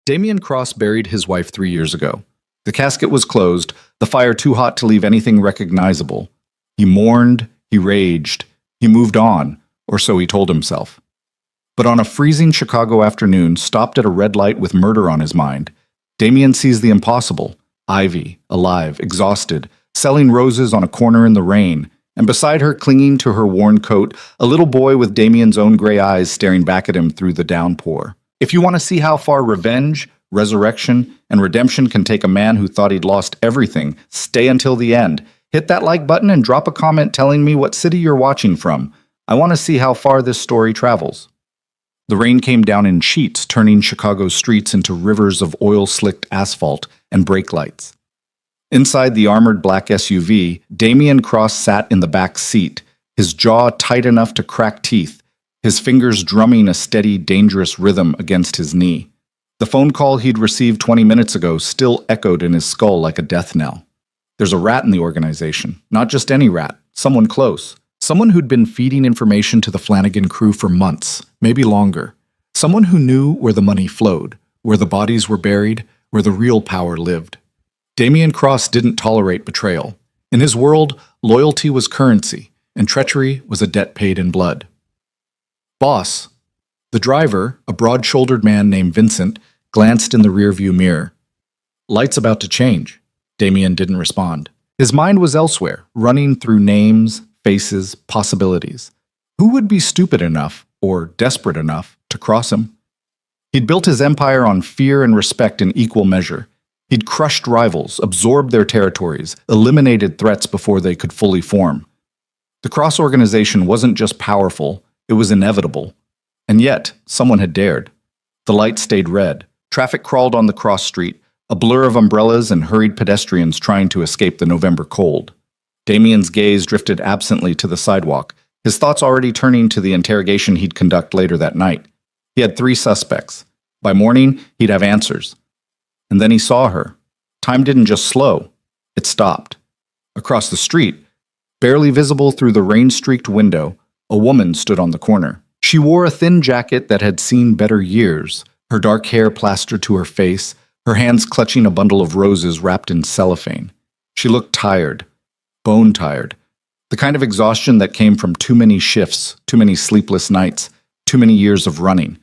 Damian Cross buried his wife 3 years ago. The casket was closed, the fire too hot to leave anything recognizable. He mourned, he raged, he moved on, or so he told himself. But on a freezing Chicago afternoon, stopped at a red light with murder on his mind, Damian sees the impossible. Ivy, alive, exhausted, selling roses on a corner in the rain, and beside her, clinging to her worn coat, a little boy with Damian's own gray eyes staring back at him through the downpour. If you want to see how far revenge, resurrection, and redemption can take a man who thought he'd lost everything, stay until the end. Hit that like button and drop a comment telling me what city you're watching from. I want to see how far this story travels. The rain came down in sheets, turning Chicago's streets into rivers of oil-slicked asphalt and brake lights. Inside the armored black SUV, Damian Cross sat in the back seat, his jaw tight enough to crack teeth, his fingers drumming a steady, dangerous rhythm against his knee. The phone call he'd received 20 minutes ago still echoed in his skull like a death knell. There's a rat in the organization, not just any rat, someone close. Someone who'd been feeding information to the Flanagan crew for months, maybe longer. Someone who knew where the money flowed, where the bodies were buried, where the real power lived. Damian Cross didn't tolerate betrayal. In his world, loyalty was currency, and treachery was a debt paid in blood. Boss. The driver, a broad-shouldered man named Vincent, glanced in the rearview mirror. Light's about to change. Damian didn't respond. His mind was elsewhere, running through names, faces, possibilities. Who would be stupid enough, or desperate enough, to cross him? He'd built his empire on fear and respect in equal measure. He'd crushed rivals, absorbed their territories, eliminated threats before they could fully form. The Cross organization wasn't just powerful, it was inevitable. And yet, someone had dared. The light stayed red. Traffic crawled on the cross street, a blur of umbrellas and hurried pedestrians trying to escape the November cold. Damian's gaze drifted absently to the sidewalk, his thoughts already turning to the interrogation he'd conduct later that night. He had 3 suspects. By morning, he'd have answers. And then he saw her. Time didn't just slow, it stopped. Across the street, barely visible through the rain-streaked window, a woman stood on the corner. She wore a thin jacket that had seen better years, her dark hair plastered to her face, her hands clutching a bundle of roses wrapped in cellophane. She looked tired, bone-tired, the kind of exhaustion that came from too many shifts, too many sleepless nights, too many years of running.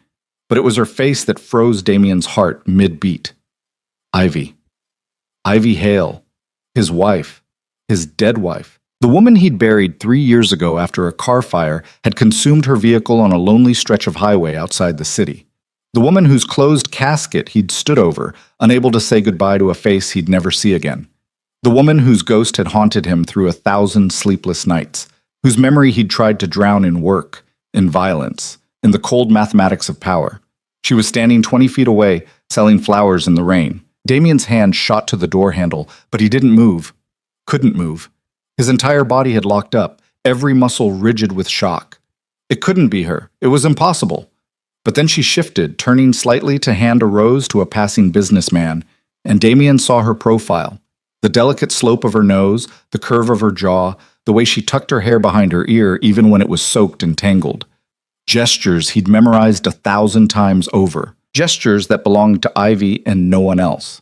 But it was her face that froze Damian's heart mid-beat. Ivy. Ivy Hale. His wife. His dead wife. The woman he'd buried 3 years ago after a car fire had consumed her vehicle on a lonely stretch of highway outside the city. The woman whose closed casket he'd stood over, unable to say goodbye to a face he'd never see again. The woman whose ghost had haunted him through 1,000 sleepless nights, whose memory he'd tried to drown in work, in violence, in the cold mathematics of power. She was standing 20 feet away, selling flowers in the rain. Damian's hand shot to the door handle, but he didn't move. Couldn't move. His entire body had locked up, every muscle rigid with shock. It couldn't be her. It was impossible. But then she shifted, turning slightly to hand a rose to a passing businessman, and Damian saw her profile. The delicate slope of her nose, the curve of her jaw, the way she tucked her hair behind her ear even when it was soaked and tangled. Gestures he'd memorized 1,000 times over. Gestures that belonged to Ivy and no one else.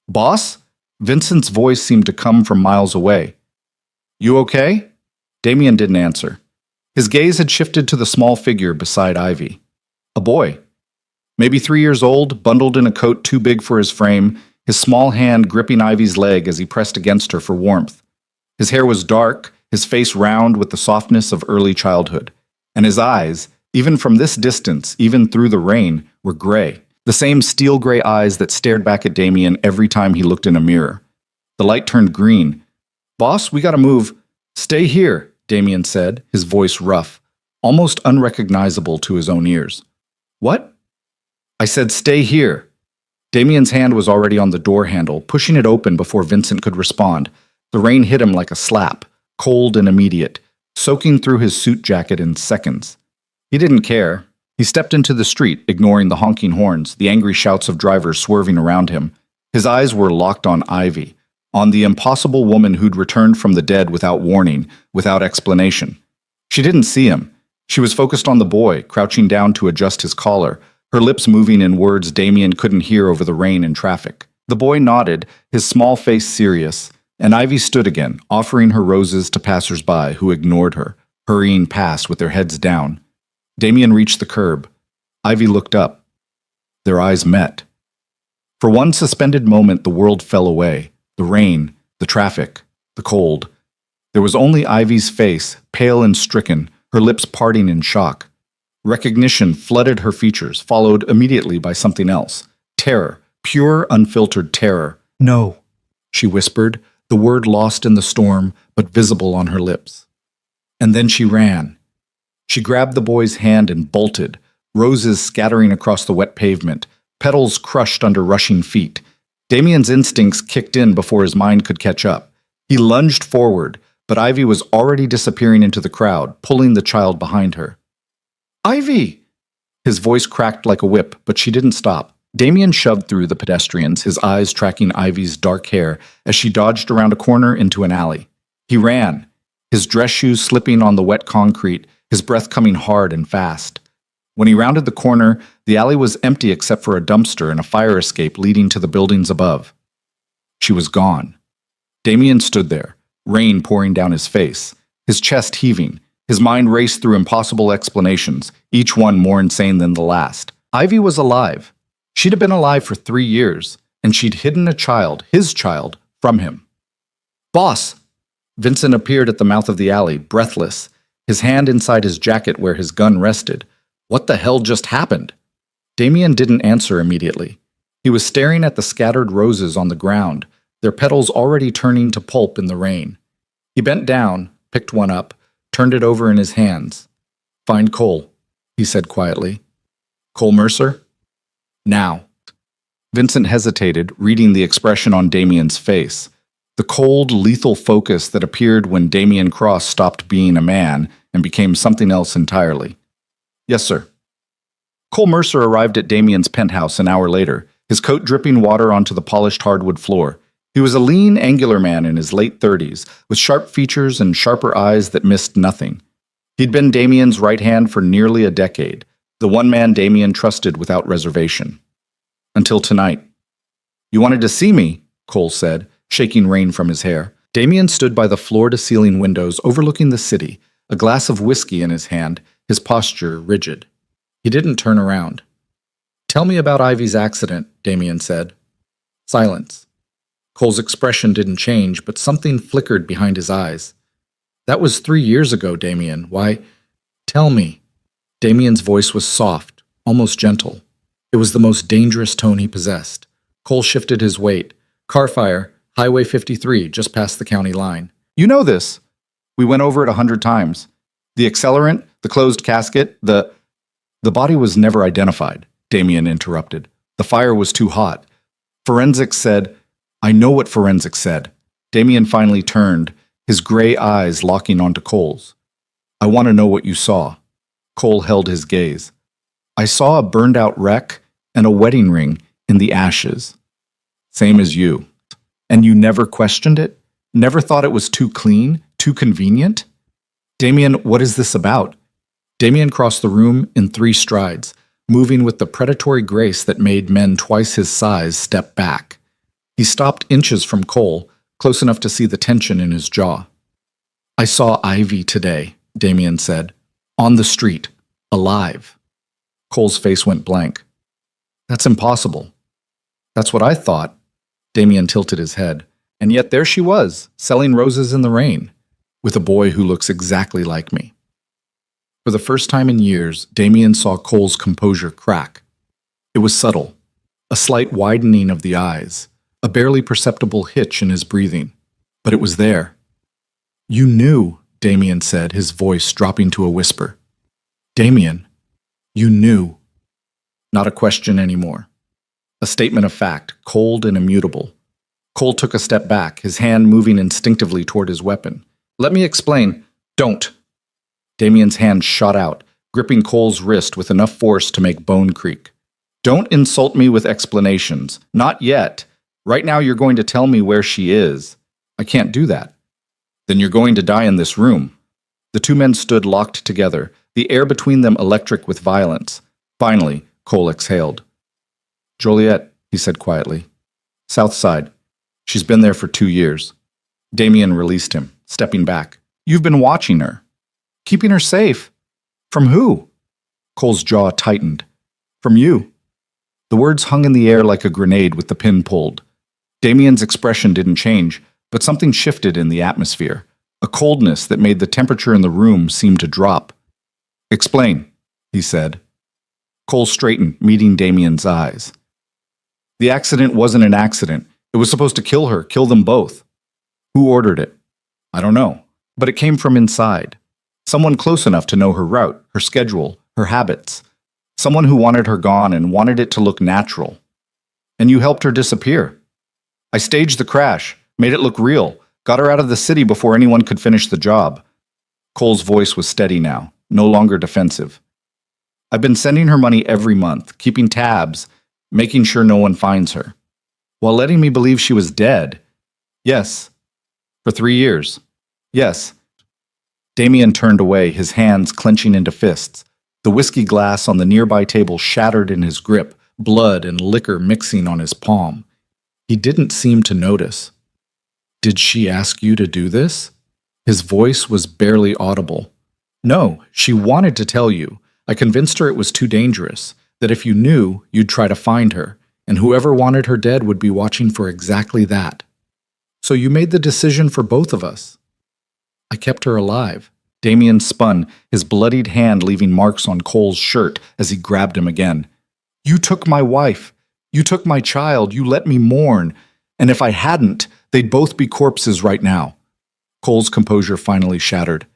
"Boss?" Vincent's voice seemed to come from miles away. "You okay?" Damian didn't answer. His gaze had shifted to the small figure beside Ivy. A boy. Maybe 3 years old, bundled in a coat too big for his frame, his small hand gripping Ivy's leg as he pressed against her for warmth. His hair was dark, his face round with the softness of early childhood. And his eyes, even from this distance, even through the rain, were gray. The same steel-gray eyes that stared back at Damian every time he looked in a mirror. The light turned green. "Boss, we gotta move." "Stay here," Damian said, his voice rough, almost unrecognizable to his own ears. "What?" "I said stay here." Damian's hand was already on the door handle, pushing it open before Vincent could respond. The rain hit him like a slap, cold and immediate, soaking through his suit jacket in seconds. He didn't care. He stepped into the street, ignoring the honking horns, the angry shouts of drivers swerving around him. His eyes were locked on Ivy, on the impossible woman who'd returned from the dead without warning, without explanation. She didn't see him. She was focused on the boy, crouching down to adjust his collar, her lips moving in words Damien couldn't hear over the rain and traffic. The boy nodded, his small face serious, and Ivy stood again, offering her roses to passers-by who ignored her, hurrying past with their heads down. Damien reached the curb. Ivy looked up. Their eyes met. For one suspended moment, the world fell away. The rain, the traffic, the cold. There was only Ivy's face, pale and stricken, her lips parting in shock. Recognition flooded her features, followed immediately by something else. Terror, pure, unfiltered terror. "No," she whispered, the word lost in the storm, but visible on her lips. And then she ran. She grabbed the boy's hand and bolted, roses scattering across the wet pavement, petals crushed under rushing feet. Damien's instincts kicked in before his mind could catch up. He lunged forward, but Ivy was already disappearing into the crowd, pulling the child behind her. "Ivy!" His voice cracked like a whip, but she didn't stop. Damien shoved through the pedestrians, his eyes tracking Ivy's dark hair as she dodged around a corner into an alley. He ran, his dress shoes slipping on the wet concrete, his breath coming hard and fast. When he rounded the corner, the alley was empty except for a dumpster and a fire escape leading to the buildings above. She was gone. Damien stood there, rain pouring down his face, his chest heaving. His mind raced through impossible explanations, each one more insane than the last. Ivy was alive. She'd have been alive for 3 years, and she'd hidden a child, his child, from him. "Boss!" Vincent appeared at the mouth of the alley, breathless, his hand inside his jacket where his gun rested. What the hell just happened? Damien didn't answer immediately. He was staring at the scattered roses on the ground, their petals already turning to pulp in the rain. He bent down, picked one up, turned it over in his hands. "Find Cole," he said quietly. "Cole Mercer?" "Now." Vincent hesitated, reading the expression on Damien's face. The cold, lethal focus that appeared when Damien Cross stopped being a man and became something else entirely. "Yes, sir." Cole Mercer arrived at Damien's penthouse an hour later, his coat dripping water onto the polished hardwood floor. He was a lean, angular man in his late 30s, with sharp features and sharper eyes that missed nothing. He'd been Damien's right hand for nearly a decade, the one man Damien trusted without reservation. Until tonight. "You wanted to see me," Cole said, shaking rain from his hair. Damien stood by the floor-to-ceiling windows overlooking the city, a glass of whiskey in his hand, his posture rigid. He didn't turn around. "Tell me about Ivy's accident," Damien said. Silence. Cole's expression didn't change, but something flickered behind his eyes. "That was 3 years ago, Damien. Why, tell me." Damien's voice was soft, almost gentle. It was the most dangerous tone he possessed. Cole shifted his weight. "Car fire, Highway 53, just past the county line." "You know this. We went over it 100 times. The accelerant, the closed casket, the body was never identified," Damien interrupted. "The fire was too hot. Forensics said—" "I know what forensics said." Damien finally turned, his gray eyes locking onto Cole's. "I want to know what you saw." Cole held his gaze. "I saw a burned-out wreck and a wedding ring in the ashes. Same as you. And you never questioned it? Never thought it was too clean, too convenient?" "Damien, what is this about?" Damien crossed the room in 3 strides, moving with the predatory grace that made men twice his size step back. He stopped inches from Cole, close enough to see the tension in his jaw. "I saw Ivy today," Damien said. "On the street. Alive." Cole's face went blank. "That's impossible." "That's what I thought." Damien tilted his head. "And yet there she was, selling roses in the rain, with a boy who looks exactly like me." For the first time in years, Damien saw Cole's composure crack. It was subtle, a slight widening of the eyes, a barely perceptible hitch in his breathing. But it was there. "You knew," Damien said, his voice dropping to a whisper. "Damien, you knew." Not a question anymore. A statement of fact, cold and immutable. Cole took a step back, his hand moving instinctively toward his weapon. "Let me explain." "Don't." Damien's hand shot out, gripping Cole's wrist with enough force to make bone creak. "Don't insult me with explanations. Not yet. Right now you're going to tell me where she is. I can't do that." "Then you're going to die in this room." The 2 men stood locked together, the air between them electric with violence. Finally, Cole exhaled. Joliet, he said quietly. South Side. She's been there for 2 years. Damien released him, stepping back. You've been watching her. Keeping her safe. From who? Cole's jaw tightened. From you. The words hung in the air like a grenade with the pin pulled. Damien's expression didn't change, but something shifted in the atmosphere, a coldness that made the temperature in the room seem to drop. Explain, he said. Cole straightened, meeting Damien's eyes. The accident wasn't an accident. It was supposed to kill her, kill them both. Who ordered it? I don't know, but it came from inside. Someone close enough to know her route, her schedule, her habits. Someone who wanted her gone and wanted it to look natural. And you helped her disappear. I staged the crash, made it look real, got her out of the city before anyone could finish the job. Cole's voice was steady now, no longer defensive. I've been sending her money every month, keeping tabs, making sure no one finds her, while letting me believe she was dead. Yes. For 3 years. Yes. Damien turned away, his hands clenching into fists. The whiskey glass on the nearby table shattered in his grip, blood and liquor mixing on his palm. He didn't seem to notice. Did she ask you to do this? His voice was barely audible. No, she wanted to tell you. I convinced her it was too dangerous, that if you knew, you'd try to find her, and whoever wanted her dead would be watching for exactly that. So you made the decision for both of us. I kept her alive. Damien spun, his bloodied hand leaving marks on Cole's shirt as he grabbed him again. You took my wife. You took my child. You let me mourn. And if I hadn't, they'd both be corpses right now. Cole's composure finally shattered.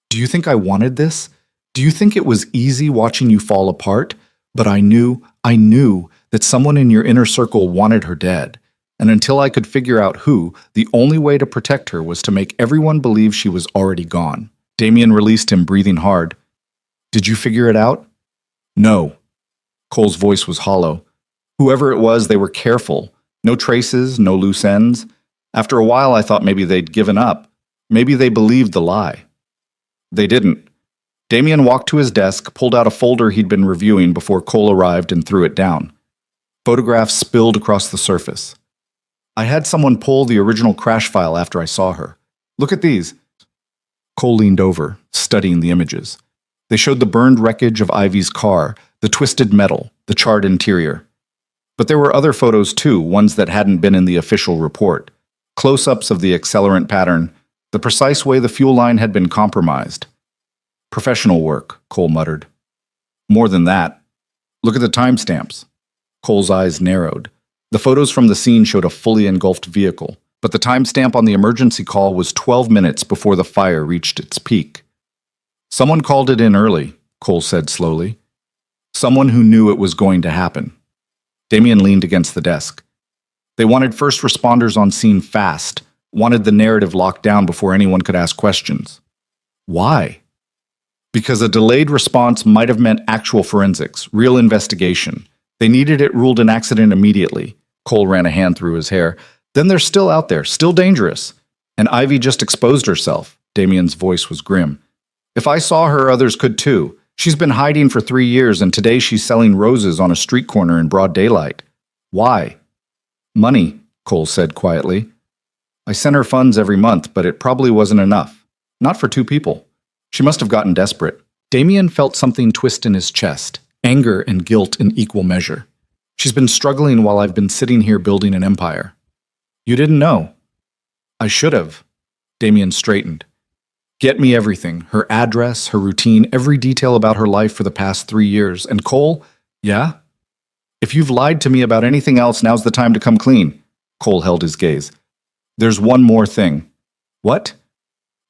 Do you think I wanted this? Do you think it was easy watching you fall apart? But I knew that someone in your inner circle wanted her dead. And until I could figure out who, the only way to protect her was to make everyone believe she was already gone. Damien released him, breathing hard. Did you figure it out? No. Cole's voice was hollow. Whoever it was, they were careful. No traces, no loose ends. After a while, I thought maybe they'd given up. Maybe they believed the lie. They didn't. Damien walked to his desk, pulled out a folder he'd been reviewing before Cole arrived, and threw it down. Photographs spilled across the surface. I had someone pull the original crash file after I saw her. Look at these. Cole leaned over, studying the images. They showed the burned wreckage of Ivy's car, the twisted metal, the charred interior. But there were other photos too, ones that hadn't been in the official report. Close-ups of the accelerant pattern, the precise way the fuel line had been compromised. Professional work, Cole muttered. More than that. Look at the timestamps. Cole's eyes narrowed. The photos from the scene showed a fully engulfed vehicle, but the timestamp on the emergency call was 12 minutes before the fire reached its peak. Someone called it in early, Cole said slowly. Someone who knew it was going to happen. Damien leaned against the desk. They wanted first responders on scene fast, wanted the narrative locked down before anyone could ask questions. Why? Because a delayed response might have meant actual forensics, real investigation. They needed it ruled an accident immediately. Cole ran a hand through his hair. Then they're still out there, still dangerous. And Ivy just exposed herself. Damien's voice was grim. If I saw her, others could too. She's been hiding for 3 years, and today she's selling roses on a street corner in broad daylight. Why? Money, Cole said quietly. I sent her funds every month, but it probably wasn't enough. Not for 2 people. She must have gotten desperate. Damien felt something twist in his chest, anger and guilt in equal measure. She's been struggling while I've been sitting here building an empire. You didn't know. I should have. Damien straightened. Get me everything, her address, her routine, every detail about her life for the past 3 years. And Cole, yeah? If you've lied to me about anything else, now's the time to come clean. Cole held his gaze. There's one more thing. What?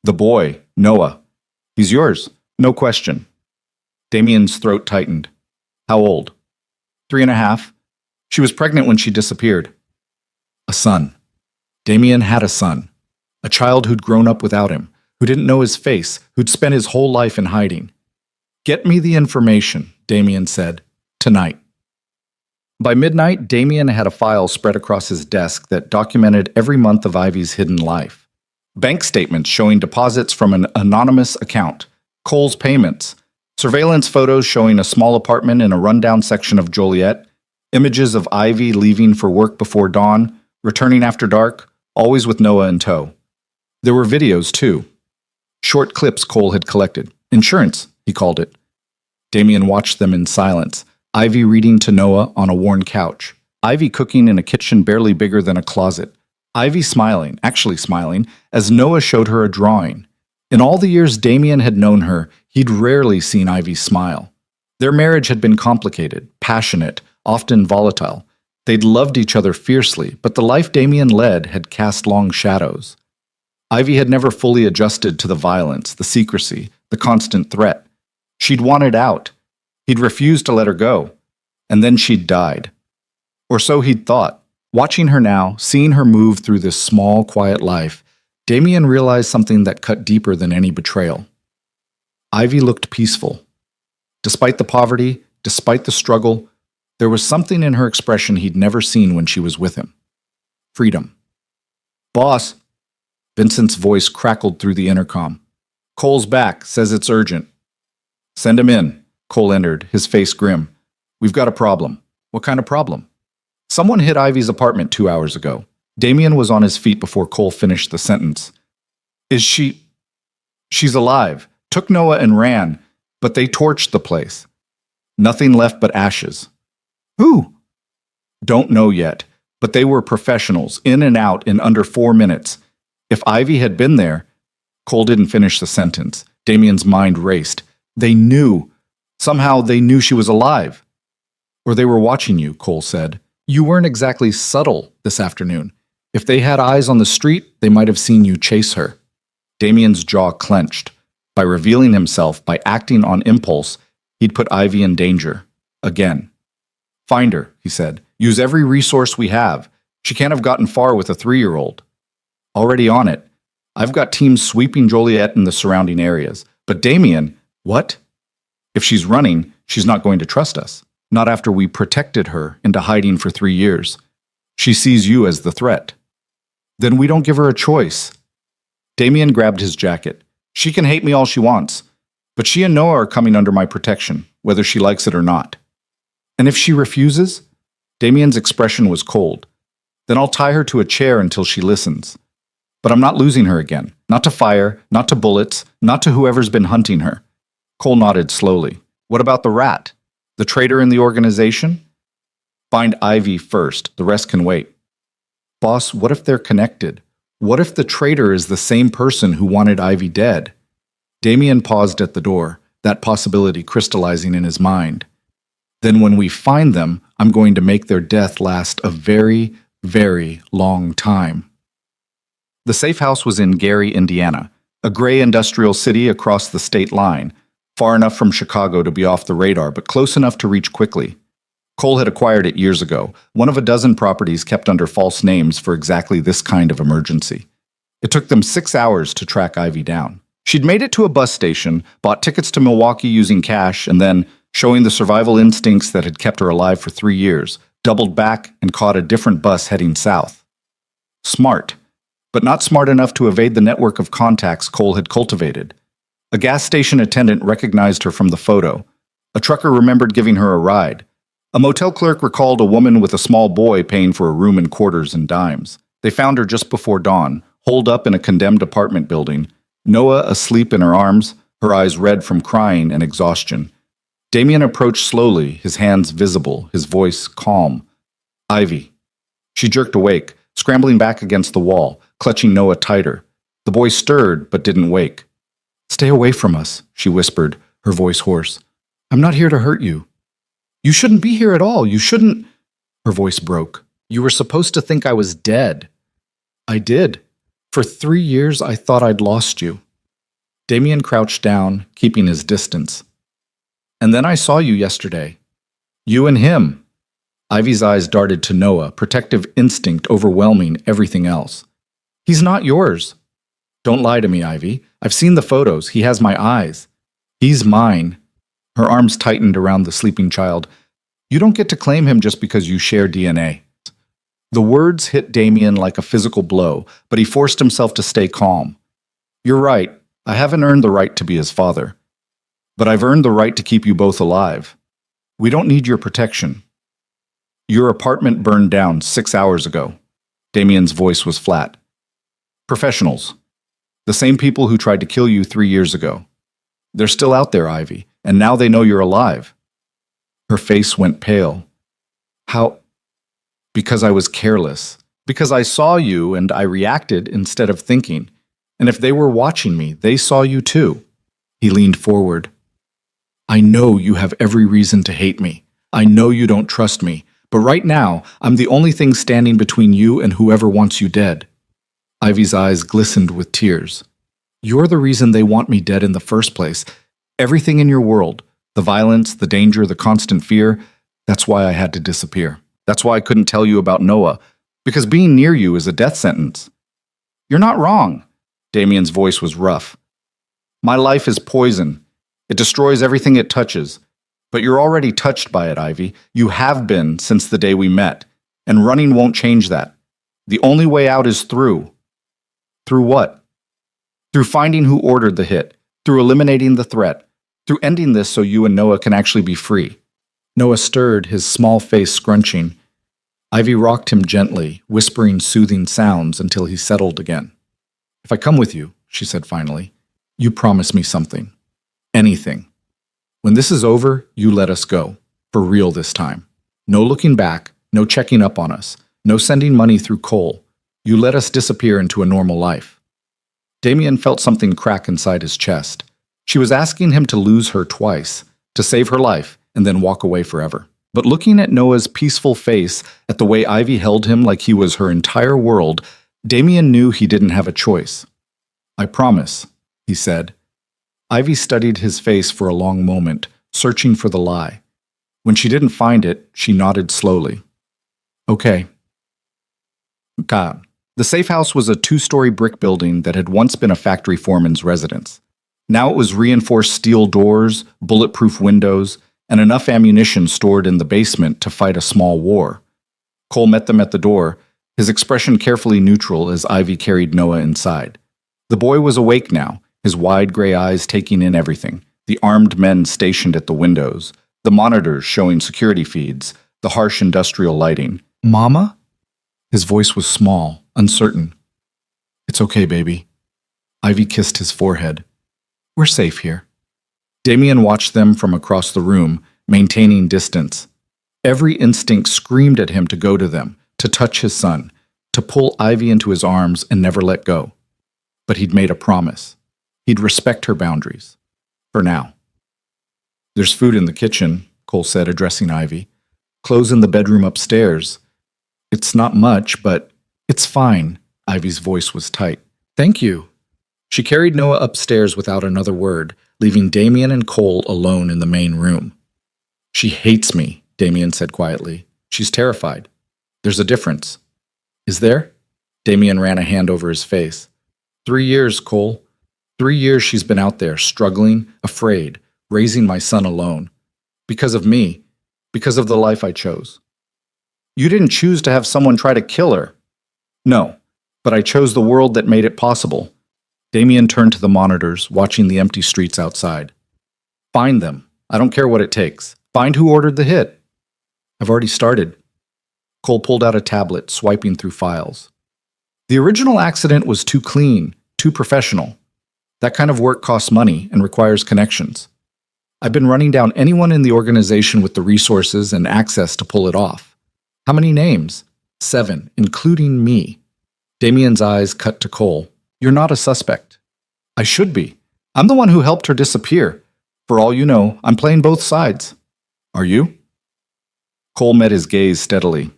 The boy, Noah. He's yours, no question. Damien's throat tightened. How old? 3.5. She was pregnant when she disappeared. A son. Damien had a son. A child who'd grown up without him, who didn't know his face, who'd spent his whole life in hiding. Get me the information, Damien said, tonight. By midnight, Damien had a file spread across his desk that documented every month of Ivy's hidden life. Bank statements showing deposits from an anonymous account, Cole's payments, Surveillance photos showing a small apartment in a rundown section of Joliet, images of Ivy leaving for work before dawn, returning after dark, always with Noah in tow. There were videos, too. Short clips Cole had collected. Insurance, he called it. Damien watched them in silence, Ivy reading to Noah on a worn couch, Ivy cooking in a kitchen barely bigger than a closet, Ivy smiling, actually smiling, as Noah showed her a drawing. In all the years Damien had known her, he'd rarely seen Ivy smile. Their marriage had been complicated, passionate, often volatile. They'd loved each other fiercely, but the life Damien led had cast long shadows. Ivy had never fully adjusted to the violence, the secrecy, the constant threat. She'd wanted out. He'd refused to let her go. And then she'd died. Or so he'd thought. Watching her now, seeing her move through this small, quiet life, Damien realized something that cut deeper than any betrayal. Ivy looked peaceful. Despite the poverty, despite the struggle, there was something in her expression he'd never seen when she was with him. Freedom. "Boss!" Vincent's voice crackled through the intercom. "Cole's back, says it's urgent." "Send him in." Cole entered, his face grim. "We've got a problem." "What kind of problem?" "Someone hit Ivy's apartment 2 hours ago." Damien was on his feet before Cole finished the sentence. "Is she... She's alive. Took Noah and ran, but they torched the place. Nothing left but ashes." "Who?" "Don't know yet, but they were professionals, in and out in under 4 minutes. If Ivy had been there..." Cole didn't finish the sentence. Damien's mind raced. "They knew. Somehow they knew she was alive." "Or they were watching you," Cole said. "You weren't exactly subtle this afternoon. If they had eyes on the street, they might have seen you chase her." Damien's jaw clenched. By revealing himself, by acting on impulse, he'd put Ivy in danger. Again. "Find her," he said. "Use every resource we have. She can't have gotten far with a 3-year-old. "Already on it. I've got teams sweeping Joliet and the surrounding areas. But Damien..." "What?" "If she's running, she's not going to trust us. Not after we protected her into hiding for 3 years. She sees you as the threat." "Then we don't give her a choice." Damien grabbed his jacket. "She can hate me all she wants, but she and Noah are coming under my protection, whether she likes it or not." "And if she refuses?" Damien's expression was cold. "Then I'll tie her to a chair until she listens. But I'm not losing her again. Not to fire, not to bullets, not to whoever's been hunting her." Cole nodded slowly. "What about the rat? The traitor in the organization?" "Find Ivy first. The rest can wait." "Boss, what if they're connected? What if the traitor is the same person who wanted Ivy dead?" Damien paused at the door, that possibility crystallizing in his mind. "Then when we find them, I'm going to make their death last a very, very long time." The safe house was in Gary, Indiana, a gray industrial city across the state line, far enough from Chicago to be off the radar, but close enough to reach quickly. Cole had acquired it years ago, one of a dozen properties kept under false names for exactly this kind of emergency. It took them 6 hours to track Ivy down. She'd made it to a bus station, bought tickets to Milwaukee using cash, and then, showing the survival instincts that had kept her alive for 3 years, doubled back and caught a different bus heading south. Smart, but not smart enough to evade the network of contacts Cole had cultivated. A gas station attendant recognized her from the photo. A trucker remembered giving her a ride. A motel clerk recalled a woman with a small boy paying for a room and quarters and dimes. They found her just before dawn, holed up in a condemned apartment building, Noah asleep in her arms, her eyes red from crying and exhaustion. Damien approached slowly, his hands visible, his voice calm. "Ivy." She jerked awake, scrambling back against the wall, clutching Noah tighter. The boy stirred, but didn't wake. "Stay away from us," she whispered, her voice hoarse. "I'm not here to hurt you." "You shouldn't be here at all. You shouldn't..." Her voice broke. "You were supposed to think I was dead." "I did. For 3 years, I thought I'd lost you." Damien crouched down, keeping his distance. "And then I saw you yesterday. You and him." Ivy's eyes darted to Noah, protective instinct overwhelming everything else. "He's not yours." "Don't lie to me, Ivy. I've seen the photos. He has my eyes." "He's mine." Her arms tightened around the sleeping child. "You don't get to claim him just because you share DNA." The words hit Damien like a physical blow, but he forced himself to stay calm. "You're right. I haven't earned the right to be his father." But I've earned the right to keep you both alive. We don't need your protection. Your apartment burned down 6 hours ago. Damien's voice was flat. Professionals. The same people who tried to kill you 3 years ago. They're still out there, Ivy, and now they know you're alive. Her face went pale. How? Because I was careless. Because I saw you and I reacted instead of thinking. And if they were watching me, they saw you too. He leaned forward. I know you have every reason to hate me. I know you don't trust me. But right now, I'm the only thing standing between you and whoever wants you dead. Ivy's eyes glistened with tears. You're the reason they want me dead in the first place. Everything in your world, the violence, the danger, the constant fear, that's why I had to disappear. That's why I couldn't tell you about Noah, because being near you is a death sentence. You're not wrong. Damien's voice was rough. My life is poison. It destroys everything it touches. But you're already touched by it, Ivy. You have been since the day we met. And running won't change that. The only way out is through. Through what? Through finding who ordered the hit. Through eliminating the threat. Through ending this so you and Noah can actually be free. Noah stirred, his small face scrunching. Ivy rocked him gently, whispering soothing sounds until he settled again. If I come with you, she said finally, you promise me something. Anything. When this is over, you let us go. For real this time. No looking back, no checking up on us, no sending money through Cole. You let us disappear into a normal life. Damien felt something crack inside his chest. She was asking him to lose her twice, to save her life, and then walk away forever. But looking at Noah's peaceful face, at the way Ivy held him like he was her entire world, Damien knew he didn't have a choice. I promise, he said. Ivy studied his face for a long moment, searching for the lie. When she didn't find it, she nodded slowly. Okay. God. The safe house was a 2-story brick building that had once been a factory foreman's residence. Now it was reinforced steel doors, bulletproof windows, and enough ammunition stored in the basement to fight a small war. Cole met them at the door, his expression carefully neutral as Ivy carried Noah inside. The boy was awake now, his wide gray eyes taking in everything, the armed men stationed at the windows, the monitors showing security feeds, the harsh industrial lighting. Mama? His voice was small, uncertain. It's okay, baby. Ivy kissed his forehead. We're safe here. Damien watched them from across the room, maintaining distance. Every instinct screamed at him to go to them, to touch his son, to pull Ivy into his arms and never let go. But he'd made a promise. He'd respect her boundaries. For now. There's food in the kitchen, Cole said, addressing Ivy. Clothes in the bedroom upstairs. It's not much, but it's fine. Ivy's voice was tight. Thank you. She carried Noah upstairs without another word, leaving Damien and Cole alone in the main room. She hates me, Damien said quietly. She's terrified. There's a difference. Is there? Damien ran a hand over his face. 3 years, Cole. 3 years she's been out there, struggling, afraid, raising my son alone. Because of me. Because of the life I chose. You didn't choose to have someone try to kill her. No, but I chose the world that made it possible. Damien turned to the monitors, watching the empty streets outside. Find them. I don't care what it takes. Find who ordered the hit. I've already started. Cole pulled out a tablet, swiping through files. The original accident was too clean, too professional. That kind of work costs money and requires connections. I've been running down anyone in the organization with the resources and access to pull it off. How many names? 7, including me. Damien's eyes cut to Cole. You're not a suspect. I should be. I'm the one who helped her disappear. For all you know, I'm playing both sides. Are you? Cole met his gaze steadily.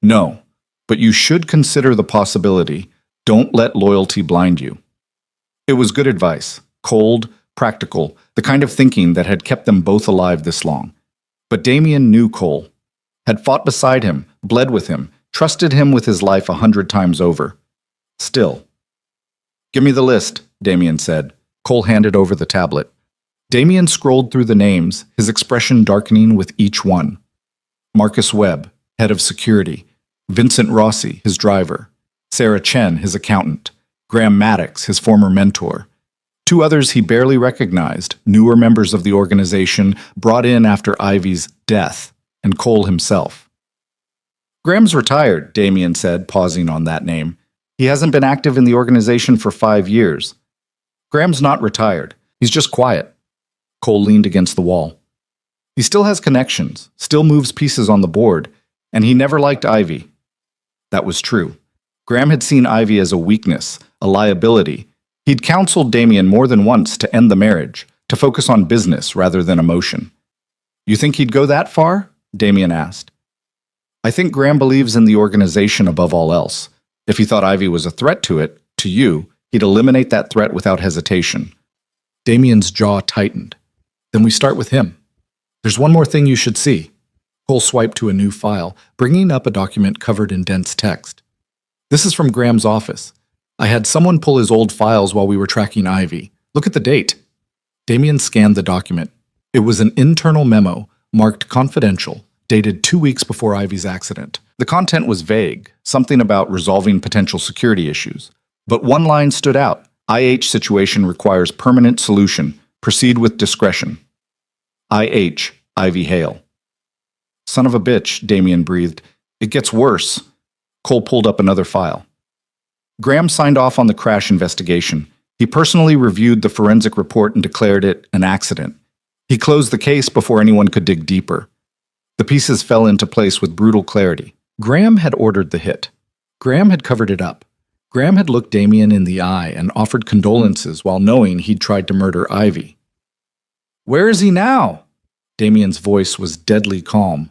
No, but you should consider the possibility. Don't let loyalty blind you. It was good advice, cold, practical, the kind of thinking that had kept them both alive this long. But Damien knew Cole, had fought beside him, bled with him, trusted him with his life 100 times over. Still. Give me the list, Damien said. Cole handed over the tablet. Damien scrolled through the names, his expression darkening with each one. Marcus Webb, head of security. Vincent Rossi, his driver. Sarah Chen, his accountant. Graham Maddox, his former mentor. Two others he barely recognized, newer members of the organization brought in after Ivy's death, and Cole himself. Graham's retired, Damien said, pausing on that name. He hasn't been active in the organization for 5 years. Graham's not retired. He's just quiet. Cole leaned against the wall. He still has connections, still moves pieces on the board, and he never liked Ivy. That was true. Graham had seen Ivy as a weakness, a liability. He'd counseled Damien more than once to end the marriage, to focus on business rather than emotion. You think he'd go that far? Damien asked. I think Graham believes in the organization above all else. If he thought Ivy was a threat to it, to you, he'd eliminate that threat without hesitation. Damien's jaw tightened. Then we start with him. There's one more thing you should see. Cole swiped to a new file, bringing up a document covered in dense text. This is from Graham's office. I had someone pull his old files while we were tracking Ivy. Look at the date. Damien scanned the document. It was an internal memo, marked confidential, dated 2 weeks before Ivy's accident. The content was vague, something about resolving potential security issues. But one line stood out. IH situation requires permanent solution. Proceed with discretion. IH, Ivy Hale. Son of a bitch, Damien breathed. It gets worse. Cole pulled up another file. Graham signed off on the crash investigation. He personally reviewed the forensic report and declared it an accident. He closed the case before anyone could dig deeper. The pieces fell into place with brutal clarity. Graham had ordered the hit. Graham had covered it up. Graham had looked Damien in the eye and offered condolences while knowing he'd tried to murder Ivy. Where is he now? Damien's voice was deadly calm.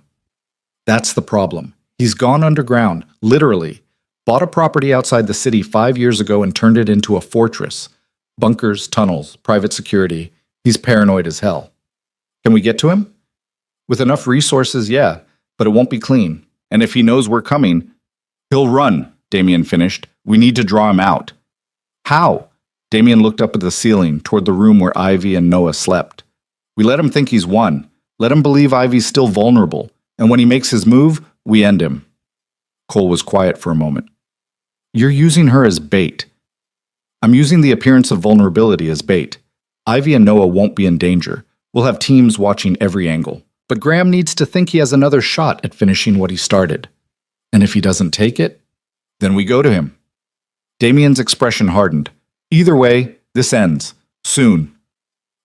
That's the problem. He's gone underground, literally. Bought a property outside the city 5 years ago and turned it into a fortress. Bunkers, tunnels, private security. He's paranoid as hell. Can we get to him? With enough resources, yeah, but it won't be clean. And if he knows we're coming, he'll run, Damien finished. We need to draw him out. How? Damien looked up at the ceiling, toward the room where Ivy and Noah slept. We let him think he's won. Let him believe Ivy's still vulnerable. And when he makes his move, we end him. Cole was quiet for a moment. You're using her as bait. I'm using the appearance of vulnerability as bait. Ivy and Noah won't be in danger. We'll have teams watching every angle. But Graham needs to think he has another shot at finishing what he started. And if he doesn't take it, then we go to him. Damien's expression hardened. Either way, this ends. Soon.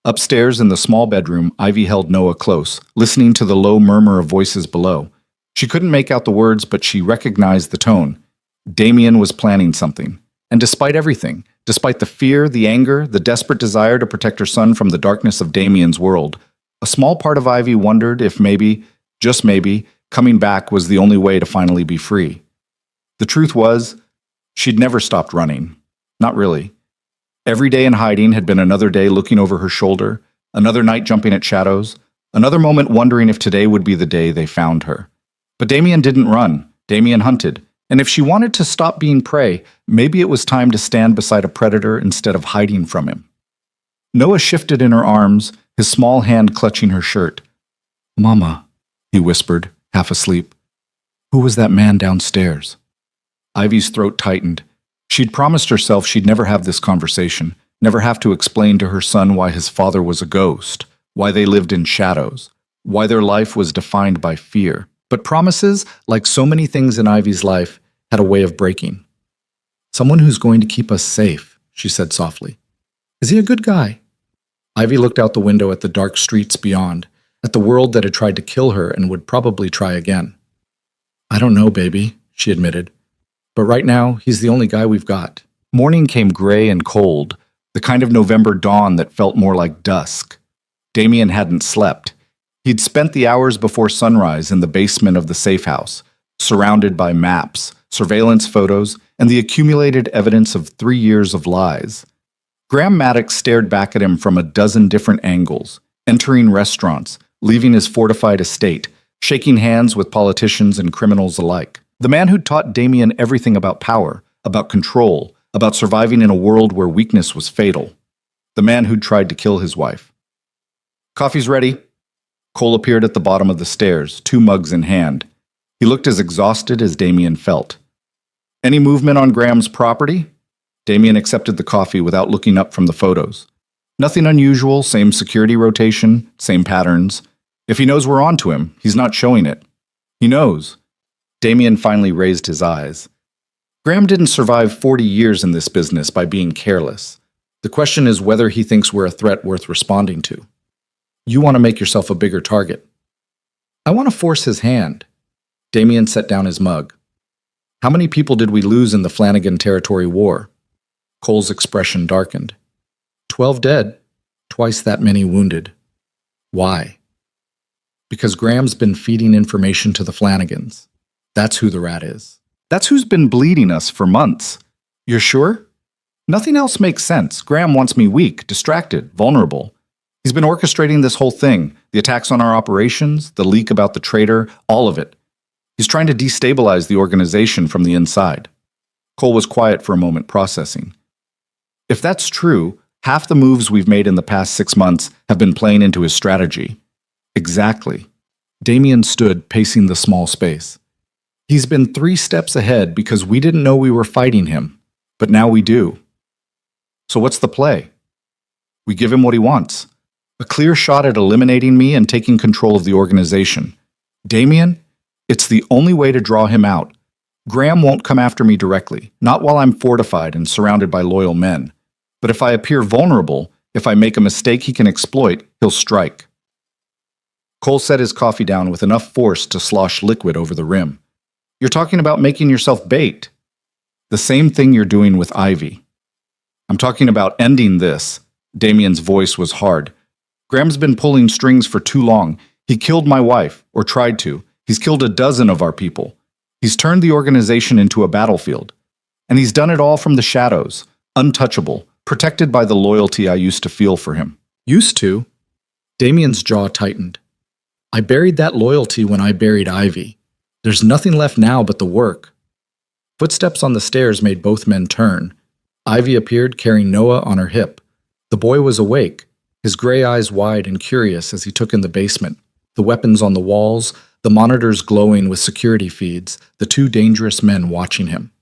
Upstairs in the small bedroom, Ivy held Noah close, listening to the low murmur of voices below. She couldn't make out the words, but she recognized the tone. Damien was planning something. And despite everything, despite the fear, the anger, the desperate desire to protect her son from the darkness of Damien's world, a small part of Ivy wondered if maybe, just maybe, coming back was the only way to finally be free. The truth was, she'd never stopped running. Not really. Every day in hiding had been another day looking over her shoulder, another night jumping at shadows, another moment wondering if today would be the day they found her. But Damien didn't run. Damien hunted. And if she wanted to stop being prey, maybe it was time to stand beside a predator instead of hiding from him. Noah shifted in her arms, his small hand clutching her shirt. Mama, he whispered, half asleep. Who was that man downstairs? Ivy's throat tightened. She'd promised herself she'd never have this conversation, never have to explain to her son why his father was a ghost, why they lived in shadows, why their life was defined by fear. But promises, like so many things in Ivy's life, had a way of breaking. Someone who's going to keep us safe, she said softly. Is he a good guy? Ivy looked out the window at the dark streets beyond, at the world that had tried to kill her and would probably try again. I don't know, baby, she admitted. But right now, he's the only guy we've got. Morning came gray and cold, the kind of November dawn that felt more like dusk. Damien hadn't slept. He'd spent the hours before sunrise in the basement of the safe house, surrounded by maps, surveillance photos, and the accumulated evidence of 3 years of lies. Graham Maddox stared back at him from a dozen different angles, entering restaurants, leaving his fortified estate, shaking hands with politicians and criminals alike. The man who'd taught Damien everything about power, about control, about surviving in a world where weakness was fatal. The man who'd tried to kill his wife. Coffee's ready. Cole appeared at the bottom of the stairs, 2 mugs in hand. He looked as exhausted as Damien felt. Any movement on Graham's property? Damien accepted the coffee without looking up from the photos. Nothing unusual, same security rotation, same patterns. If he knows we're onto him, he's not showing it. He knows. Damien finally raised his eyes. Graham didn't survive 40 years in this business by being careless. The question is whether he thinks we're a threat worth responding to. You want to make yourself a bigger target. I want to force his hand. Damien set down his mug. How many people did we lose in the Flanagan Territory War? Cole's expression darkened. 12 dead, twice that many wounded. Why? Because Graham's been feeding information to the Flanagans. That's who the rat is. That's who's been bleeding us for months. You're sure? Nothing else makes sense. Graham wants me weak, distracted, vulnerable. He's been orchestrating this whole thing, the attacks on our operations, the leak about the traitor, all of it. He's trying to destabilize the organization from the inside. Cole was quiet for a moment, processing. If that's true, half the moves we've made in the past 6 months have been playing into his strategy. Exactly. Damien stood, pacing the small space. He's been 3 steps ahead because we didn't know we were fighting him, but now we do. So what's the play? We give him what he wants. A clear shot at eliminating me and taking control of the organization. Damien, it's the only way to draw him out. Graham won't come after me directly, not while I'm fortified and surrounded by loyal men. But if I appear vulnerable, if I make a mistake he can exploit, he'll strike. Cole set his coffee down with enough force to slosh liquid over the rim. You're talking about making yourself bait. The same thing you're doing with Ivy. I'm talking about ending this. Damien's voice was hard. Graham's been pulling strings for too long. He killed my wife, or tried to. He's killed a dozen of our people. He's turned the organization into a battlefield. And he's done it all from the shadows, untouchable, protected by the loyalty I used to feel for him. Used to? Damien's jaw tightened. I buried that loyalty when I buried Ivy. There's nothing left now but the work. Footsteps on the stairs made both men turn. Ivy appeared carrying Noah on her hip. The boy was awake, his gray eyes wide and curious as he took in the basement, the weapons on the walls, the monitors glowing with security feeds, the 2 dangerous men watching him.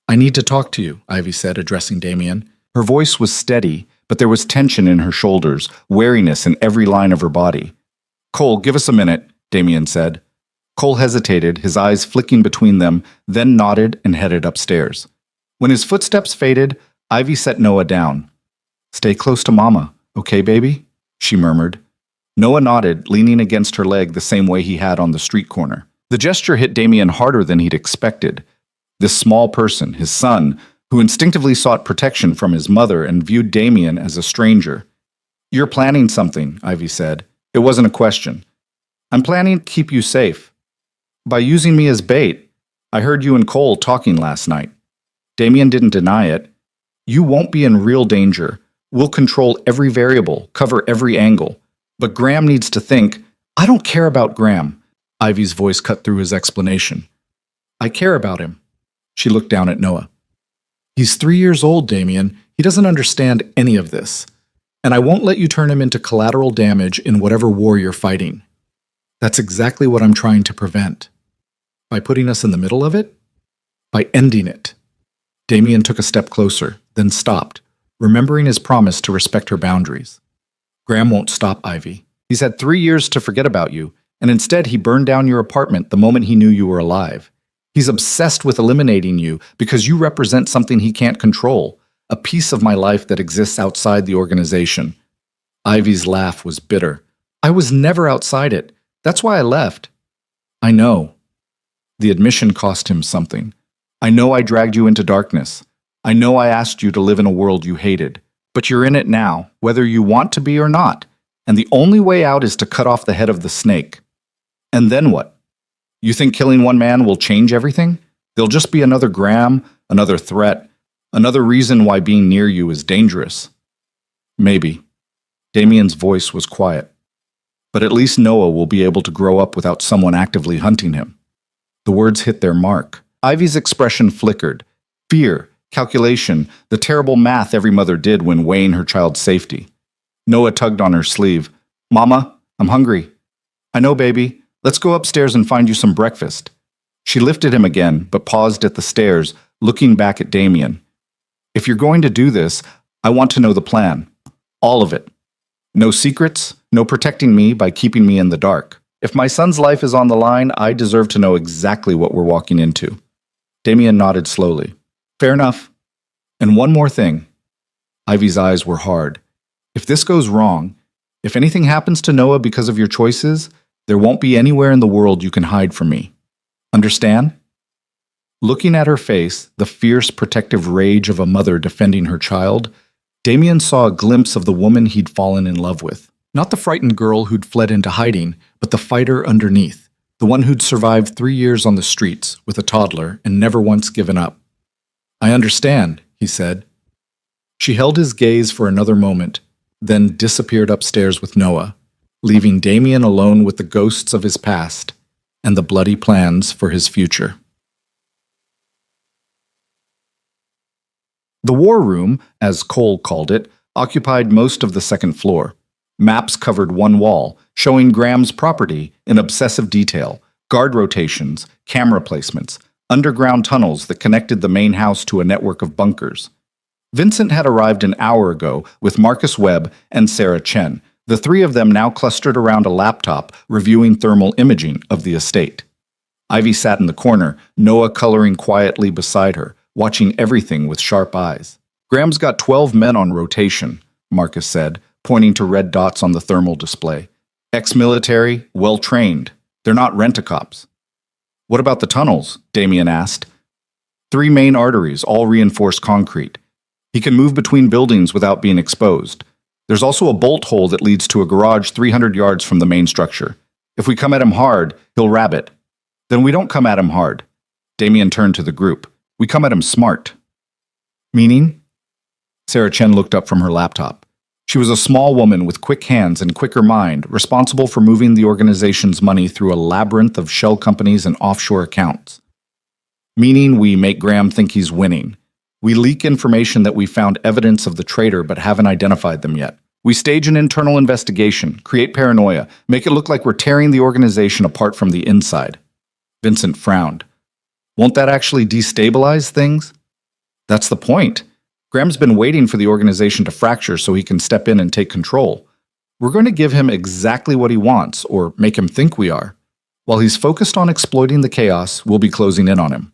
I need to talk to you, Ivy said, addressing Damien. Her voice was steady, but there was tension in her shoulders, wariness in every line of her body. Cole, give us a minute, Damien said. Cole hesitated, his eyes flicking between them, then nodded and headed upstairs. When his footsteps faded, Ivy set Noah down. Stay close to Mama, okay, baby? She murmured. Noah nodded, leaning against her leg the same way he had on the street corner. The gesture hit Damien harder than he'd expected. This small person, his son, who instinctively sought protection from his mother and viewed Damien as a stranger. You're planning something, Ivy said. It wasn't a question. I'm planning to keep you safe. By using me as bait. I heard you and Cole talking last night. Damien didn't deny it. You won't be in real danger. We'll control every variable, cover every angle. But Graham needs to think, I don't care about Graham. Ivy's voice cut through his explanation. I care about him. She looked down at Noah. He's 3 years old, Damien. He doesn't understand any of this. And I won't let you turn him into collateral damage in whatever war you're fighting. That's exactly what I'm trying to prevent. By putting us in the middle of it? By ending it. Damien took a step closer, then stopped, remembering his promise to respect her boundaries. Graham won't stop, Ivy. He's had 3 years to forget about you, and instead he burned down your apartment the moment he knew you were alive. He's obsessed with eliminating you because you represent something he can't control, a piece of my life that exists outside the organization. Ivy's laugh was bitter. I was never outside it. That's why I left. I know. The admission cost him something. I know I dragged you into darkness. I know I asked you to live in a world you hated. But you're in it now, whether you want to be or not. And the only way out is to cut off the head of the snake. And then what? You think killing one man will change everything? There'll just be another Graham, another threat, another reason why being near you is dangerous. Maybe. Damien's voice was quiet. But at least Noah will be able to grow up without someone actively hunting him. The words hit their mark. Ivy's expression flickered. Fear, calculation, the terrible math every mother did when weighing her child's safety. Noah tugged on her sleeve. Mama, I'm hungry. I know, baby. Let's go upstairs and find you some breakfast. She lifted him again, but paused at the stairs, looking back at Damien. If you're going to do this, I want to know the plan. All of it. No secrets, no protecting me by keeping me in the dark. If my son's life is on the line, I deserve to know exactly what we're walking into. Damien nodded slowly. Fair enough. And one more thing. Ivy's eyes were hard. If this goes wrong, if anything happens to Noah because of your choices, there won't be anywhere in the world you can hide from me. Understand? Looking at her face, the fierce, protective rage of a mother defending her child, Damien saw a glimpse of the woman he'd fallen in love with. Not the frightened girl who'd fled into hiding, but the fighter underneath, the one who'd survived 3 years on the streets with a toddler and never once given up. I understand, he said. She held his gaze for another moment, then disappeared upstairs with Noah, leaving Damien alone with the ghosts of his past and the bloody plans for his future. The war room, as Cole called it, occupied most of the second floor. Maps covered one wall, showing Graham's property in obsessive detail, guard rotations, camera placements, underground tunnels that connected the main house to a network of bunkers. Vincent had arrived an hour ago with Marcus Webb and Sarah Chen, the three of them now clustered around a laptop reviewing thermal imaging of the estate. Ivy sat in the corner, Noah coloring quietly beside her, watching everything with sharp eyes. Graham's got 12 men on rotation, Marcus said, pointing to red dots on the thermal display. Ex-military, well-trained. They're not rent-a-cops. What about the tunnels? Damien asked. 3 main arteries, all reinforced concrete. He can move between buildings without being exposed. There's also a bolt hole that leads to a garage 300 yards from the main structure. If we come at him hard, he'll rabbit. Then we don't come at him hard. Damien turned to the group. We come at him smart. Meaning? Sarah Chen looked up from her laptop. She was a small woman with quick hands and quicker mind, responsible for moving the organization's money through a labyrinth of shell companies and offshore accounts. Meaning we make Graham think he's winning. We leak information that we found evidence of the traitor but haven't identified them yet. We stage an internal investigation, create paranoia, make it look like we're tearing the organization apart from the inside. Vincent frowned. Won't that actually destabilize things? That's the point. Graham's been waiting for the organization to fracture so he can step in and take control. We're going to give him exactly what he wants, or make him think we are. While he's focused on exploiting the chaos, we'll be closing in on him.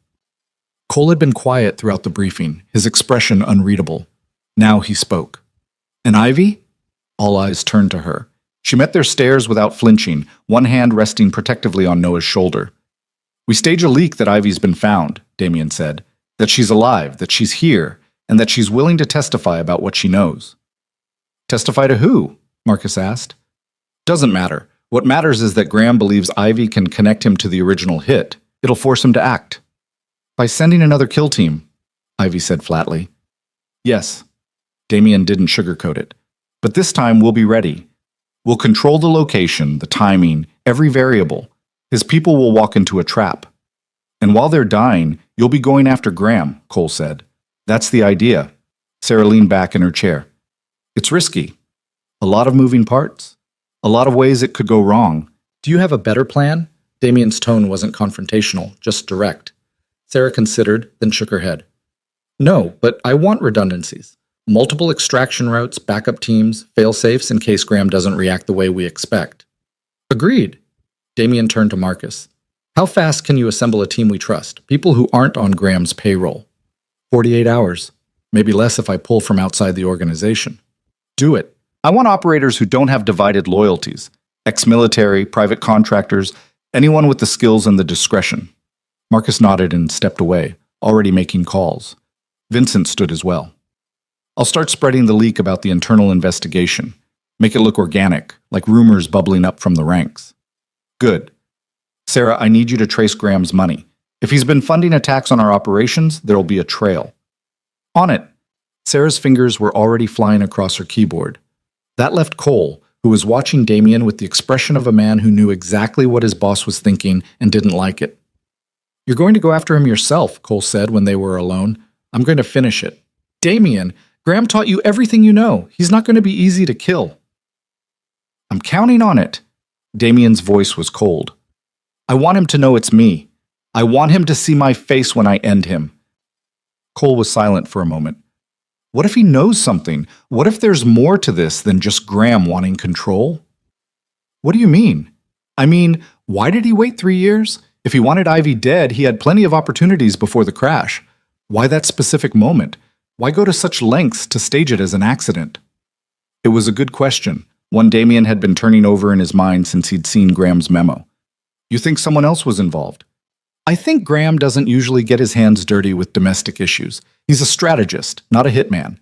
Cole had been quiet throughout the briefing, his expression unreadable. Now he spoke. And Ivy? All eyes turned to her. She met their stares without flinching, one hand resting protectively on Noah's shoulder. We stage a leak that Ivy's been found, Damien said. That she's alive, that she's here, and that she's willing to testify about what she knows. Testify to who? Marcus asked. Doesn't matter. What matters is that Graham believes Ivy can connect him to the original hit. It'll force him to act. By sending another kill team, Ivy said flatly. Yes. Damien didn't sugarcoat it. But this time we'll be ready. We'll control the location, the timing, every variable. His people will walk into a trap. And while they're dying, you'll be going after Graham, Cole said. That's the idea. Sarah leaned back in her chair. It's risky. A lot of moving parts. A lot of ways it could go wrong. Do you have a better plan? Damien's tone wasn't confrontational, just direct. Sarah considered, then shook her head. No, but I want redundancies. Multiple extraction routes, backup teams, fail-safes in case Graham doesn't react the way we expect. Agreed. Damien turned to Marcus. How fast can you assemble a team we trust? People who aren't on Graham's payroll. 48 hours. Maybe less if I pull from outside the organization. Do it. I want operators who don't have divided loyalties. Ex-military, private contractors, anyone with the skills and the discretion. Marcus nodded and stepped away, already making calls. Vincent stood as well. I'll start spreading the leak about the internal investigation. Make it look organic, like rumors bubbling up from the ranks. Good. Sarah, I need you to trace Graham's money. If he's been funding attacks on our operations, there'll be a trail. On it. Sarah's fingers were already flying across her keyboard. That left Cole, who was watching Damien with the expression of a man who knew exactly what his boss was thinking and didn't like it. You're going to go after him yourself, Cole said when they were alone. I'm going to finish it. Damien, Graham taught you everything you know. He's not going to be easy to kill. I'm counting on it. Damien's voice was cold. I want him to know it's me. I want him to see my face when I end him. Cole was silent for a moment. What if he knows something? What if there's more to this than just Graham wanting control? What do you mean? I mean, why did he wait 3 years? If he wanted Ivy dead, he had plenty of opportunities before the crash. Why that specific moment? Why go to such lengths to stage it as an accident? It was a good question, one Damien had been turning over in his mind since he'd seen Graham's memo. You think someone else was involved? I think Graham doesn't usually get his hands dirty with domestic issues. He's a strategist, not a hitman.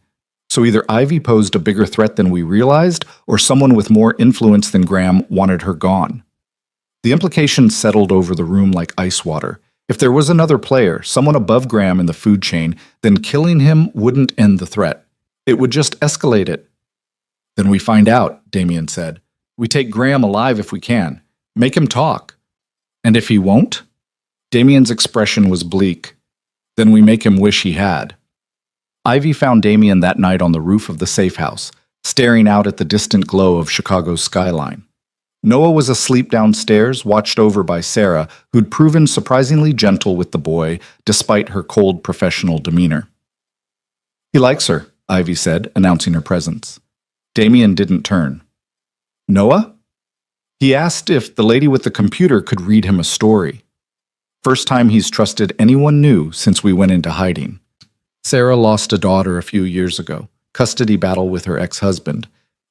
So either Ivy posed a bigger threat than we realized, or someone with more influence than Graham wanted her gone. The implications settled over the room like ice water. If there was another player, someone above Graham in the food chain, then killing him wouldn't end the threat. It would just escalate it. Then we find out, Damien said. We take Graham alive if we can. Make him talk. And if he won't? Damien's expression was bleak. Then we make him wish he had. Ivy found Damien that night on the roof of the safe house, staring out at the distant glow of Chicago's skyline. Noah was asleep downstairs, watched over by Sarah, who'd proven surprisingly gentle with the boy, despite her cold professional demeanor. He likes her, Ivy said, announcing her presence. Damien didn't turn. Noah? He asked if the lady with the computer could read him a story. First time he's trusted anyone new since we went into hiding. Sarah lost a daughter a few years ago, custody battle with her ex-husband.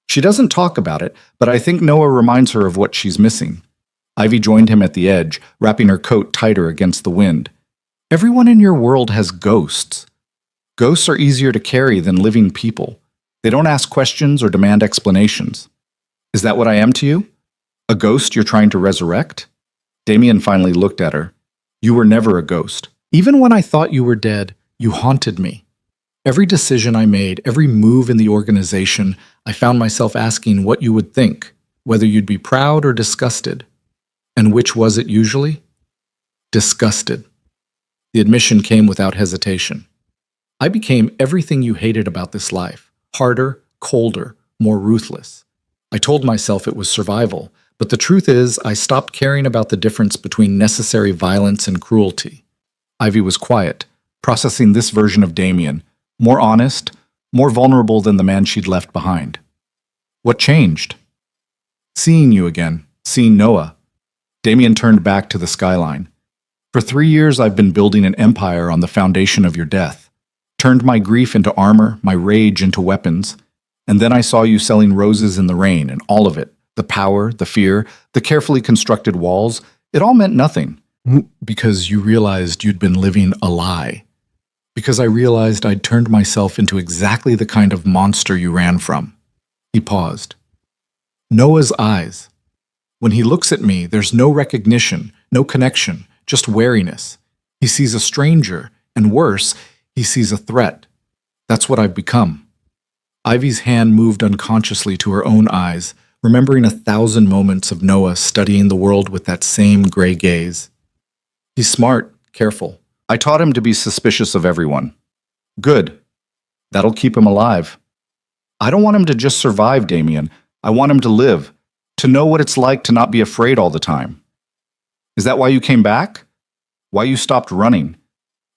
She doesn't talk about it, but I think Noah reminds her of what she's missing. Ivy joined him at the edge, wrapping her coat tighter against the wind. Everyone in your world has ghosts. Ghosts are easier to carry than living people. They don't ask questions or demand explanations. Is that what I am to you? A ghost you're trying to resurrect? Damien finally looked at her. You were never a ghost. Even when I thought you were dead, you haunted me. Every decision I made, every move in the organization, I found myself asking what you would think, whether you'd be proud or disgusted. And which was it usually? Disgusted. The admission came without hesitation. I became everything you hated about this life. Harder, colder, more ruthless. I told myself it was survival, but the truth is I stopped caring about the difference between necessary violence and cruelty. Ivy was quiet, processing this version of Damien, more honest, more vulnerable than the man she'd left behind. What changed? Seeing you again, seeing Noah. Damien turned back to the skyline. For 3 years I've been building an empire on the foundation of your death. Turned my grief into armor, my rage into weapons. And then I saw you selling roses in the rain, and all of it, the power, the fear, the carefully constructed walls, it all meant nothing. Because you realized you'd been living a lie. Because I realized I'd turned myself into exactly the kind of monster you ran from. He paused. Noah's eyes. When he looks at me, there's no recognition, no connection, just wariness. He sees a stranger, and worse, he sees a threat. That's what I've become. Ivy's hand moved unconsciously to her own eyes, remembering 1,000 moments of Noah studying the world with that same gray gaze. He's smart, careful. I taught him to be suspicious of everyone. Good. That'll keep him alive. I don't want him to just survive, Damien. I want him to live, to know what it's like to not be afraid all the time. Is that why you came back? Why you stopped running?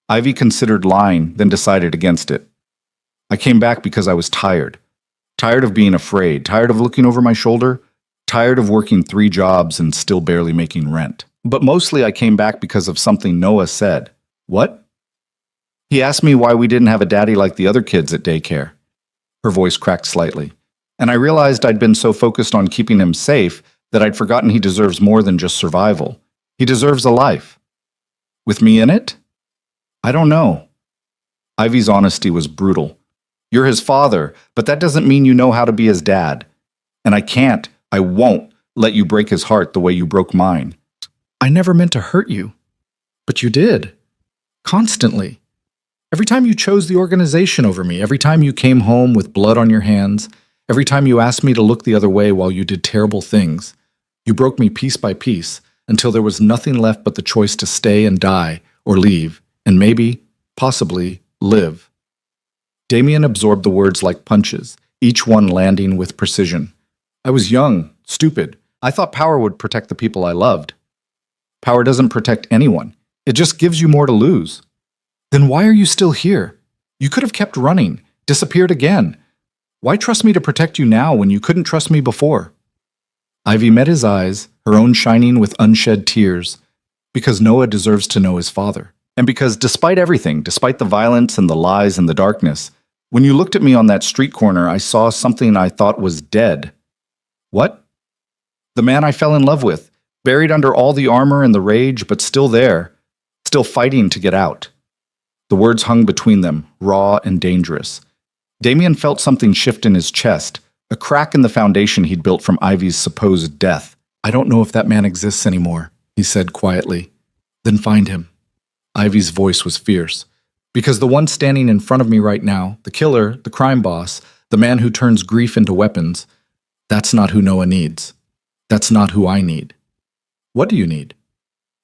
Ivy considered lying, then decided against it. I came back because I was tired. Tired of being afraid, tired of looking over my shoulder, tired of working 3 jobs and still barely making rent. But mostly I came back because of something Noah said. What? He asked me why we didn't have a daddy like the other kids at daycare. Her voice cracked slightly. And I realized I'd been so focused on keeping him safe that I'd forgotten he deserves more than just survival. He deserves a life. With me in it? I don't know. Ivy's honesty was brutal. You're his father, but that doesn't mean you know how to be his dad. And I won't let you break his heart the way you broke mine. I never meant to hurt you. But you did. Constantly. Every time you chose the organization over me, every time you came home with blood on your hands, every time you asked me to look the other way while you did terrible things, you broke me piece by piece until there was nothing left but the choice to stay and die or leave, and maybe, possibly, live. Damien absorbed the words like punches, each one landing with precision. I was young, stupid. I thought power would protect the people I loved. Power doesn't protect anyone. It just gives you more to lose. Then why are you still here? You could have kept running. Disappeared again. Why trust me to protect you now when you couldn't trust me before? Ivy met his eyes, her own shining with unshed tears, because Noah deserves to know his father. And because despite everything, despite the violence and the lies and the darkness, when you looked at me on that street corner, I saw something I thought was dead. What? The man I fell in love with, buried under all the armor and the rage, but still there, still fighting to get out. The words hung between them, raw and dangerous. Damien felt something shift in his chest, a crack in the foundation he'd built from Ivy's supposed death. I don't know if that man exists anymore, he said quietly. Then find him. Ivy's voice was fierce. Because the one standing in front of me right now, the killer, the crime boss, the man who turns grief into weapons, that's not who Noah needs. That's not who I need. What do you need?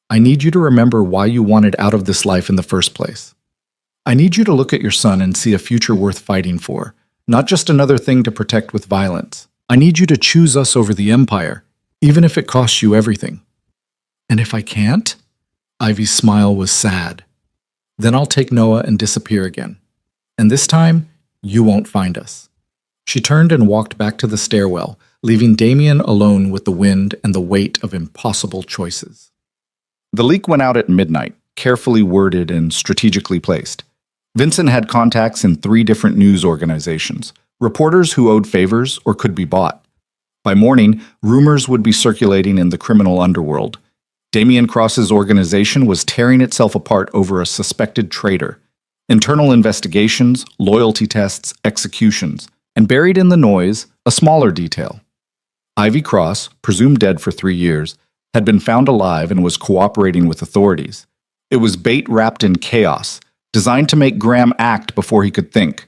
I need you to remember why you wanted out of this life in the first place. I need you to look at your son and see a future worth fighting for, not just another thing to protect with violence. I need you to choose us over the Empire, even if it costs you everything. And if I can't? Ivy's smile was sad. Then I'll take Noah and disappear again. And this time, you won't find us. She turned and walked back to the stairwell, leaving Damien alone with the wind and the weight of impossible choices. The leak went out at midnight, carefully worded and strategically placed. Vincent had contacts in 3 different news organizations, reporters who owed favors or could be bought. By morning, rumors would be circulating in the criminal underworld. Damien Cross's organization was tearing itself apart over a suspected traitor. Internal investigations, loyalty tests, executions, and buried in the noise, a smaller detail. Ivy Cross, presumed dead for 3 years, had been found alive and was cooperating with authorities. It was bait wrapped in chaos, designed to make Graham act before he could think.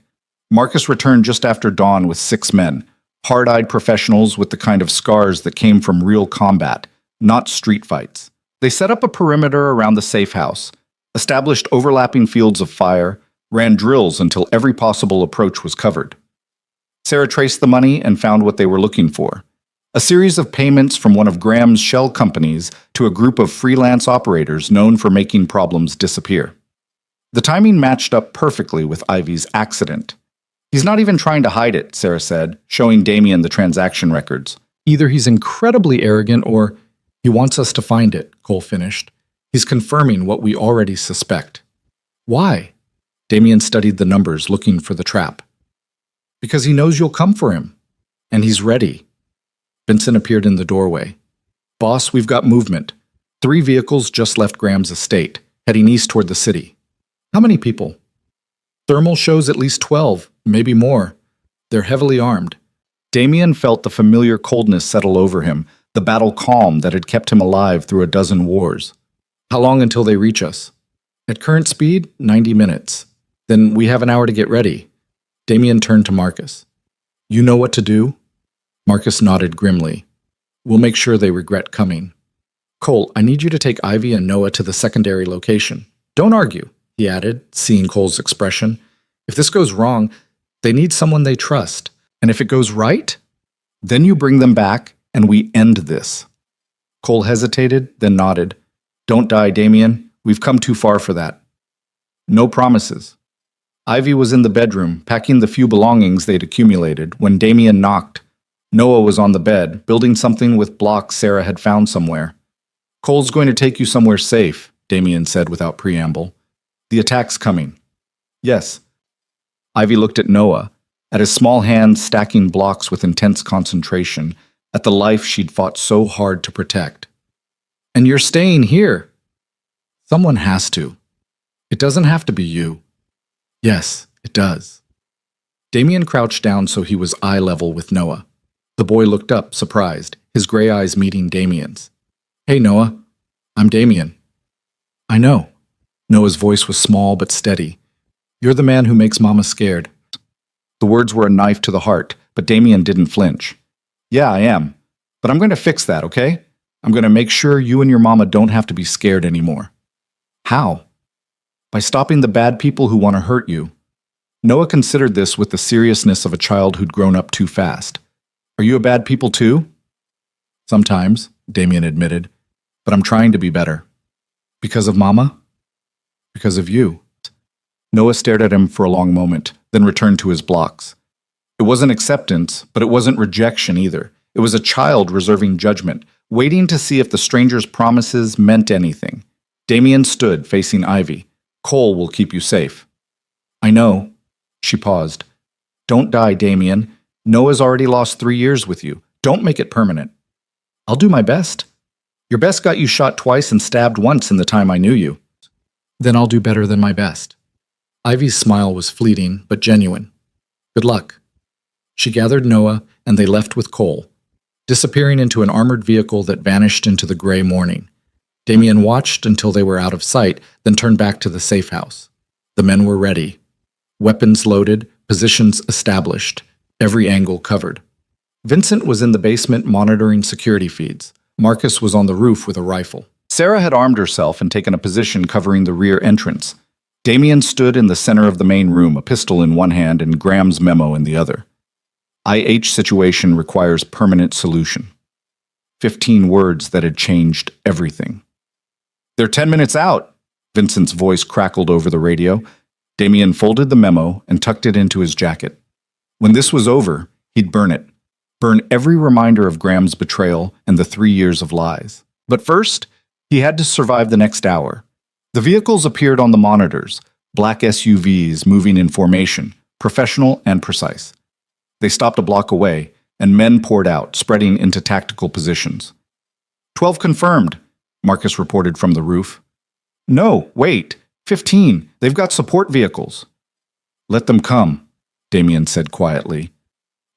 Marcus returned just after dawn with 6 men, hard-eyed professionals with the kind of scars that came from real combat, not street fights. They set up a perimeter around the safe house, established overlapping fields of fire, ran drills until every possible approach was covered. Sarah traced the money and found what they were looking for. A series of payments from one of Graham's shell companies to a group of freelance operators known for making problems disappear. The timing matched up perfectly with Ivy's accident. He's not even trying to hide it, Sarah said, showing Damien the transaction records. Either he's incredibly arrogant or he wants us to find it, Cole finished. He's confirming what we already suspect. Why? Damien studied the numbers, looking for the trap. Because he knows you'll come for him. And he's ready. Vincent appeared in the doorway. Boss, we've got movement. 3 vehicles just left Graham's estate, heading east toward the city. How many people? Thermal shows at least 12, maybe more. They're heavily armed. Damien felt the familiar coldness settle over him, the battle calm that had kept him alive through a dozen wars. How long until they reach us? At current speed, 90 minutes. Then we have an hour to get ready. Damien turned to Marcus. You know what to do? Marcus nodded grimly. We'll make sure they regret coming. Cole, I need you to take Ivy and Noah to the secondary location. Don't argue, he added, seeing Cole's expression. If this goes wrong, they need someone they trust. And if it goes right, then you bring them back and we end this. Cole hesitated, then nodded. Don't die, Damien. We've come too far for that. No promises. Ivy was in the bedroom, packing the few belongings they'd accumulated, when Damien knocked. Noah was on the bed, building something with blocks Sarah had found somewhere. Cole's going to take you somewhere safe, Damien said without preamble. The attack's coming. Yes. Ivy looked at Noah, at his small hands stacking blocks with intense concentration, at the life she'd fought so hard to protect. And you're staying here. Someone has to. It doesn't have to be you. Yes, it does. Damien crouched down so he was eye level with Noah. The boy looked up, surprised, his gray eyes meeting Damien's. Hey, Noah. I'm Damien. I know. Noah's voice was small but steady. You're the man who makes Mama scared. The words were a knife to the heart, but Damien didn't flinch. Yeah, I am. But I'm going to fix that, okay? I'm going to make sure you and your mama don't have to be scared anymore. How? By stopping the bad people who want to hurt you. Noah considered this with the seriousness of a child who'd grown up too fast. Are you a bad people too? Sometimes, Damien admitted, but I'm trying to be better. Because of Mama? Because of you. Noah stared at him for a long moment, then returned to his blocks. It wasn't acceptance, but it wasn't rejection either. It was a child reserving judgment, waiting to see if the stranger's promises meant anything. Damien stood, facing Ivy. Cole will keep you safe. I know. She paused. Don't die, Damien. Noah's already lost 3 years with you. Don't make it permanent. I'll do my best. Your best got you shot twice and stabbed once in the time I knew you. Then I'll do better than my best. Ivy's smile was fleeting, but genuine. Good luck. She gathered Noah, and they left with Cole, disappearing into an armored vehicle that vanished into the gray morning. Damien watched until they were out of sight, then turned back to the safe house. The men were ready. Weapons loaded, positions established, every angle covered. Vincent was in the basement monitoring security feeds. Marcus was on the roof with a rifle. Sarah had armed herself and taken a position covering the rear entrance. Damien stood in the center of the main room, a pistol in one hand and Graham's memo in the other. IH situation requires permanent solution. 15 words that had changed everything. They're 10 minutes out, Vincent's voice crackled over the radio. Damien folded the memo and tucked it into his jacket. When this was over, he'd burn it. Burn every reminder of Graham's betrayal and the 3 years of lies. But first, he had to survive the next hour. The vehicles appeared on the monitors, black SUVs moving in formation, professional and precise. They stopped a block away, and men poured out, spreading into tactical positions. 12 confirmed, Marcus reported from the roof. No, wait, 15. They've got support vehicles. Let them come, Damien said quietly.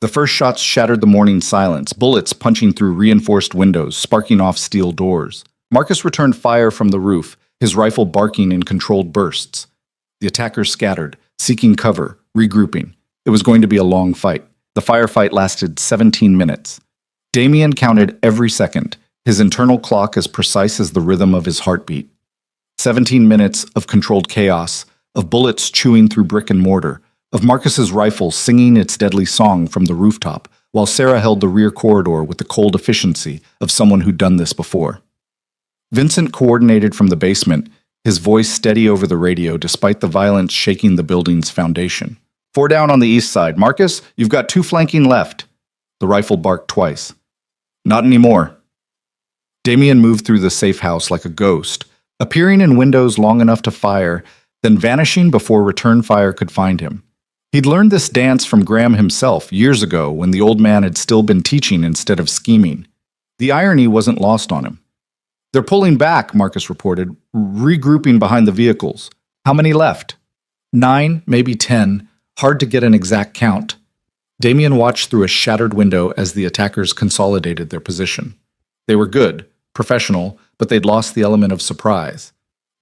The first shots shattered the morning silence, bullets punching through reinforced windows, sparking off steel doors. Marcus returned fire from the roof, his rifle barking in controlled bursts. The attackers scattered, seeking cover, regrouping. It was going to be a long fight. The firefight lasted 17 minutes. Damien counted every second, his internal clock as precise as the rhythm of his heartbeat. 17 minutes of controlled chaos, of bullets chewing through brick and mortar, of Marcus's rifle singing its deadly song from the rooftop, while Sarah held the rear corridor with the cold efficiency of someone who'd done this before. Vincent coordinated from the basement, his voice steady over the radio despite the violence shaking the building's foundation. 4 down on the east side. Marcus, you've got 2 flanking left. The rifle barked twice. Not anymore. Damien moved through the safe house like a ghost, appearing in windows long enough to fire, then vanishing before return fire could find him. He'd learned this dance from Graham himself years ago when the old man had still been teaching instead of scheming. The irony wasn't lost on him. They're pulling back, Marcus reported, regrouping behind the vehicles. How many left? 9, maybe 10. Hard to get an exact count. Damien watched through a shattered window as the attackers consolidated their position. They were good, professional, but they'd lost the element of surprise.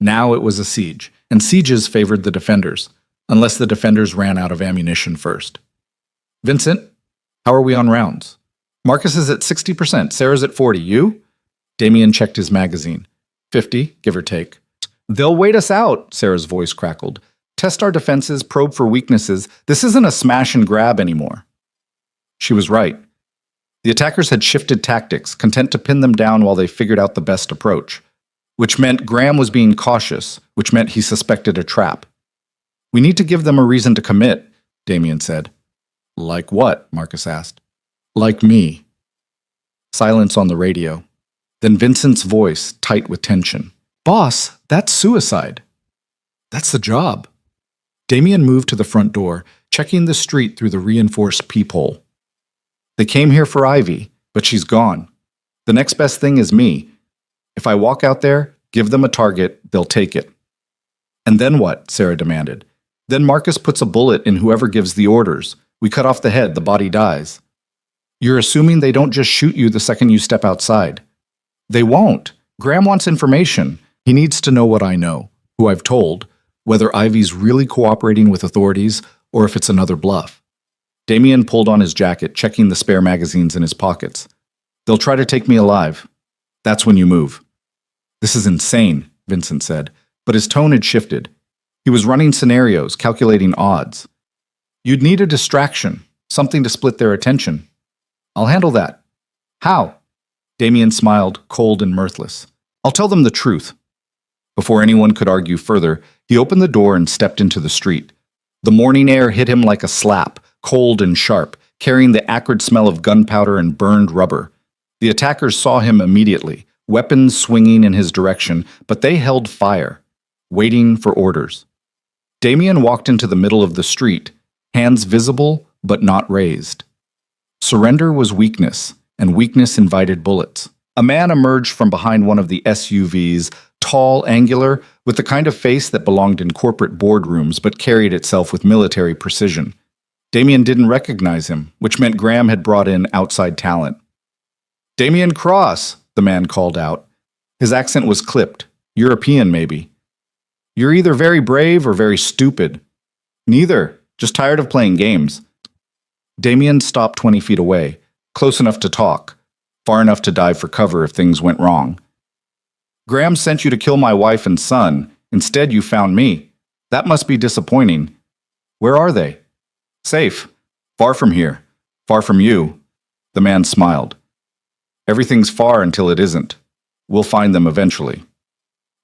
Now it was a siege, and sieges favored the defenders, unless the defenders ran out of ammunition first. Vincent, how are we on rounds? Marcus is at 60%, Sarah's at 40%. You? Damien checked his magazine. 50, give or take. They'll wait us out, Sarah's voice crackled. Test our defenses, probe for weaknesses. This isn't a smash and grab anymore. She was right. The attackers had shifted tactics, content to pin them down while they figured out the best approach, which meant Graham was being cautious, which meant he suspected a trap. We need to give them a reason to commit, Damien said. Like what? Marcus asked. Like me. Silence on the radio. Then Vincent's voice, tight with tension. Boss, that's suicide. That's the job. Damien moved to the front door, checking the street through the reinforced peephole. They came here for Ivy, but she's gone. The next best thing is me. If I walk out there, give them a target, they'll take it. And then what? Sarah demanded. Then Marcus puts a bullet in whoever gives the orders. We cut off the head, the body dies. You're assuming they don't just shoot you the second you step outside. They won't. Graham wants information. He needs to know what I know, who I've told, whether Ivy's really cooperating with authorities or if it's another bluff. Damien pulled on his jacket, checking the spare magazines in his pockets. They'll try to take me alive. That's when you move. This is insane, Vincent said, but his tone had shifted. He was running scenarios, calculating odds. You'd need a distraction, something to split their attention. I'll handle that. How? Damien smiled, cold and mirthless. I'll tell them the truth. Before anyone could argue further, he opened the door and stepped into the street. The morning air hit him like a slap, cold and sharp, carrying the acrid smell of gunpowder and burned rubber. The attackers saw him immediately, weapons swinging in his direction, but they held fire, waiting for orders. Damien walked into the middle of the street, hands visible but not raised. Surrender was weakness, and weakness invited bullets. A man emerged from behind one of the SUVs, tall, angular, with the kind of face that belonged in corporate boardrooms but carried itself with military precision. Damien didn't recognize him, which meant Graham had brought in outside talent. "Damien Cross," the man called out. His accent was clipped, European maybe. "You're either very brave or very stupid." "Neither, just tired of playing games." Damien stopped 20 feet away, close enough to talk, far enough to dive for cover if things went wrong. "Graham sent you to kill my wife and son. Instead, you found me. That must be disappointing. Where are they?" "Safe. Far from here. Far from you." The man smiled. "Everything's far until it isn't. We'll find them eventually."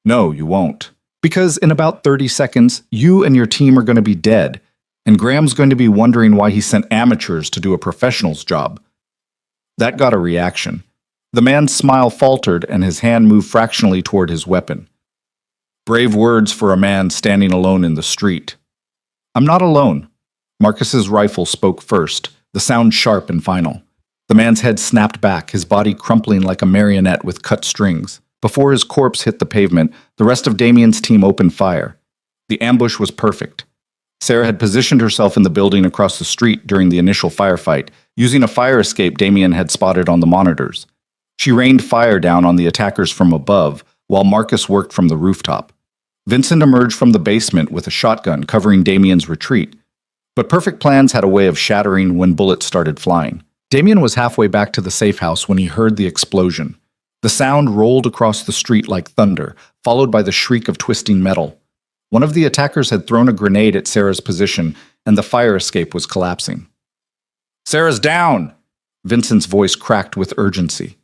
"No, you won't. Because in about 30 seconds, you and your team are going to be dead, and Graham's going to be wondering why he sent amateurs to do a professional's job." That got a reaction. The man's smile faltered and his hand moved fractionally toward his weapon. Brave words for a man standing alone in the street. "I'm not alone." Marcus's rifle spoke first, the sound sharp and final. The man's head snapped back, his body crumpling like a marionette with cut strings. Before his corpse hit the pavement, the rest of Damien's team opened fire. The ambush was perfect. Sarah had positioned herself in the building across the street during the initial firefight, using a fire escape Damien had spotted on the monitors. She rained fire down on the attackers from above, while Marcus worked from the rooftop. Vincent emerged from the basement with a shotgun covering Damien's retreat. But perfect plans had a way of shattering when bullets started flying. Damien was halfway back to the safe house when he heard the explosion. The sound rolled across the street like thunder, followed by the shriek of twisting metal. One of the attackers had thrown a grenade at Sarah's position, and the fire escape was collapsing. "Sarah's down!" Vincent's voice cracked with urgency.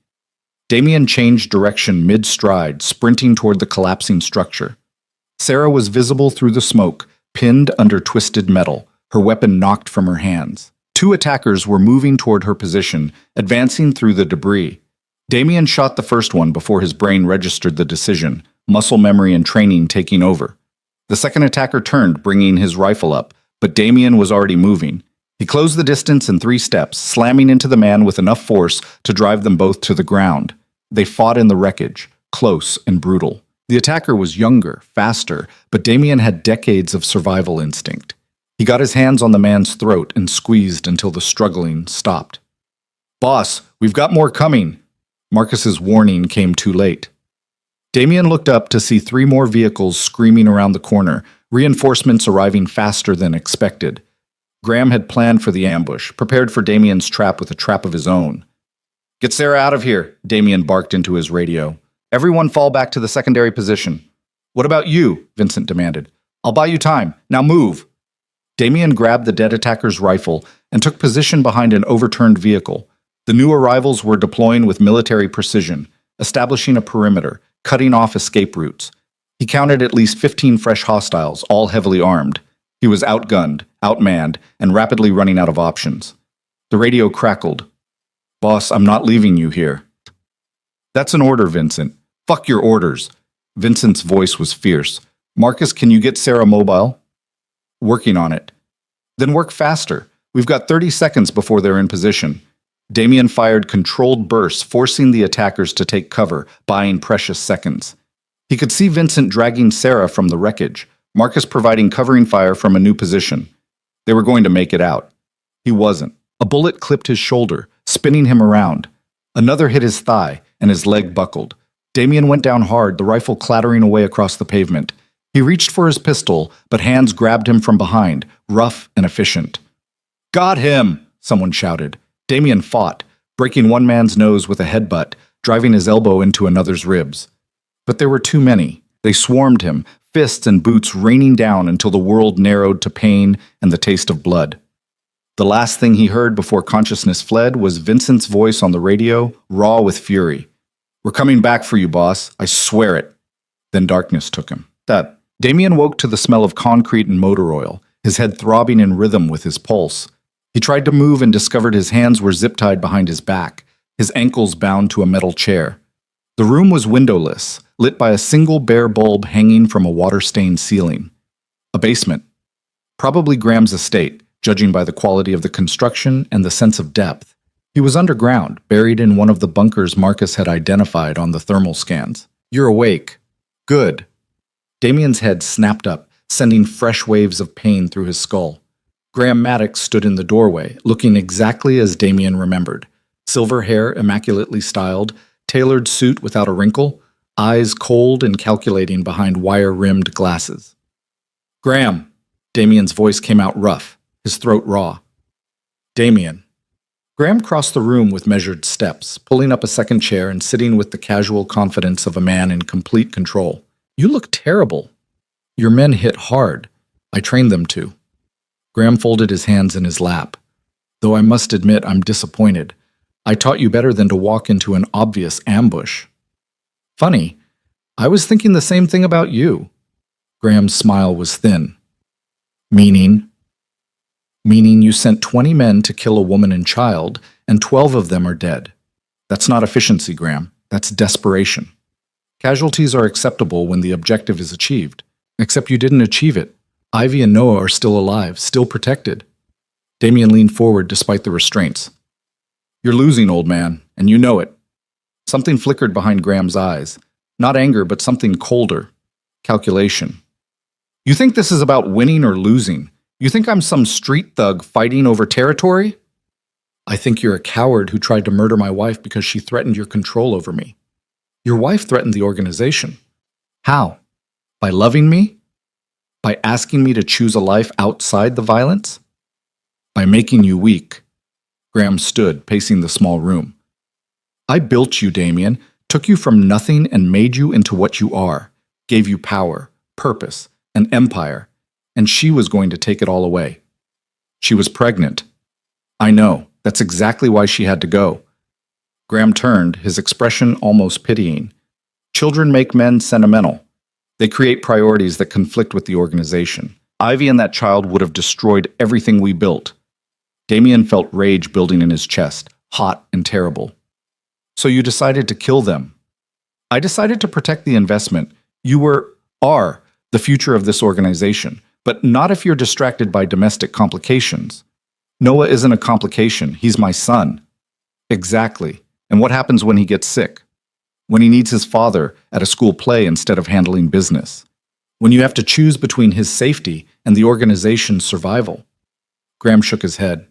Damien changed direction mid-stride, sprinting toward the collapsing structure. Sarah was visible through the smoke, pinned under twisted metal, her weapon knocked from her hands. Two attackers were moving toward her position, advancing through the debris. Damien shot the first one before his brain registered the decision, muscle memory and training taking over. The second attacker turned, bringing his rifle up, but Damien was already moving. He closed the distance in 3 steps, slamming into the man with enough force to drive them both to the ground. They fought in the wreckage, close and brutal. The attacker was younger, faster, but Damien had decades of survival instinct. He got his hands on the man's throat and squeezed until the struggling stopped. "Boss, we've got more coming." Marcus's warning came too late. Damien looked up to see 3 more vehicles screaming around the corner, reinforcements arriving faster than expected. Graham had planned for the ambush, prepared for Damien's trap with a trap of his own. "Get Sarah out of here," Damien barked into his radio. "Everyone fall back to the secondary position." "What about you?" Vincent demanded. "I'll buy you time. Now move." Damien grabbed the dead attacker's rifle and took position behind an overturned vehicle. The new arrivals were deploying with military precision, establishing a perimeter, cutting off escape routes. He counted at least 15 fresh hostiles, all heavily armed. He was outgunned, outmanned, and rapidly running out of options. The radio crackled. "Boss, I'm not leaving you here." "That's an order, Vincent." "Fuck your orders." Vincent's voice was fierce. "Marcus, can you get Sarah mobile?" "Working on it." "Then work faster. We've got 30 seconds before they're in position." Damien fired controlled bursts, forcing the attackers to take cover, buying precious seconds. He could see Vincent dragging Sarah from the wreckage, Marcus providing covering fire from a new position. They were going to make it out. He wasn't. A bullet clipped his shoulder, spinning him around. Another hit his thigh, and his leg buckled. Damien went down hard, the rifle clattering away across the pavement. He reached for his pistol, but hands grabbed him from behind, rough and efficient. "Got him!" someone shouted. Damien fought, breaking one man's nose with a headbutt, driving his elbow into another's ribs. But there were too many. They swarmed him, fists and boots raining down until the world narrowed to pain and the taste of blood. The last thing he heard before consciousness fled was Vincent's voice on the radio, raw with fury. "We're coming back for you, boss. I swear it." Then darkness took him. Damien woke to the smell of concrete and motor oil. his head throbbing in rhythm with his pulse. He tried to move and discovered his hands were zip-tied behind his back, his ankles bound to a metal chair. The room was windowless, lit by a single bare bulb hanging from a water-stained ceiling. A basement. Probably Graham's estate, judging by the quality of the construction and the sense of depth. He was underground, buried in one of the bunkers Marcus had identified on the thermal scans. "You're awake." "Good." Damien's head snapped up, sending fresh waves of pain through his skull. Graham Maddox stood in the doorway, looking exactly as Damien remembered. Silver hair immaculately styled, tailored suit without a wrinkle, eyes cold and calculating behind wire-rimmed glasses. "Graham." Damien's voice came out rough, his throat raw. "Damien." Graham crossed the room with measured steps, pulling up a second chair and sitting with the casual confidence of a man in complete control. "You look terrible." "Your men hit hard. I trained them to." Graham folded his hands in his lap. "Though I must admit I'm disappointed. I taught you better than to walk into an obvious ambush." "Funny. I was thinking the same thing about you." Graham's smile was thin. "Meaning?" "Meaning you sent 20 men to kill a woman and child, and 12 of them are dead. That's not efficiency, Graham. That's desperation. Casualties are acceptable when the objective is achieved. Except you didn't achieve it. Ivy and Noah are still alive, still protected." Damien leaned forward despite the restraints. "You're losing, old man, and you know it." Something flickered behind Graham's eyes. Not anger, but something colder. Calculation. "You think this is about winning or losing? You think I'm some street thug fighting over territory?" "I think you're a coward who tried to murder my wife because she threatened your control over me." "Your wife threatened the organization." "How? By loving me? By asking me to choose a life outside the violence? By making you weak." Graham stood, pacing the small room. "I built you, Damien, took you from nothing and made you into what you are, gave you power, purpose, an empire, and she was going to take it all away. She was pregnant. I know, that's exactly why she had to go." Graham turned, his expression almost pitying. "Children make men sentimental. They create priorities that conflict with the organization. Ivy and that child would have destroyed everything we built." Damien felt rage building in his chest, hot and terrible. "So you decided to kill them." "I decided to protect the investment. You are the future of this organization, but not if you're distracted by domestic complications. Noah isn't a complication. He's my son." "Exactly. And what happens when he gets sick? When he needs his father at a school play instead of handling business? When you have to choose between his safety and the organization's survival?" Graham shook his head.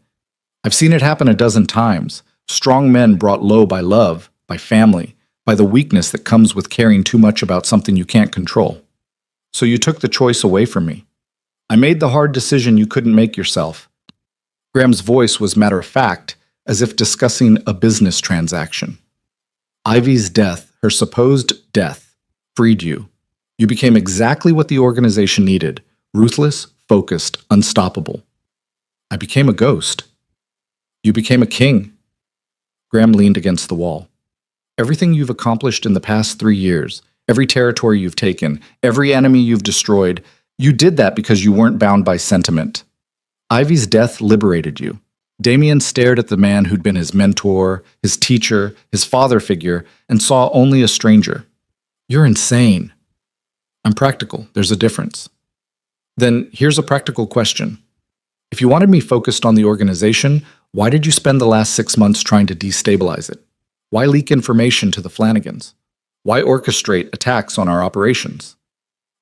"I've seen it happen a dozen times. Strong men brought low by love, by family, by the weakness that comes with caring too much about something you can't control. So you took the choice away from me. I made the hard decision you couldn't make yourself." Graham's voice was matter-of-fact, as if discussing a business transaction. "Ivy's death, her supposed death, freed you. You became exactly what the organization needed, ruthless, focused, unstoppable. I became a ghost. You became a king." Graham leaned against the wall. "Everything you've accomplished in the past 3 years, every territory you've taken, every enemy you've destroyed, you did that because you weren't bound by sentiment. Ivy's death liberated you." Damien stared at the man who'd been his mentor, his teacher, his father figure, and saw only a stranger. "You're insane." "I'm practical. There's a difference." "Then here's a practical question. If you wanted me focused on the organization, why did you spend the last 6 months trying to destabilize it? Why leak information to the Flanagans? Why orchestrate attacks on our operations?"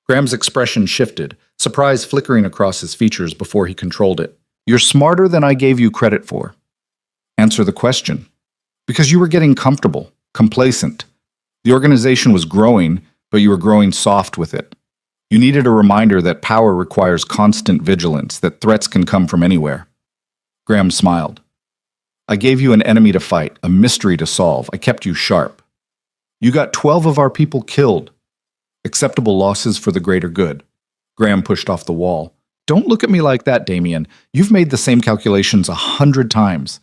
Graham's expression shifted, surprise flickering across his features before he controlled it. "You're smarter than I gave you credit for." "Answer the question." "Because you were getting comfortable, complacent. The organization was growing, but you were growing soft with it. You needed a reminder that power requires constant vigilance, that threats can come from anywhere." Graham smiled. "I gave you an enemy to fight, a mystery to solve. I kept you sharp. You got 12 of our people killed. Acceptable losses for the greater good." Graham pushed off the wall. "Don't look at me like that, Damien. You've made the same calculations 100 times.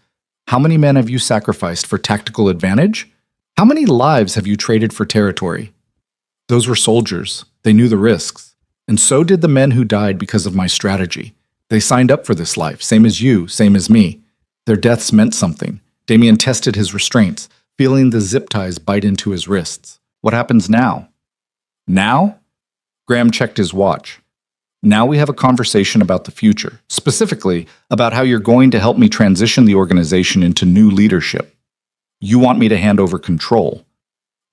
How many men have you sacrificed for tactical advantage? How many lives have you traded for territory? Those were soldiers. They knew the risks. And so did the men who died because of my strategy. They signed up for this life, same as you, same as me. Their deaths meant something. Damien tested his restraints, feeling the zip ties bite into his wrists. What happens now? Now? Graham checked his watch. Now we have a conversation about the future, specifically about how you're going to help me transition the organization into new leadership. You want me to hand over control.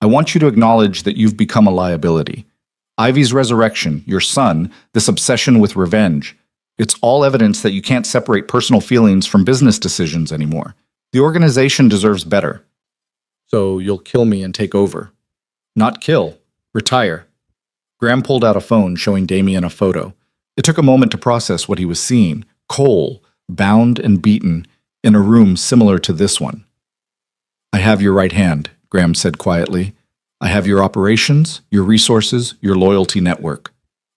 I want you to acknowledge that you've become a liability. Ivy's resurrection, your son, this obsession with revenge, it's all evidence that you can't separate personal feelings from business decisions anymore. The organization deserves better. So you'll kill me and take over. Not kill. Retire. Graham pulled out a phone showing Damien a photo. It took a moment to process what he was seeing. Cole, bound and beaten, in a room similar to this one. I have your right hand, Graham said quietly. I have your operations, your resources, your loyalty network.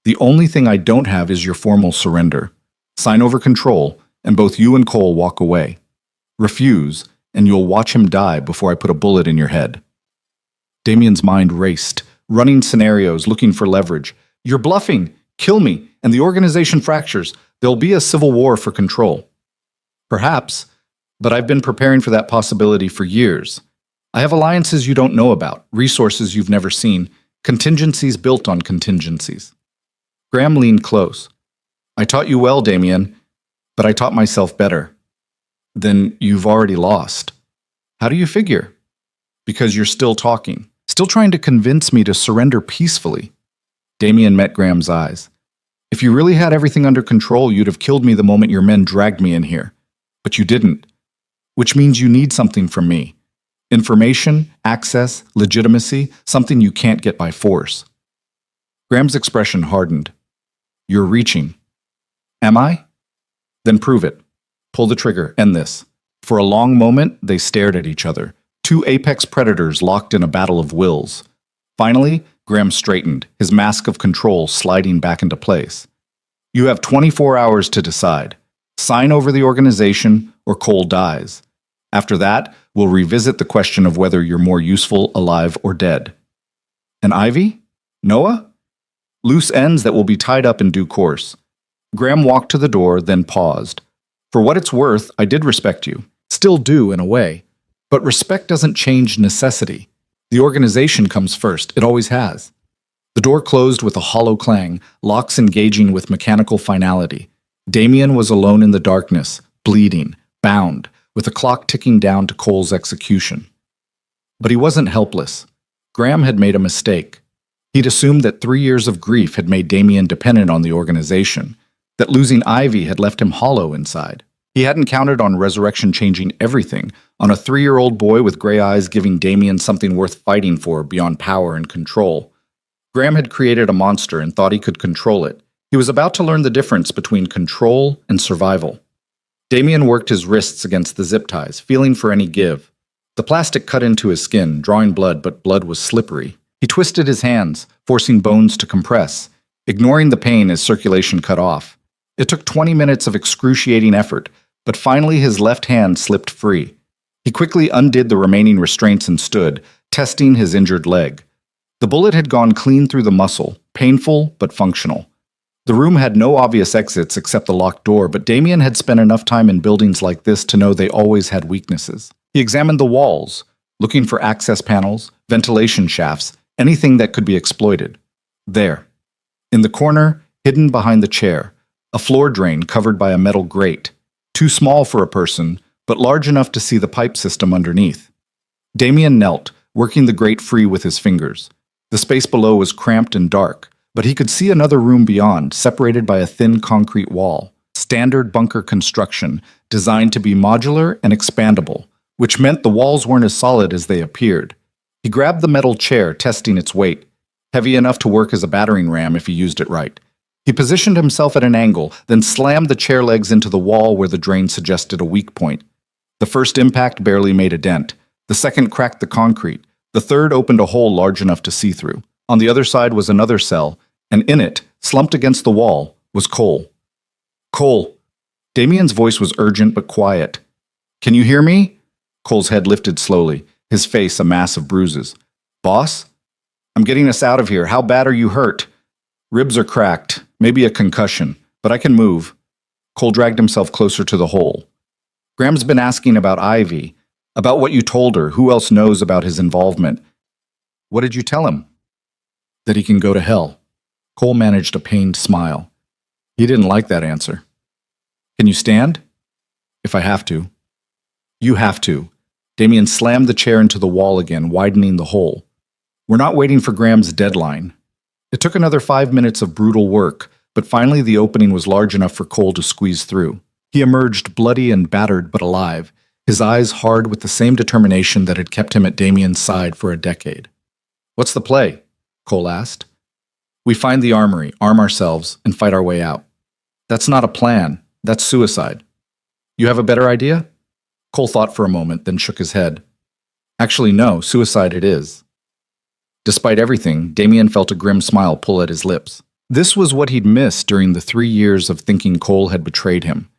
The only thing I don't have is your formal surrender. Sign over control, and both you and Cole walk away. Refuse, and you'll watch him die before I put a bullet in your head. Damien's mind raced, running scenarios, looking for leverage. You're bluffing! Kill me, and the organization fractures. There'll be a civil war for control. Perhaps, but I've been preparing for that possibility for years. I have alliances you don't know about, resources you've never seen, contingencies built on contingencies. Graham leaned close. I taught you well, Damien, but I taught myself better. Then you've already lost. How do you figure? Because you're still talking, still trying to convince me to surrender peacefully. Damien met Graham's eyes. If you really had everything under control, you'd have killed me the moment your men dragged me in here. But you didn't. Which means you need something from me. Information, access, legitimacy, something you can't get by force. Graham's expression hardened. You're reaching. Am I? Then prove it. Pull the trigger. End this. For a long moment, they stared at each other. Two apex predators locked in a battle of wills. Finally, Graham straightened, his mask of control sliding back into place. You have 24 hours to decide. Sign over the organization, or Cole dies. After that, we'll revisit the question of whether you're more useful alive or dead. And Ivy? Noah? Loose ends that will be tied up in due course. Graham walked to the door, then paused. For what it's worth, I did respect you. Still do, in a way. But respect doesn't change necessity. The organization comes first. It always has. The door closed with a hollow clang, locks engaging with mechanical finality. Damien was alone in the darkness, bleeding, bound, with the clock ticking down to Cole's execution. But he wasn't helpless. Graham had made a mistake. He'd assumed that 3 years of grief had made Damien dependent on the organization, that losing Ivy had left him hollow inside. He hadn't counted on resurrection changing everything, on a 3-year-old boy with gray eyes giving Damien something worth fighting for beyond power and control. Graham had created a monster and thought he could control it. He was about to learn the difference between control and survival. Damien worked his wrists against the zip ties, feeling for any give. The plastic cut into his skin, drawing blood, but blood was slippery. He twisted his hands, forcing bones to compress, ignoring the pain as circulation cut off. It took 20 minutes of excruciating effort, but finally his left hand slipped free. He quickly undid the remaining restraints and stood, testing his injured leg. The bullet had gone clean through the muscle, painful but functional. The room had no obvious exits except the locked door, but Damien had spent enough time in buildings like this to know they always had weaknesses. He examined the walls, looking for access panels, ventilation shafts, anything that could be exploited. There, in the corner, hidden behind the chair, a floor drain covered by a metal grate, too small for a person, but large enough to see the pipe system underneath. Damien knelt, working the grate free with his fingers. The space below was cramped and dark, but he could see another room beyond, separated by a thin concrete wall. Standard bunker construction, designed to be modular and expandable, which meant the walls weren't as solid as they appeared. He grabbed the metal chair, testing its weight, heavy enough to work as a battering ram if he used it right. He positioned himself at an angle, then slammed the chair legs into the wall where the drain suggested a weak point. The first impact barely made a dent. The second cracked the concrete. The third opened a hole large enough to see through. On the other side was another cell, and in it, slumped against the wall, was Cole. Cole. Damien's voice was urgent but quiet. Can you hear me? Cole's head lifted slowly, his face a mass of bruises. Boss? I'm getting us out of here. How bad are you hurt? Ribs are cracked, maybe a concussion, but I can move. Cole dragged himself closer to the hole. Graham's been asking about Ivy, about what you told her, who else knows about his involvement. What did you tell him? That he can go to hell. Cole managed a pained smile. He didn't like that answer. Can you stand? If I have to. You have to. Damien slammed the chair into the wall again, widening the hole. We're not waiting for Graham's deadline. It took another 5 minutes of brutal work, but finally the opening was large enough for Cole to squeeze through. He emerged bloody and battered but alive, his eyes hard with the same determination that had kept him at Damien's side for a decade. What's the play? Cole asked. We find the armory, arm ourselves, and fight our way out. That's not a plan. That's suicide. You have a better idea? Cole thought for a moment, then shook his head. Actually, no, suicide it is. Despite everything, Damien felt a grim smile pull at his lips. This was what he'd missed during the 3 years of thinking Cole had betrayed him.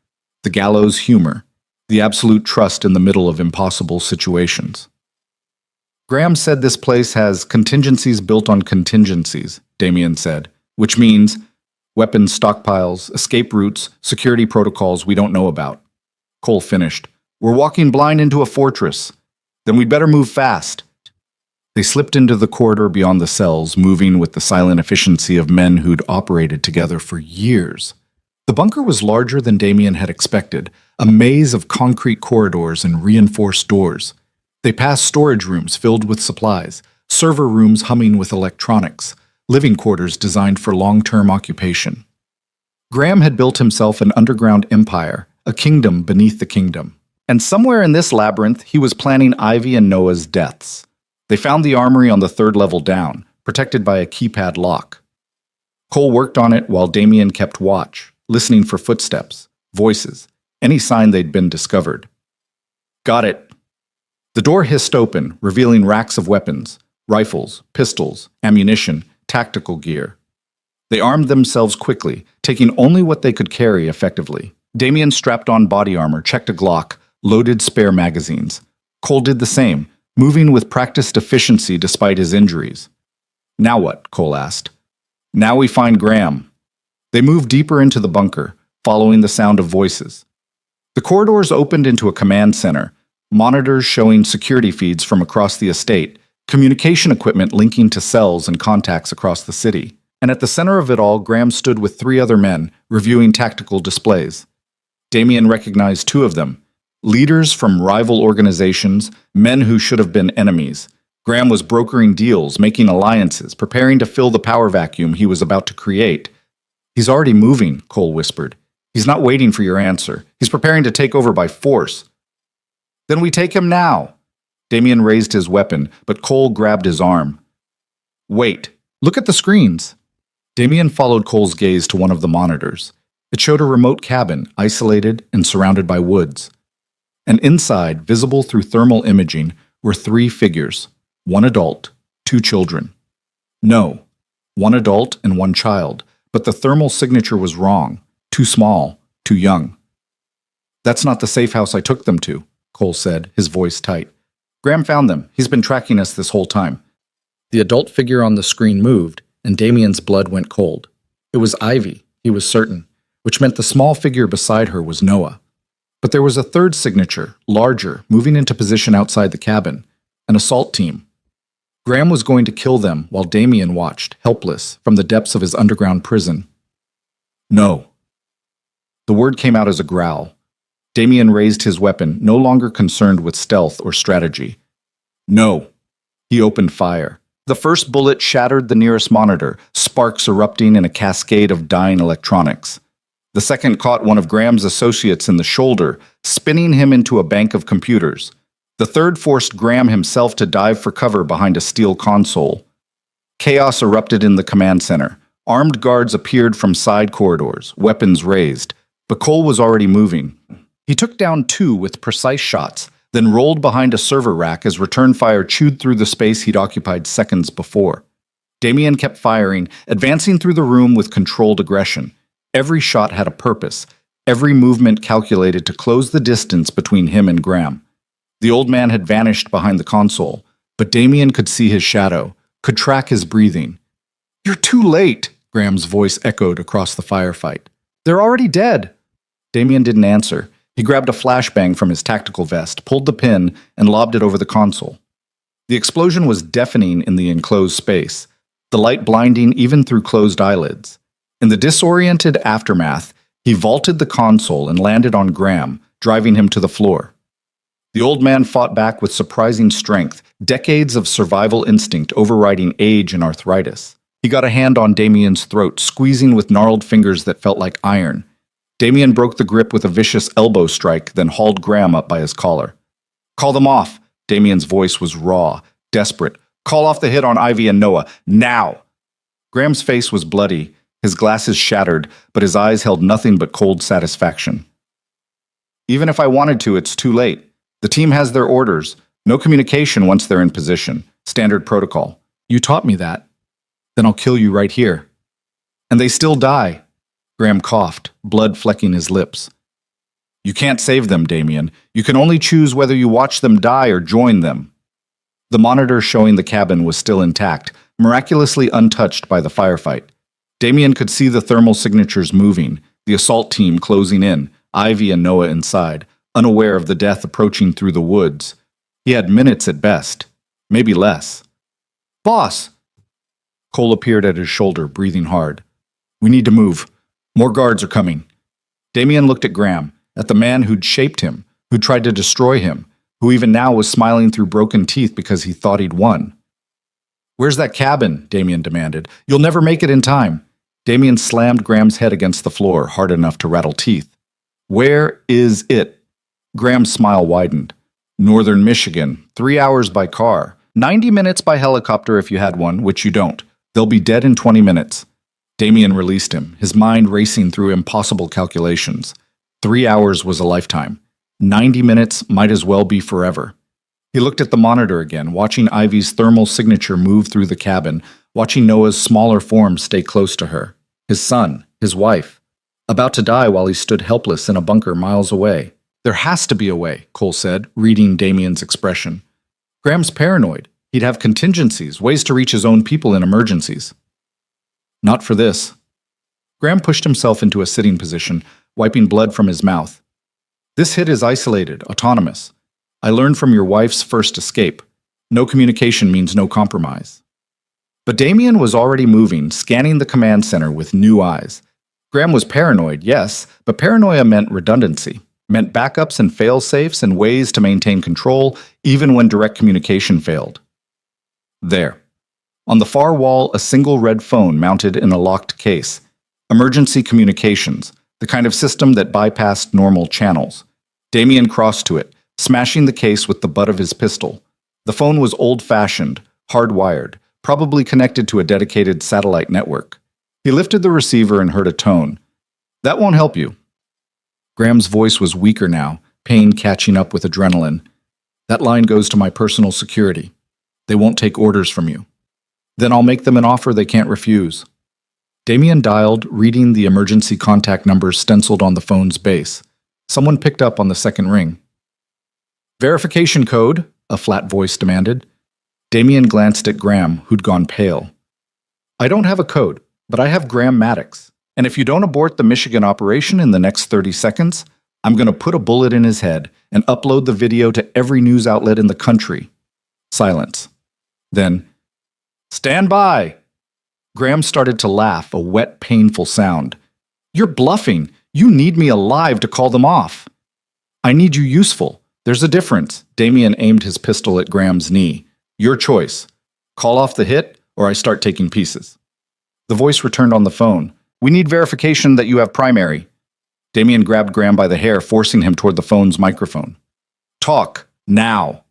The gallows humor, the absolute trust in the middle of impossible situations. Graham said this place has contingencies built on contingencies, Damien said, which means weapons stockpiles, escape routes, security protocols we don't know about. Cole finished. We're walking blind into a fortress. Then we'd better move fast. They slipped into the corridor beyond the cells, moving with the silent efficiency of men who'd operated together for years. The bunker was larger than Damien had expected, a maze of concrete corridors and reinforced doors. They passed storage rooms filled with supplies, server rooms humming with electronics, living quarters designed for long-term occupation. Graham had built himself an underground empire, a kingdom beneath the kingdom. And somewhere in this labyrinth, he was planning Ivy and Noah's deaths. They found the armory on the 3rd level down, protected by a keypad lock. Cole worked on it while Damien kept watch, listening for footsteps, voices, any sign they'd been discovered. Got it. The door hissed open, revealing racks of weapons, rifles, pistols, ammunition, tactical gear. They armed themselves quickly, taking only what they could carry effectively. Damien strapped on body armor, checked a Glock, loaded spare magazines. Cole did the same, moving with practiced efficiency despite his injuries. Now what? Cole asked. Now we find Graham. They moved deeper into the bunker, following the sound of voices. The corridors opened into a command center, monitors showing security feeds from across the estate, communication equipment linking to cells and contacts across the city. And at the center of it all, Graham stood with 3 other men, reviewing tactical displays. Damien recognized 2 of them, leaders from rival organizations, men who should have been enemies. Graham was brokering deals, making alliances, preparing to fill the power vacuum he was about to create. He's already moving, Cole whispered. He's not waiting for your answer. He's preparing to take over by force. Then we take him now. Damien raised his weapon, but Cole grabbed his arm. Wait, look at the screens. Damien followed Cole's gaze to one of the monitors. It showed a remote cabin, isolated and surrounded by woods. And inside, visible through thermal imaging, were 3 figures, 1 adult, 2 children. No, 1 adult and 1 child, but the thermal signature was wrong, too small, too young. That's not the safe house I took them to, Cole said, his voice tight. Graham found them. He's been tracking us this whole time. The adult figure on the screen moved, and Damien's blood went cold. It was Ivy, he was certain, which meant the small figure beside her was Noah. But there was a 3rd signature, larger, moving into position outside the cabin, an assault team. Graham was going to kill them while Damien watched, helpless, from the depths of his underground prison. No. The word came out as a growl. Damien raised his weapon, no longer concerned with stealth or strategy. No. He opened fire. The first bullet shattered the nearest monitor, sparks erupting in a cascade of dying electronics. The second caught one of Graham's associates in the shoulder, spinning him into a bank of computers. The third forced Graham himself to dive for cover behind a steel console. Chaos erupted in the command center. Armed guards appeared from side corridors, weapons raised. But Cole was already moving. He took down 2 with precise shots, then rolled behind a server rack as return fire chewed through the space he'd occupied seconds before. Damien kept firing, advancing through the room with controlled aggression. Every shot had a purpose, every movement calculated to close the distance between him and Graham. The old man had vanished behind the console, but Damien could see his shadow, could track his breathing. "You're too late," Graham's voice echoed across the firefight. "They're already dead." Damien didn't answer. He grabbed a flashbang from his tactical vest, pulled the pin, and lobbed it over the console. The explosion was deafening in the enclosed space, the light blinding even through closed eyelids. In the disoriented aftermath, he vaulted the console and landed on Graham, driving him to the floor. The old man fought back with surprising strength, decades of survival instinct overriding age and arthritis. He got a hand on Damien's throat, squeezing with gnarled fingers that felt like iron. Damien broke the grip with a vicious elbow strike, then hauled Graham up by his collar. "Call them off!" Damien's voice was raw, desperate. "Call off the hit on Ivy and Noah, now!" Graham's face was bloody, his glasses shattered, but his eyes held nothing but cold satisfaction. "Even if I wanted to, it's too late. The team has their orders. No communication once they're in position. Standard protocol. You taught me that. Then I'll kill you right here." "And they still die." Graham coughed, blood flecking his lips. "You can't save them, Damien. You can only choose whether you watch them die or join them." The monitor showing the cabin was still intact, miraculously untouched by the firefight. Damien could see the thermal signatures moving, the assault team closing in, Ivy and Noah inside, unaware of the death approaching through the woods. He had minutes at best, maybe less. "Boss!" Cole appeared at his shoulder, breathing hard. "We need to move. More guards are coming." Damien looked at Graham, at the man who'd shaped him, who'd tried to destroy him, who even now was smiling through broken teeth because he thought he'd won. "Where's that cabin?" Damien demanded. "You'll never make it in time." Damien slammed Graham's head against the floor, hard enough to rattle teeth. "Where is it?" Graham's smile widened. "Northern Michigan, 3 hours by car, 90 minutes by helicopter if you had one, which you don't. They'll be dead in 20 minutes. Damien released him, his mind racing through impossible calculations. 3 hours was a lifetime. 90 minutes might as well be forever. He looked at the monitor again, watching Ivy's thermal signature move through the cabin, watching Noah's smaller form stay close to her. His son, his wife, about to die while he stood helpless in a bunker miles away. "There has to be a way," Cole said, reading Damien's expression. "Graham's paranoid. He'd have contingencies, ways to reach his own people in emergencies." "Not for this." Graham pushed himself into a sitting position, wiping blood from his mouth. "This hit is isolated, autonomous. I learned from your wife's first escape. No communication means no compromise." But Damien was already moving, scanning the command center with new eyes. Graham was paranoid, yes, but paranoia meant redundancy, meant backups and fail-safes and ways to maintain control, even when direct communication failed. There. On the far wall, a single red phone mounted in a locked case. Emergency communications, the kind of system that bypassed normal channels. Damien crossed to it, smashing the case with the butt of his pistol. The phone was old-fashioned, hardwired, probably connected to a dedicated satellite network. He lifted the receiver and heard a tone. "That won't help you." Graham's voice was weaker now, pain catching up with adrenaline. "That line goes to my personal security. They won't take orders from you. Then I'll make them an offer they can't refuse." Damien dialed, reading the emergency contact numbers stenciled on the phone's base. Someone picked up on the second ring. "Verification code," a flat voice demanded. Damien glanced at Graham, who'd gone pale. "I don't have a code, but I have Graham Maddox. And if you don't abort the Michigan operation in the next 30 seconds, I'm going to put a bullet in his head and upload the video to every news outlet in the country." Silence. Then, "Stand by!" Graham started to laugh, a wet, painful sound. "You're bluffing. You need me alive to call them off." "I need you useful. There's a difference." Damien aimed his pistol at Graham's knee. "Your choice. Call off the hit, or I start taking pieces." The voice returned on the phone. "We need verification that you have primary." Damien grabbed Graham by the hair, forcing him toward the phone's microphone. "Talk, now."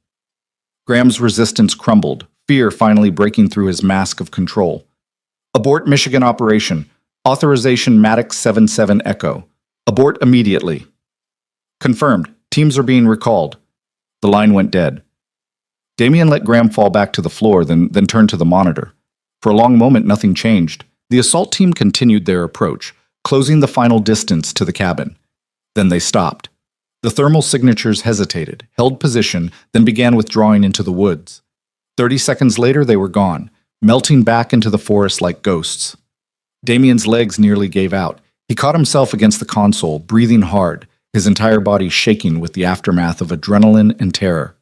Graham's resistance crumbled, fear finally breaking through his mask of control. "Abort Michigan operation. Authorization Maddox 77 Echo. Abort immediately." "Confirmed. Teams are being recalled." The line went dead. Damien let Graham fall back to the floor, then turned to the monitor. For a long moment, nothing changed. The assault team continued their approach, closing the final distance to the cabin. Then they stopped. The thermal signatures hesitated, held position, then began withdrawing into the woods. 30 seconds later, they were gone, melting back into the forest like ghosts. Damien's legs nearly gave out. He caught himself against the console, breathing hard, his entire body shaking with the aftermath of adrenaline and terror.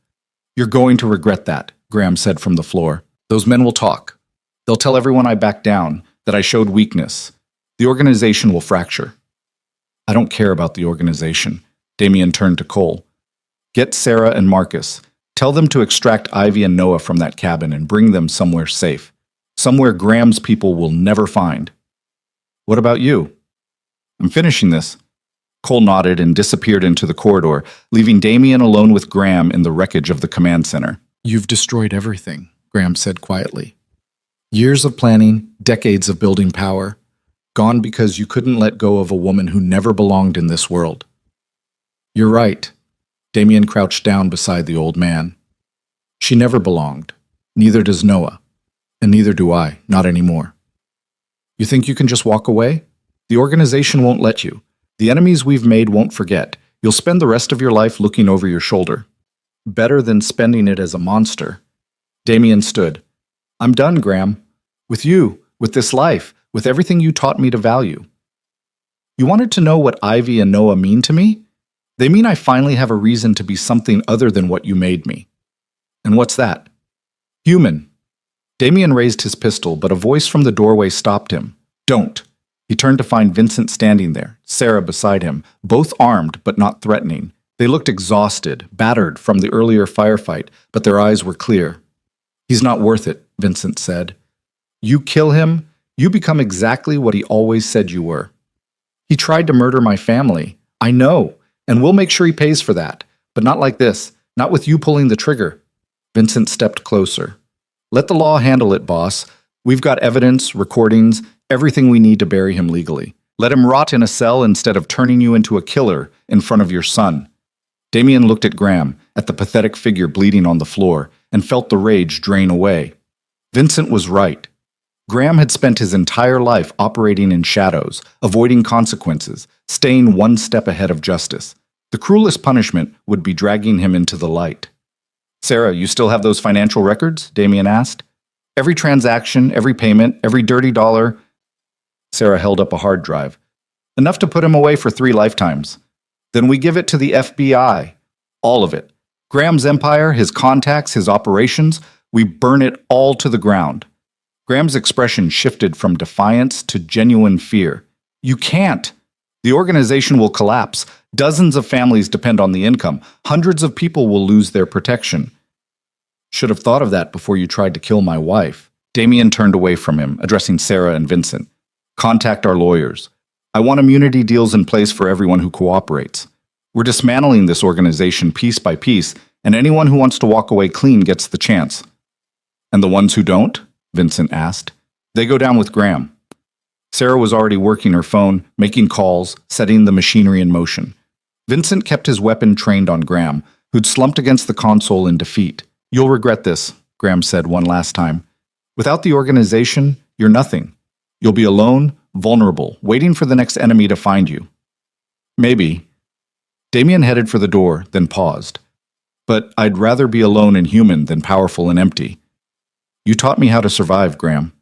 "You're going to regret that," Graham said from the floor. "Those men will talk. They'll tell everyone I backed down, that I showed weakness. The organization will fracture." "I don't care about the organization." Damien turned to Cole. "Get Sarah and Marcus. Tell them to extract Ivy and Noah from that cabin and bring them somewhere safe. Somewhere Graham's people will never find." "What about you?" "I'm finishing this." Cole nodded and disappeared into the corridor, leaving Damien alone with Graham in the wreckage of the command center. "You've destroyed everything," Graham said quietly. "Years of planning, decades of building power, gone because you couldn't let go of a woman who never belonged in this world." "You're right." Damien crouched down beside the old man. "She never belonged. Neither does Noah. And neither do I, not anymore." "You think you can just walk away? The organization won't let you. The enemies we've made won't forget. You'll spend the rest of your life looking over your shoulder. Better than spending it as a monster." Damien stood. "I'm done, Graham. With you, with this life, with everything you taught me to value." "You wanted to know what Ivy and Noah mean to me? They mean I finally have a reason to be something other than what you made me." "And what's that?" "Human." Damien raised his pistol, but a voice from the doorway stopped him. "Don't." He turned to find Vincent standing there, Sarah beside him, both armed but not threatening. They looked exhausted, battered from the earlier firefight, but their eyes were clear. "He's not worth it," Vincent said. "You kill him, you become exactly what he always said you were." "He tried to murder my family. I know, and we'll make sure he pays for that. But not like this, not with you pulling the trigger." Vincent stepped closer. "Let the law handle it, boss. We've got evidence, recordings, everything we need to bury him legally. Let him rot in a cell instead of turning you into a killer in front of your son." Damien looked at Graham, at the pathetic figure bleeding on the floor, and felt the rage drain away. Vincent was right. Graham had spent his entire life operating in shadows, avoiding consequences, staying one step ahead of justice. The cruelest punishment would be dragging him into the light. "Sarah, you still have those financial records?" Damien asked. "Every transaction, every payment, every dirty dollar." Sarah held up a hard drive. "Enough to put him away for 3 lifetimes. Then we give it to the FBI. All of it. Graham's empire, his contacts, his operations, we burn it all to the ground." Graham's expression shifted from defiance to genuine fear. "You can't. The organization will collapse. Dozens of families depend on the income. Hundreds of people will lose their protection." "Should have thought of that before you tried to kill my wife." Damien turned away from him, addressing Sarah and Vincent. "Contact our lawyers. I want immunity deals in place for everyone who cooperates. We're dismantling this organization piece by piece, and anyone who wants to walk away clean gets the chance." "And the ones who don't?" Vincent asked. "They go down with Graham." Sarah was already working her phone, making calls, setting the machinery in motion. Vincent kept his weapon trained on Graham, who'd slumped against the console in defeat. "You'll regret this," Graham said one last time. "Without the organization, you're nothing. You'll be alone, vulnerable, waiting for the next enemy to find you." "Maybe." Damien headed for the door, then paused. "But I'd rather be alone and human than powerful and empty." "You taught me how to survive, Graham.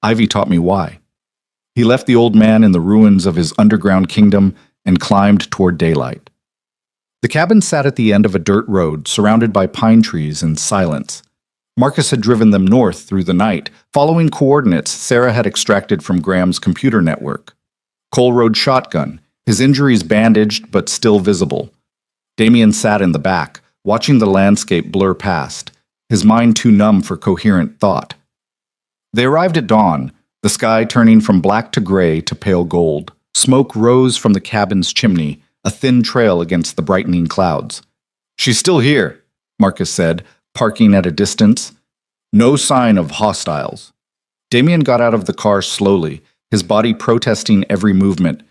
Ivy taught me why." He left the old man in the ruins of his underground kingdom and climbed toward daylight. The cabin sat at the end of a dirt road, surrounded by pine trees and silence. Marcus had driven them north through the night, following coordinates Sarah had extracted from Graham's computer network. Cole rode shotgun, his injuries bandaged but still visible. Damien sat in the back, watching the landscape blur past, his mind too numb for coherent thought. They arrived at dawn, the sky turning from black to gray to pale gold. Smoke rose from the cabin's chimney, a thin trail against the brightening clouds. "She's still here," Marcus said, parking at a distance. "No sign of hostiles." Damien got out of the car slowly, his body protesting every movement.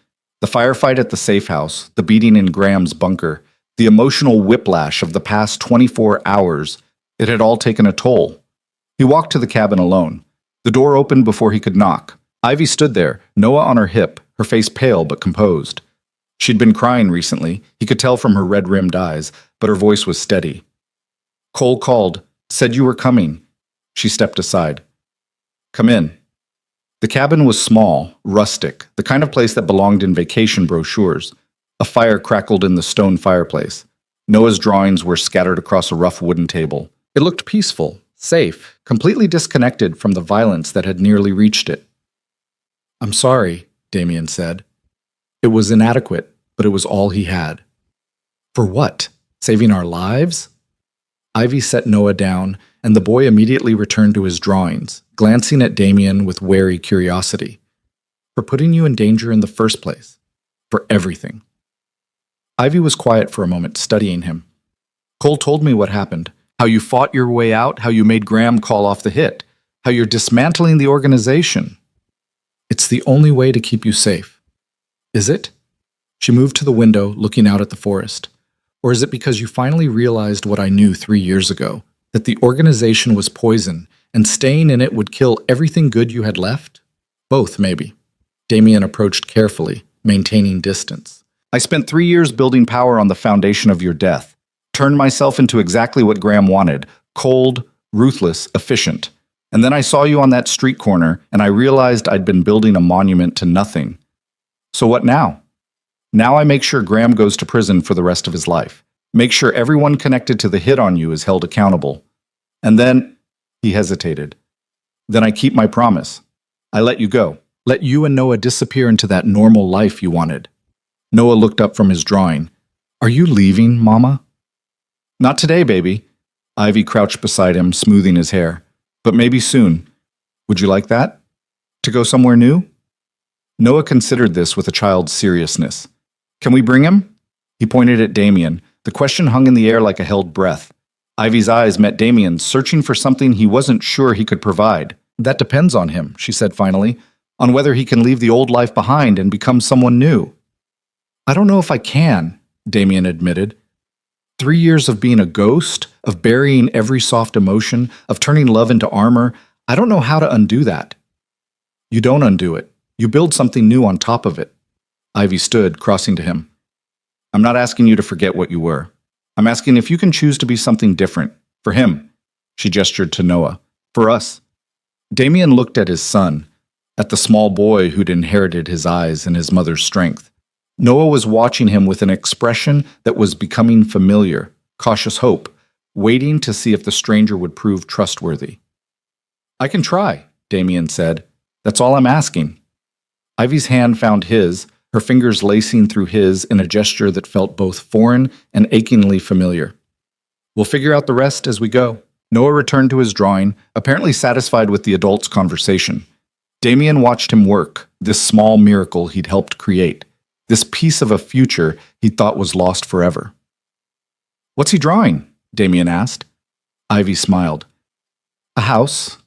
The firefight at the safe house, the beating in Graham's bunker, the emotional whiplash of the past 24 hours, it had all taken a toll. He walked to the cabin alone. The door opened before he could knock. Ivy stood there, Noah on her hip, her face pale but composed. She'd been crying recently, he could tell from her red-rimmed eyes, but her voice was steady. "Cole called, said you were coming." She stepped aside. "Come in." The cabin was small, rustic, the kind of place that belonged in vacation brochures. A fire crackled in the stone fireplace. Noah's drawings were scattered across a rough wooden table. It looked peaceful, safe, completely disconnected from the violence that had nearly reached it. "I'm sorry," Damien said. It was inadequate, but it was all he had. "For what? Saving our lives?" Ivy set Noah down, and the boy immediately returned to his drawings, glancing at Damien with wary curiosity. "For putting you in danger in the first place. For everything." Ivy was quiet for a moment, studying him. "Cole told me what happened. How you fought your way out, how you made Graham call off the hit, how you're dismantling the organization. It's the only way to keep you safe. Is it?" She moved to the window, looking out at the forest. "Or is it because you finally realized what I knew 3 years ago, that the organization was poison, and staying in it would kill everything good you had left?" "Both, maybe." Damien approached carefully, maintaining distance. "I spent 3 years building power on the foundation of your death. Turned myself into exactly what Graham wanted, cold, ruthless, efficient. And then I saw you on that street corner, and I realized I'd been building a monument to nothing. So what now? Now I make sure Graham goes to prison for the rest of his life. Make sure everyone connected to the hit on you is held accountable. And then," he hesitated, "then I keep my promise. I let you go. Let you and Noah disappear into that normal life you wanted." Noah looked up from his drawing. "Are you leaving, Mama?" "Not today, baby." Ivy crouched beside him, smoothing his hair. "But maybe soon. Would you like that? To go somewhere new?" Noah considered this with a child's seriousness. "Can we bring him?" He pointed at Damien. The question hung in the air like a held breath. Ivy's eyes met Damien's, searching for something he wasn't sure he could provide. "That depends on him," she said finally, "on whether he can leave the old life behind and become someone new." "I don't know if I can," Damien admitted. 3 years of being a ghost, of burying every soft emotion, of turning love into armor, I don't know how to undo that." "You don't undo it. You build something new on top of it." Ivy stood, crossing to him. "I'm not asking you to forget what you were. I'm asking if you can choose to be something different. For him." She gestured to Noah. "For us." Damien looked at his son, at the small boy who'd inherited his eyes and his mother's strength. Noah was watching him with an expression that was becoming familiar, cautious hope, waiting to see if the stranger would prove trustworthy. "I can try," Damien said. "That's all I'm asking." Ivy's hand found his, her fingers lacing through his in a gesture that felt both foreign and achingly familiar. "We'll figure out the rest as we go." Noah returned to his drawing, apparently satisfied with the adult's conversation. Damien watched him work, this small miracle he'd helped create. This piece of a future he thought was lost forever. "What's he drawing?" Damien asked. Ivy smiled. "A house.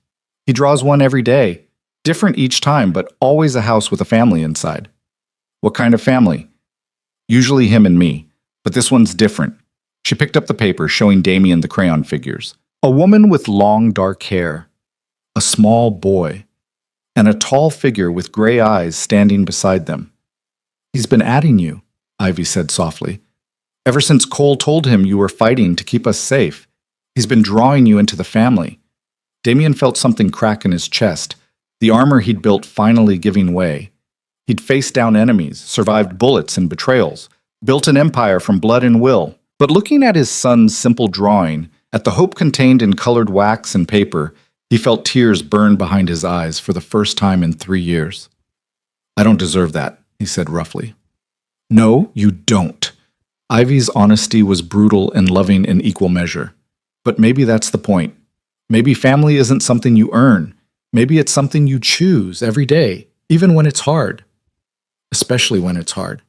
He draws one every day. Different each time, but always a house with a family inside." "What kind of family?" "Usually him and me, but this one's different." She picked up the paper, showing Damien the crayon figures. A woman with long dark hair, a small boy, and a tall figure with gray eyes standing beside them. "He's been adding you," Ivy said softly. "Ever since Cole told him you were fighting to keep us safe. He's been drawing you into the family." Damien felt something crack in his chest, the armor he'd built finally giving way. He'd faced down enemies, survived bullets and betrayals, built an empire from blood and will. But looking at his son's simple drawing, at the hope contained in colored wax and paper, he felt tears burn behind his eyes for the first time in 3 years. "I don't deserve that," he said roughly. "No, you don't." Ivy's honesty was brutal and loving in equal measure. But maybe that's the point. Maybe family isn't something you earn. Maybe it's something you choose every day, even when it's hard. Especially when it's hard.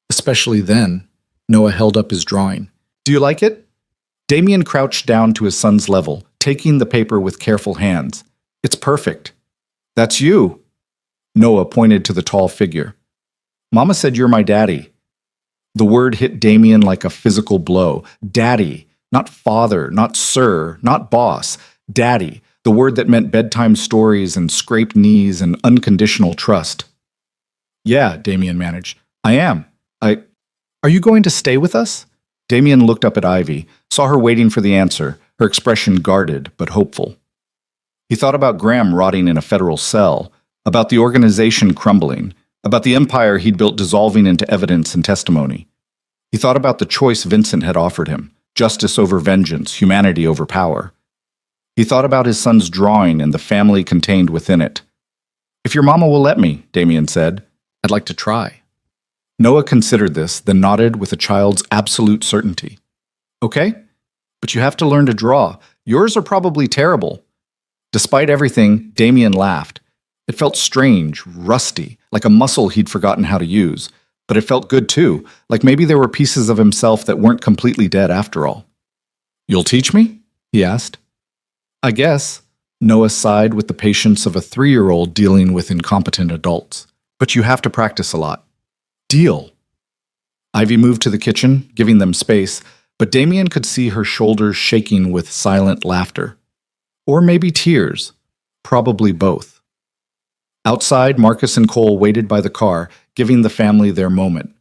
Especially then. Noah held up his drawing. "Do you like it?" Damien crouched down to his son's level, taking the paper with careful hands. "It's perfect." "That's you." Noah pointed to the tall figure. "Mama said you're my daddy." The word hit Damien like a physical blow. Daddy. Not father, not sir, not boss. Daddy. The word that meant bedtime stories and scraped knees and unconditional trust. "Yeah," Damien managed. "I am. Are you going to stay with us?" Damien looked up at Ivy, saw her waiting for the answer, her expression guarded but hopeful. He thought about Graham rotting in a federal cell, about the organization crumbling, about the empire he'd built dissolving into evidence and testimony. He thought about the choice Vincent had offered him, justice over vengeance, humanity over power. He thought about his son's drawing and the family contained within it. "If your mama will let me," Damien said, "I'd like to try." Noah considered this, then nodded with a child's absolute certainty. "Okay, but you have to learn to draw. Yours are probably terrible." Despite everything, Damien laughed. It felt strange, rusty, like a muscle he'd forgotten how to use. But it felt good too, like maybe there were pieces of himself that weren't completely dead after all. "You'll teach me?" he asked. "I guess." Noah sighed with the patience of a 3-year-old dealing with incompetent adults. "But you have to practice a lot." "Deal." Ivy moved to the kitchen, giving them space, but Damien could see her shoulders shaking with silent laughter. Or maybe tears. Probably both. Outside, Marcus and Cole waited by the car, giving the family their moment.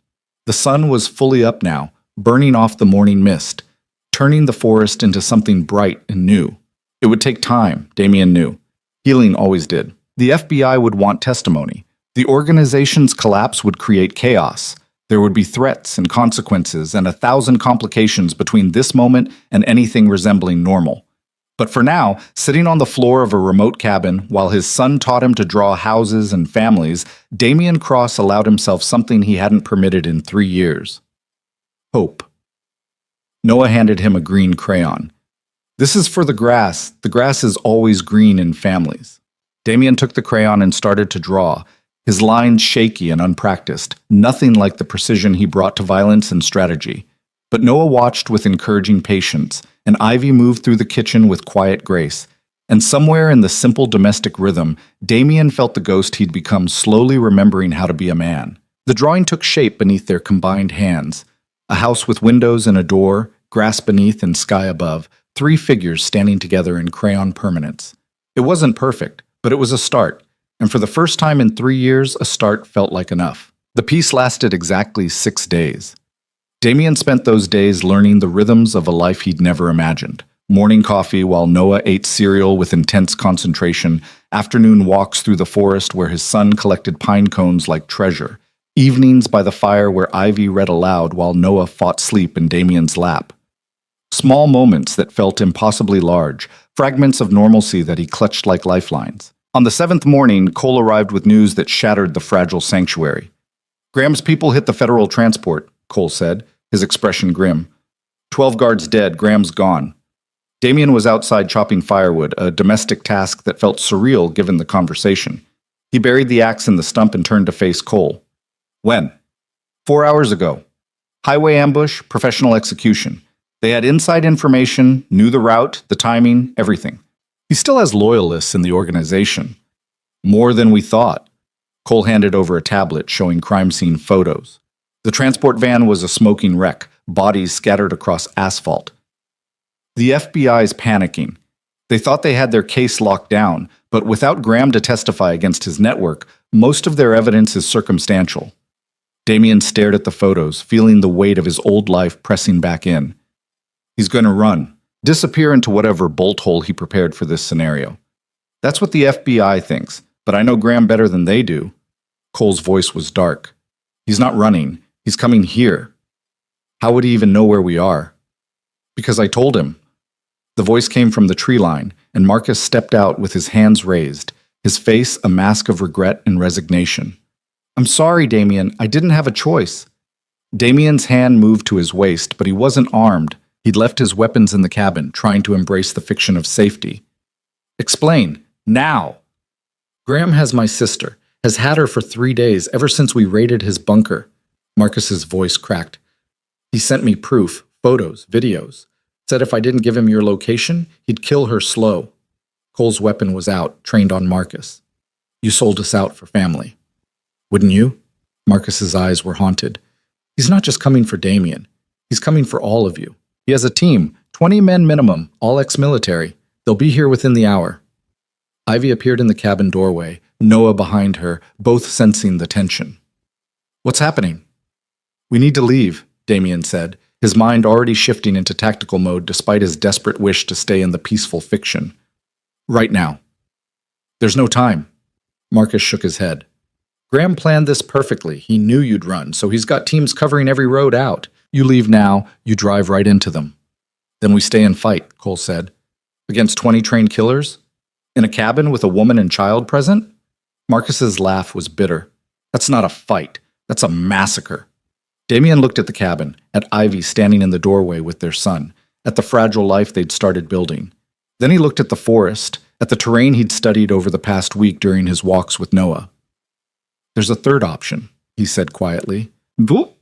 The sun was fully up now, burning off the morning mist, turning the forest into something bright and new. It would take time, Damien knew. Healing always did. The FBI would want testimony. The organization's collapse would create chaos. There would be threats and consequences and 1,000 complications between this moment and anything resembling normal. But for now, sitting on the floor of a remote cabin while his son taught him to draw houses and families, Damien Cross allowed himself something he hadn't permitted in 3 years. Hope. Noah handed him a green crayon. "This is for the grass. The grass is always green in families." Damien took the crayon and started to draw, his lines shaky and unpracticed, nothing like the precision he brought to violence and strategy. But Noah watched with encouraging patience, and Ivy moved through the kitchen with quiet grace. And somewhere in the simple domestic rhythm, Damien felt the ghost he'd become slowly remembering how to be a man. The drawing took shape beneath their combined hands. A house with windows and a door, grass beneath and sky above, 3 figures standing together in crayon permanence. It wasn't perfect, but it was a start. And for the first time in 3 years, a start felt like enough. The piece lasted exactly 6 days. Damien spent those days learning the rhythms of a life he'd never imagined. Morning coffee while Noah ate cereal with intense concentration, afternoon walks through the forest where his son collected pine cones like treasure, evenings by the fire where Ivy read aloud while Noah fought sleep in Damien's lap. Small moments that felt impossibly large, fragments of normalcy that he clutched like lifelines. On the 7th morning, Cole arrived with news that shattered the fragile sanctuary. "Graham's people hit the federal transport," Cole said, his expression grim. 12 guards dead, Graham's gone. Damien was outside chopping firewood, a domestic task that felt surreal given the conversation. He buried the axe in the stump and turned to face Cole. "When?" 4 hours ago. Highway ambush, professional execution. They had inside information, knew the route, the timing, everything. He still has loyalists in the organization. More than we thought. Cole handed over a tablet showing crime scene photos. The transport van was a smoking wreck, bodies scattered across asphalt. The FBI's panicking. They thought they had their case locked down, but without Graham to testify against his network, most of their evidence is circumstantial. Damien stared at the photos, feeling the weight of his old life pressing back in. He's going to run, disappear into whatever bolt hole he prepared for this scenario. That's what the FBI thinks, but I know Graham better than they do. Cole's voice was dark. He's not running. He's coming here. How would he even know where we are? Because I told him. The voice came from the tree line, and Marcus stepped out with his hands raised, his face a mask of regret and resignation. "I'm sorry, Damien. I didn't have a choice." Damien's hand moved to his waist, but he wasn't armed. He'd left his weapons in the cabin, trying to embrace the fiction of safety. "Explain. Now." "Graham has my sister. Has had her for 3 days, ever since we raided his bunker." Marcus's voice cracked. "He sent me proof, photos, videos. Said if I didn't give him your location, he'd kill her slow." Cole's weapon was out, trained on Marcus. "You sold us out for family. Wouldn't you?" Marcus's eyes were haunted. "He's not just coming for Damien. He's coming for all of you. He has a team, 20 men minimum, all ex-military. They'll be here within the hour." Ivy appeared in the cabin doorway, Noah behind her, both sensing the tension. "What's happening?" "We need to leave," Damien said, his mind already shifting into tactical mode despite his desperate wish to stay in the peaceful fiction. "Right now." "There's no time." Marcus shook his head. Graham planned this perfectly. He knew you'd run, so he's got teams covering every road out. You leave now, you drive right into them. Then we stay and fight, Cole said. Against 20 trained killers? In a cabin with a woman and child present? Marcus's laugh was bitter. That's not a fight. That's a massacre. Damien looked at the cabin, at Ivy standing in the doorway with their son, at the fragile life they'd started building. Then he looked at the forest, at the terrain he'd studied over the past week during his walks with Noah. There's a third option, he said quietly. Boop.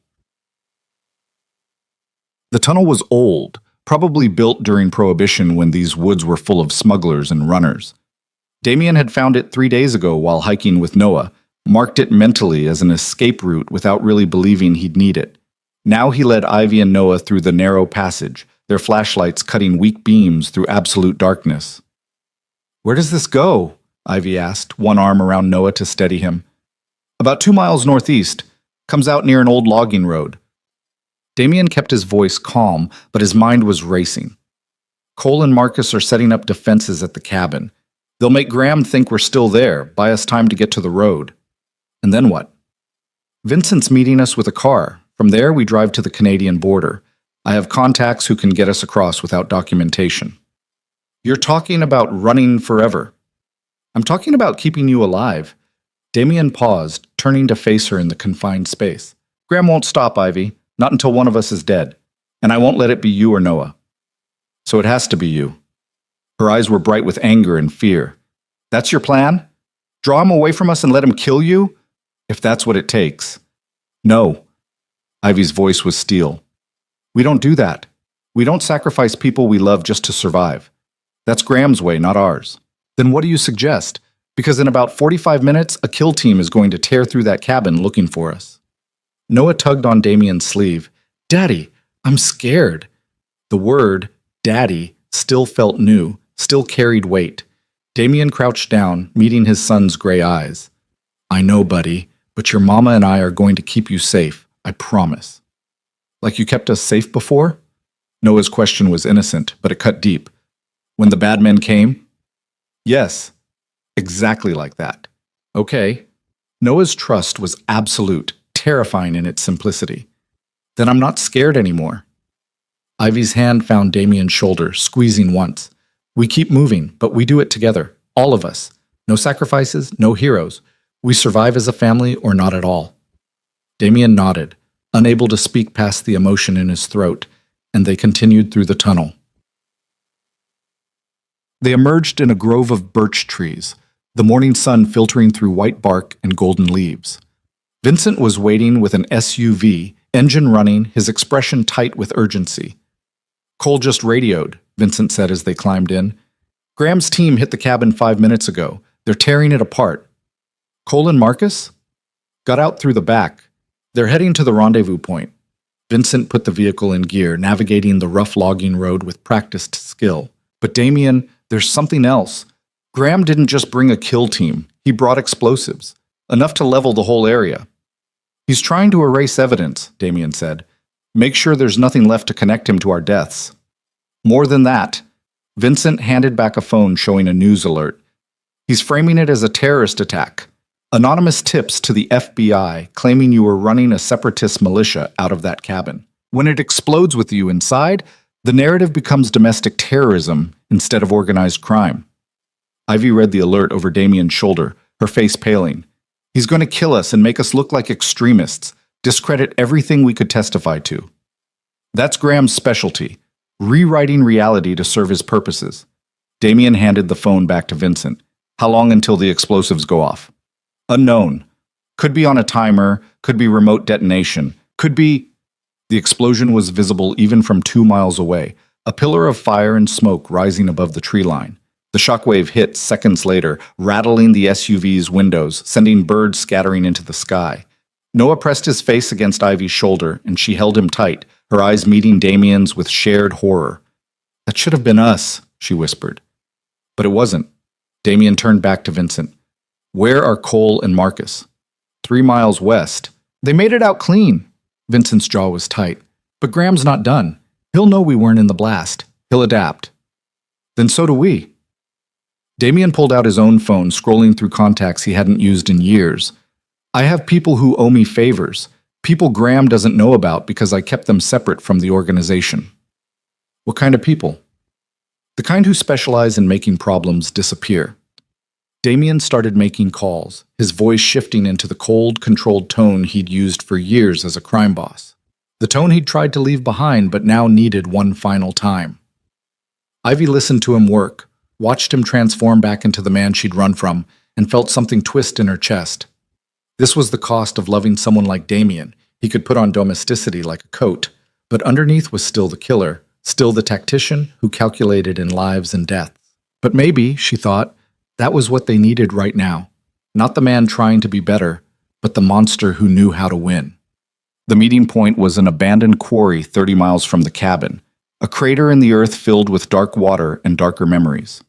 The tunnel was old, probably built during Prohibition when these woods were full of smugglers and runners. Damien had found it 3 days ago while hiking with Noah, marked it mentally as an escape route without really believing he'd need it. Now he led Ivy and Noah through the narrow passage, their flashlights cutting weak beams through absolute darkness. Where does this go? Ivy asked, one arm around Noah to steady him. About 2 miles northeast, comes out near an old logging road. Damien kept his voice calm, but his mind was racing. Cole and Marcus are setting up defenses at the cabin. They'll make Graham think we're still there, buy us time to get to the road. And then what? Vincent's meeting us with a car. From there, we drive to the Canadian border. I have contacts who can get us across without documentation. You're talking about running forever. I'm talking about keeping you alive. Damien paused, turning to face her in the confined space. Graham won't stop, Ivy. Not until one of us is dead. And I won't let it be you or Noah. So it has to be you. Her eyes were bright with anger and fear. That's your plan? Draw him away from us and let him kill you? If that's what it takes. No. Ivy's voice was steel. We don't do that. We don't sacrifice people we love just to survive. That's Graham's way, not ours. Then what do you suggest? Because in about 45 minutes, a kill team is going to tear through that cabin looking for us. Noah tugged on Damien's sleeve. Daddy, I'm scared. The word, Daddy, still felt new, still carried weight. Damien crouched down, meeting his son's gray eyes. I know, buddy, but your mama and I are going to keep you safe, I promise. Like you kept us safe before? Noah's question was innocent, but it cut deep. When the bad men came? Yes, exactly like that. Okay. Noah's trust was absolute, terrifying in its simplicity. Then I'm not scared anymore. Ivy's hand found Damien's shoulder, squeezing once. We keep moving, but we do it together, all of us. No sacrifices, no heroes. We survive as a family or not at all. Damien nodded, unable to speak past the emotion in his throat, and they continued through the tunnel. They emerged in a grove of birch trees, the morning sun filtering through white bark and golden leaves. Vincent was waiting with an SUV, engine running, his expression tight with urgency. Cole just radioed, Vincent said as they climbed in. Graham's team hit the cabin 5 minutes ago. They're tearing it apart. Cole and Marcus? Got out through the back. They're heading to the rendezvous point. Vincent put the vehicle in gear, navigating the rough logging road with practiced skill. But Damien, there's something else. Graham didn't just bring a kill team. He brought explosives. Enough to level the whole area. He's trying to erase evidence, Damien said. Make sure there's nothing left to connect him to our deaths. More than that, Vincent handed back a phone showing a news alert. He's framing it as a terrorist attack. Anonymous tips to the FBI claiming you were running a separatist militia out of that cabin. When it explodes with you inside, the narrative becomes domestic terrorism instead of organized crime. Ivy read the alert over Damien's shoulder, her face paling. He's going to kill us and make us look like extremists, discredit everything we could testify to. That's Graham's specialty, rewriting reality to serve his purposes. Damien handed the phone back to Vincent. How long until the explosives go off? Unknown. Could be on a timer, could be remote detonation, could be... The explosion was visible even from 2 miles away, a pillar of fire and smoke rising above the tree line. The shockwave hit seconds later, rattling the SUV's windows, sending birds scattering into the sky. Noah pressed his face against Ivy's shoulder, and she held him tight, her eyes meeting Damien's with shared horror. That should have been us, she whispered. But it wasn't. Damien turned back to Vincent. Where are Cole and Marcus? 3 miles west. They made it out clean. Vincent's jaw was tight. But Graham's not done. He'll know we weren't in the blast. He'll adapt. Then so do we. Damien pulled out his own phone, scrolling through contacts he hadn't used in years. I have people who owe me favors, people Graham doesn't know about because I kept them separate from the organization. What kind of people? The kind who specialize in making problems disappear. Damien started making calls, his voice shifting into the cold, controlled tone he'd used for years as a crime boss. The tone he'd tried to leave behind but now needed one final time. Ivy listened to him work, watched him transform back into the man she'd run from, and felt something twist in her chest. This was the cost of loving someone like Damien. He could put on domesticity like a coat, but underneath was still the killer, still the tactician who calculated in lives and deaths. But maybe, she thought, that was what they needed right now. Not the man trying to be better, but the monster who knew how to win. The meeting point was an abandoned quarry 30 miles from the cabin, a crater in the earth filled with dark water and darker memories.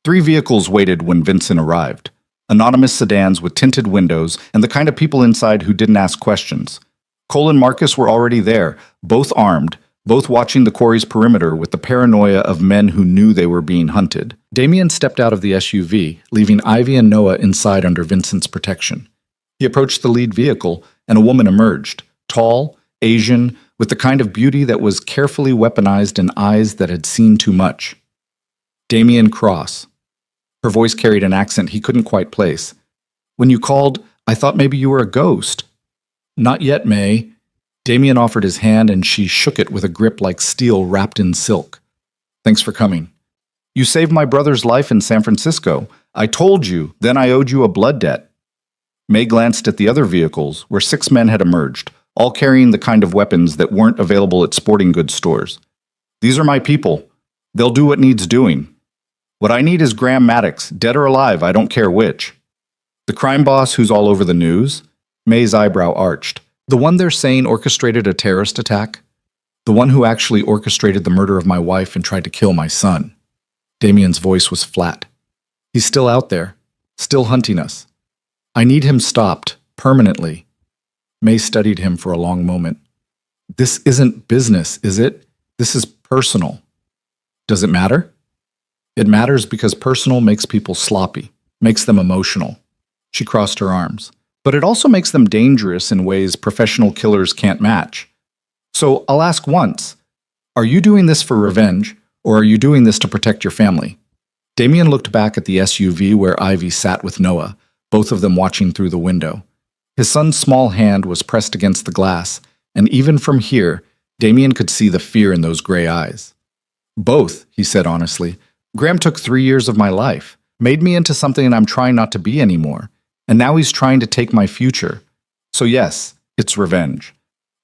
3 vehicles waited when Vincent arrived. Anonymous sedans with tinted windows and the kind of people inside who didn't ask questions. Cole and Marcus were already there, both armed, both watching the quarry's perimeter with the paranoia of men who knew they were being hunted. Damien stepped out of the SUV, leaving Ivy and Noah inside under Vincent's protection. He approached the lead vehicle, and a woman emerged, tall, Asian, with the kind of beauty that was carefully weaponized in eyes that had seen too much. Damien Cross. Her voice carried an accent he couldn't quite place. When you called, I thought maybe you were a ghost. Not yet, May. Damien offered his hand and she shook it with a grip like steel wrapped in silk. Thanks for coming. You saved my brother's life in San Francisco. I told you, then I owed you a blood debt. May glanced at the other vehicles, where 6 men had emerged, all carrying the kind of weapons that weren't available at sporting goods stores. These are my people. They'll do what needs doing. What I need is Graham Maddox, dead or alive, I don't care which. The crime boss who's all over the news? May's eyebrow arched. The one they're saying orchestrated a terrorist attack? The one who actually orchestrated the murder of my wife and tried to kill my son? Damien's voice was flat. He's still out there, still hunting us. I need him stopped, permanently. May studied him for a long moment. This isn't business, is it? This is personal. Does it matter? It matters because personal makes people sloppy, makes them emotional. She crossed her arms. But it also makes them dangerous in ways professional killers can't match. So I'll ask once, are you doing this for revenge, or are you doing this to protect your family? Damien looked back at the SUV where Ivy sat with Noah, both of them watching through the window. His son's small hand was pressed against the glass, and even from here, Damien could see the fear in those gray eyes. Both, he said honestly. Graham took 3 years of my life, made me into something I'm trying not to be anymore, and now he's trying to take my future. So yes, it's revenge,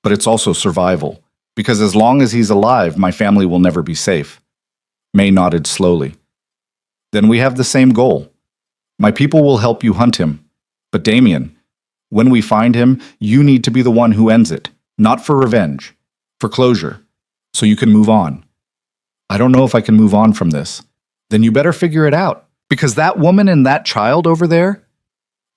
but it's also survival, because as long as he's alive, my family will never be safe. May nodded slowly. Then we have the same goal. My people will help you hunt him, but Damien, when we find him, you need to be the one who ends it, not for revenge, for closure, so you can move on. I don't know if I can move on from this. Then you better figure it out, because that woman and that child over there,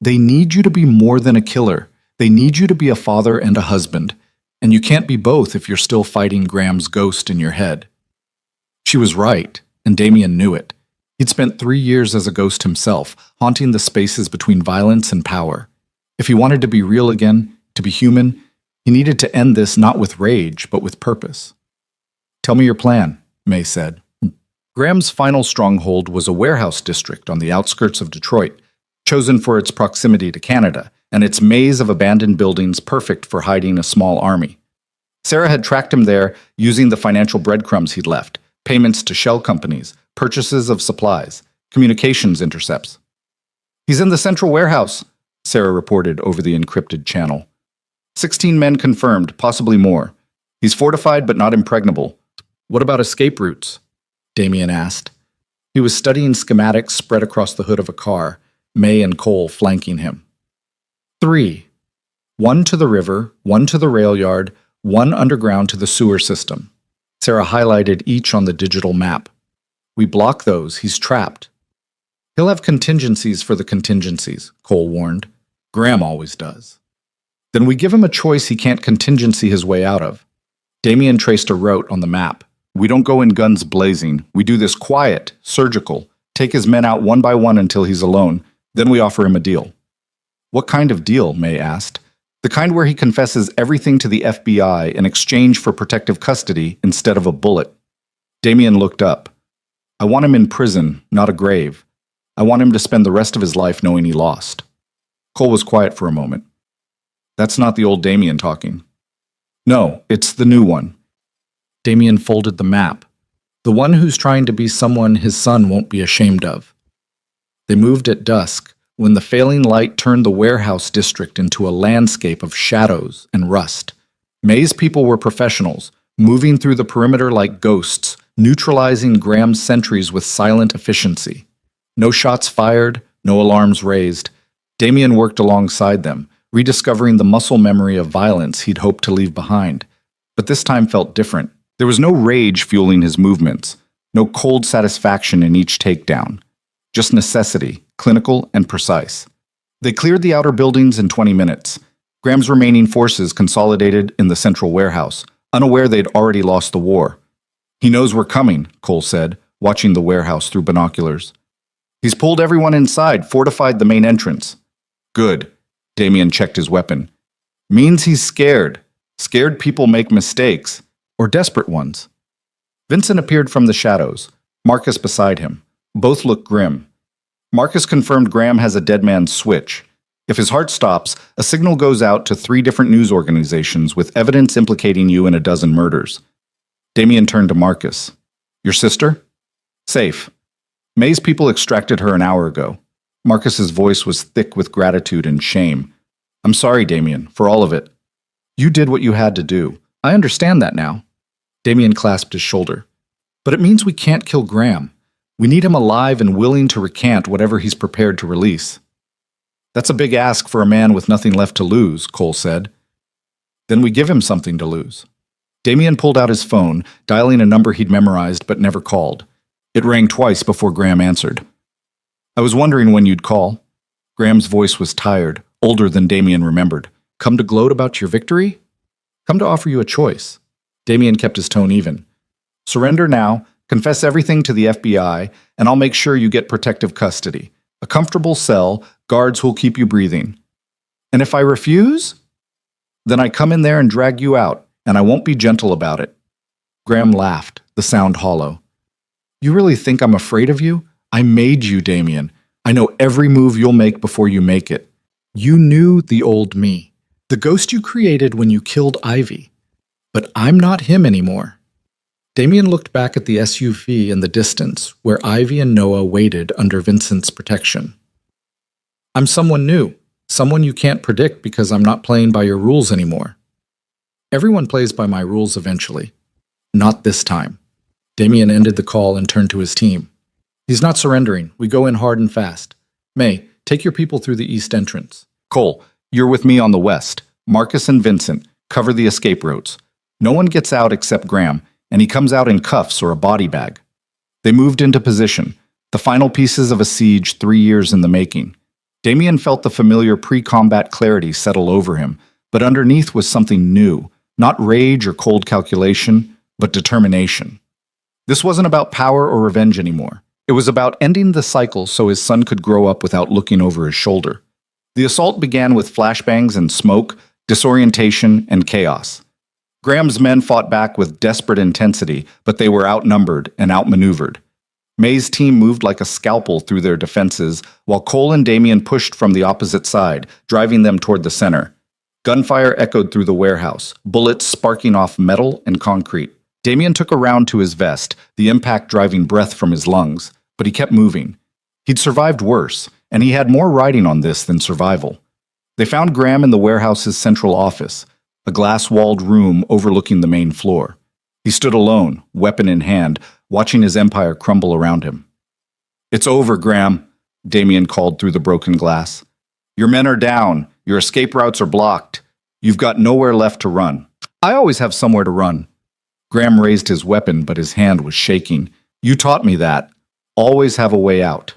they need you to be more than a killer. They need you to be a father and a husband, and you can't be both if you're still fighting Graham's ghost in your head. She was right, and Damien knew it. He'd spent 3 years as a ghost himself, haunting the spaces between violence and power. If he wanted to be real again, to be human, he needed to end this not with rage, but with purpose. Tell me your plan, May said. Graham's final stronghold was a warehouse district on the outskirts of Detroit, chosen for its proximity to Canada, and its maze of abandoned buildings perfect for hiding a small army. Sarah had tracked him there using the financial breadcrumbs he'd left, payments to shell companies, purchases of supplies, communications intercepts. He's in the central warehouse, Sarah reported over the encrypted channel. 16 men confirmed, possibly more. He's fortified but not impregnable. What about escape routes? Damien asked. He was studying schematics spread across the hood of a car, May and Cole flanking him. 3. 1 to the river, 1 to the rail yard, 1 underground to the sewer system. Sarah highlighted each on the digital map. We block those, he's trapped. He'll have contingencies for the contingencies, Cole warned. Graham always does. Then we give him a choice he can't contingency his way out of. Damien traced a route on the map. We don't go in guns blazing. We do this quiet, surgical, Take his men out one by one until he's alone. Then we offer him a deal." "What kind of deal?" May asked. "The kind where he confesses everything to the FBI in exchange for protective custody instead of a bullet." Damien looked up. "I want him in prison, not a grave. I want him to spend the rest of his life knowing he lost." Cole was quiet for a moment. "That's not the old Damien talking." "No, it's the new one." Damien folded the map. "The one who's trying to be someone his son won't be ashamed of." They moved at dusk, when the failing light turned the warehouse district into a landscape of shadows and rust. May's people were professionals, moving through the perimeter like ghosts, neutralizing Graham's sentries with silent efficiency. No shots fired, no alarms raised. Damien worked alongside them, rediscovering the muscle memory of violence he'd hoped to leave behind. But this time felt different. There was no rage fueling his movements, no cold satisfaction in each takedown. Just necessity, clinical and precise. They cleared the outer buildings in 20 minutes. Graham's remaining forces consolidated in the central warehouse, unaware they'd already lost the war. "He knows we're coming," Cole said, watching the warehouse through binoculars. "He's pulled everyone inside, fortified the main entrance." "Good." Damien checked his weapon. "Means he's scared. Scared people make mistakes. Or desperate ones." Vincent appeared from the shadows, Marcus beside him. Both looked grim. Marcus confirmed Graham has a dead man's switch. If his heart stops, a signal goes out to 3 different news organizations with evidence implicating you in a dozen murders. Damien turned to Marcus. "Your sister?" "Safe. May's people extracted her an hour ago." Marcus's voice was thick with gratitude and shame. "I'm sorry, Damien, for all of it. You did what you had to do. I understand that now." Damien clasped his shoulder. "But it means we can't kill Graham. We need him alive and willing to recant whatever he's prepared to release." "That's a big ask for a man with nothing left to lose," Cole said. "Then we give him something to lose." Damien pulled out his phone, dialing a number he'd memorized but never called. It rang twice before Graham answered. "I was wondering when you'd call." Graham's voice was tired, older than Damien remembered. "Come to gloat about your victory?" "Come to offer you a choice." Damien kept his tone even. "Surrender now, confess everything to the FBI, and I'll make sure you get protective custody. A comfortable cell, guards who'll keep you breathing. And if I refuse? Then I come in there and drag you out, and I won't be gentle about it." Graham laughed, the sound hollow. "You really think I'm afraid of you? I made you, Damien. I know every move you'll make before you make it. You knew the old me, the ghost you created when you killed Ivy. But I'm not him anymore." Damien looked back at the SUV in the distance, where Ivy and Noah waited under Vincent's protection. "I'm someone new, someone you can't predict because I'm not playing by your rules anymore." "Everyone plays by my rules eventually. Not this time." Damien ended the call and turned to his team. "He's not surrendering. We go in hard and fast. May, take your people through the east entrance. Cole, you're with me on the west. Marcus and Vincent, cover the escape routes. No one gets out except Graham, and he comes out in cuffs or a body bag." They moved into position, the final pieces of a siege 3 years in the making. Damien felt the familiar pre-combat clarity settle over him, but underneath was something new, not rage or cold calculation, but determination. This wasn't about power or revenge anymore. It was about ending the cycle so his son could grow up without looking over his shoulder. The assault began with flashbangs and smoke, disorientation, and chaos. Graham's men fought back with desperate intensity, but they were outnumbered and outmaneuvered. May's team moved like a scalpel through their defenses, while Cole and Damien pushed from the opposite side, driving them toward the center. Gunfire echoed through the warehouse, bullets sparking off metal and concrete. Damien took a round to his vest, the impact driving breath from his lungs, but he kept moving. He'd survived worse, and he had more riding on this than survival. They found Graham in the warehouse's central office, a glass-walled room overlooking the main floor. He stood alone, weapon in hand, watching his empire crumble around him. "It's over, Graham," Damien called through the broken glass. "Your men are down. Your escape routes are blocked. You've got nowhere left to run." "I always have somewhere to run." Graham raised his weapon, but his hand was shaking. "You taught me that. Always have a way out."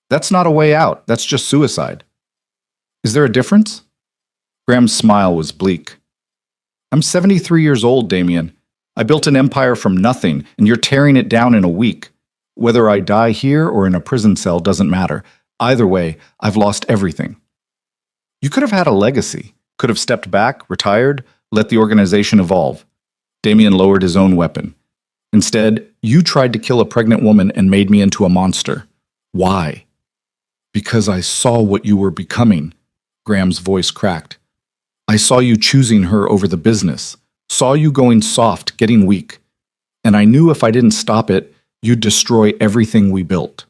"That's not a way out. That's just suicide." "Is there a difference?" Graham's smile was bleak. "I'm 73 years old, Damien. I built an empire from nothing, and you're tearing it down in a week. Whether I die here or in a prison cell doesn't matter. Either way, I've lost everything. You could have had a legacy, could have stepped back, retired, let the organization evolve. Damien lowered his own weapon. Instead, you tried to kill a pregnant woman and made me into a monster. Why? Because I saw what you were becoming. Graham's voice cracked. I saw you choosing her over the business, saw you going soft, getting weak. And I knew if I didn't stop it, you'd destroy everything we built.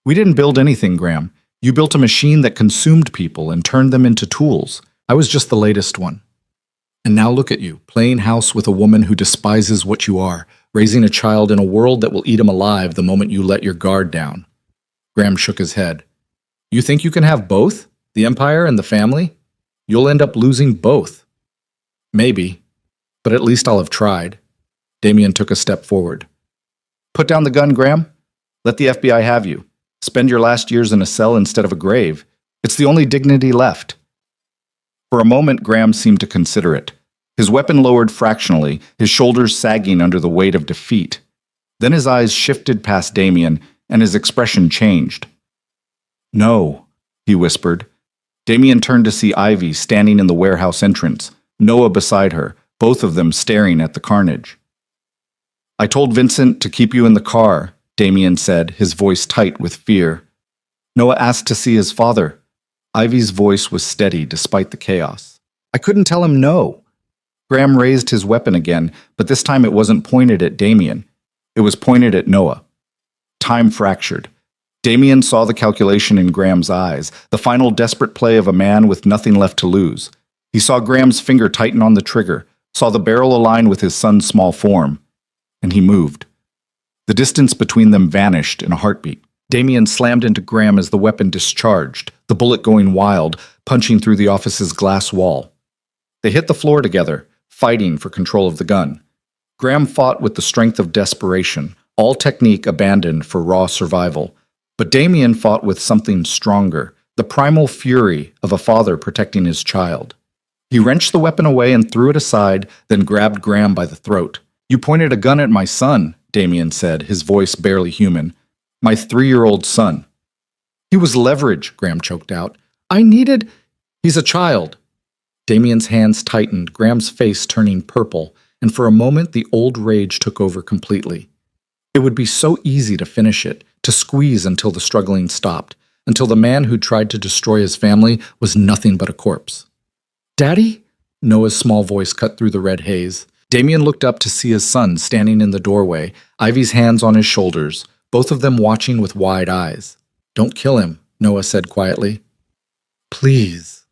We didn't build anything, Graham. You built a machine that consumed people and turned them into tools. I was just the latest one. And now look at you, playing house with a woman who despises what you are, raising a child in a world that will eat him alive the moment you let your guard down. Graham shook his head. You think you can have both? The empire and the family? You'll end up losing both. Maybe, but at least I'll have tried. Damien took a step forward. Put down the gun, Graham. Let the FBI have you. Spend your last years in a cell instead of a grave. It's the only dignity left. For a moment, Graham seemed to consider it. His weapon lowered fractionally, his shoulders sagging under the weight of defeat. Then his eyes shifted past Damien, and his expression changed. No, he whispered. Damien turned to see Ivy standing in the warehouse entrance, Noah beside her, both of them staring at the carnage. I told Vincent to keep you in the car, Damien said, his voice tight with fear. Noah asked to see his father. Ivy's voice was steady despite the chaos. I couldn't tell him no. Graham raised his weapon again, but this time it wasn't pointed at Damien. It was pointed at Noah. Time fractured. Damien saw the calculation in Graham's eyes, the final desperate play of a man with nothing left to lose. He saw Graham's finger tighten on the trigger, saw the barrel align with his son's small form, and he moved. The distance between them vanished in a heartbeat. Damien slammed into Graham as the weapon discharged, the bullet going wild, punching through the office's glass wall. They hit the floor together, fighting for control of the gun. Graham fought with the strength of desperation, all technique abandoned for raw survival. But Damien fought with something stronger, the primal fury of a father protecting his child. He wrenched the weapon away and threw it aside, then grabbed Graham by the throat. You pointed a gun at my son, Damien said, his voice barely human. My 3-year-old son. He was leverage, Graham choked out. He's a child. Damien's hands tightened, Graham's face turning purple, and for a moment the old rage took over completely. It would be so easy to finish it, to squeeze until the struggling stopped, until the man who tried to destroy his family was nothing but a corpse. Daddy? Noah's small voice cut through the red haze. Damien looked up to see his son standing in the doorway, Ivy's hands on his shoulders, both of them watching with wide eyes. Don't kill him, Noah said quietly. Please.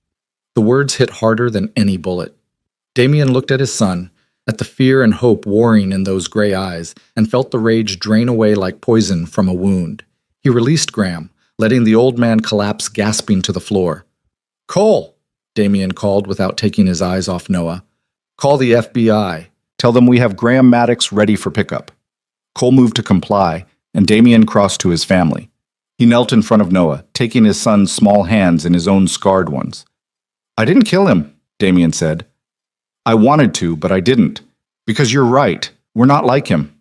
The words hit harder than any bullet. Damien looked at his son, at the fear and hope warring in those gray eyes, and felt the rage drain away like poison from a wound. He released Graham, letting the old man collapse gasping to the floor. Cole, Damien called without taking his eyes off Noah. Call the FBI. Tell them we have Graham Maddox ready for pickup. Cole moved to comply, and Damien crossed to his family. He knelt in front of Noah, taking his son's small hands in his own scarred ones. I didn't kill him, Damien said. I wanted to, but I didn't. Because you're right, we're not like him.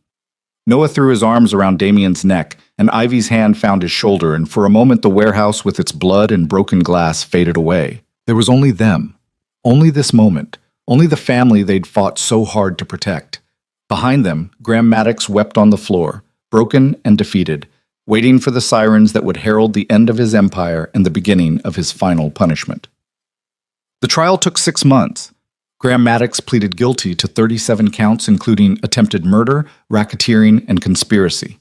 Noah threw his arms around Damien's neck, and Ivy's hand found his shoulder, and for a moment the warehouse with its blood and broken glass faded away. There was only them. Only this moment. Only the family they'd fought so hard to protect. Behind them, Graham Maddox wept on the floor, broken and defeated, waiting for the sirens that would herald the end of his empire and the beginning of his final punishment. The trial took 6 months. Graham Maddox pleaded guilty to 37 counts including attempted murder, racketeering, and conspiracy.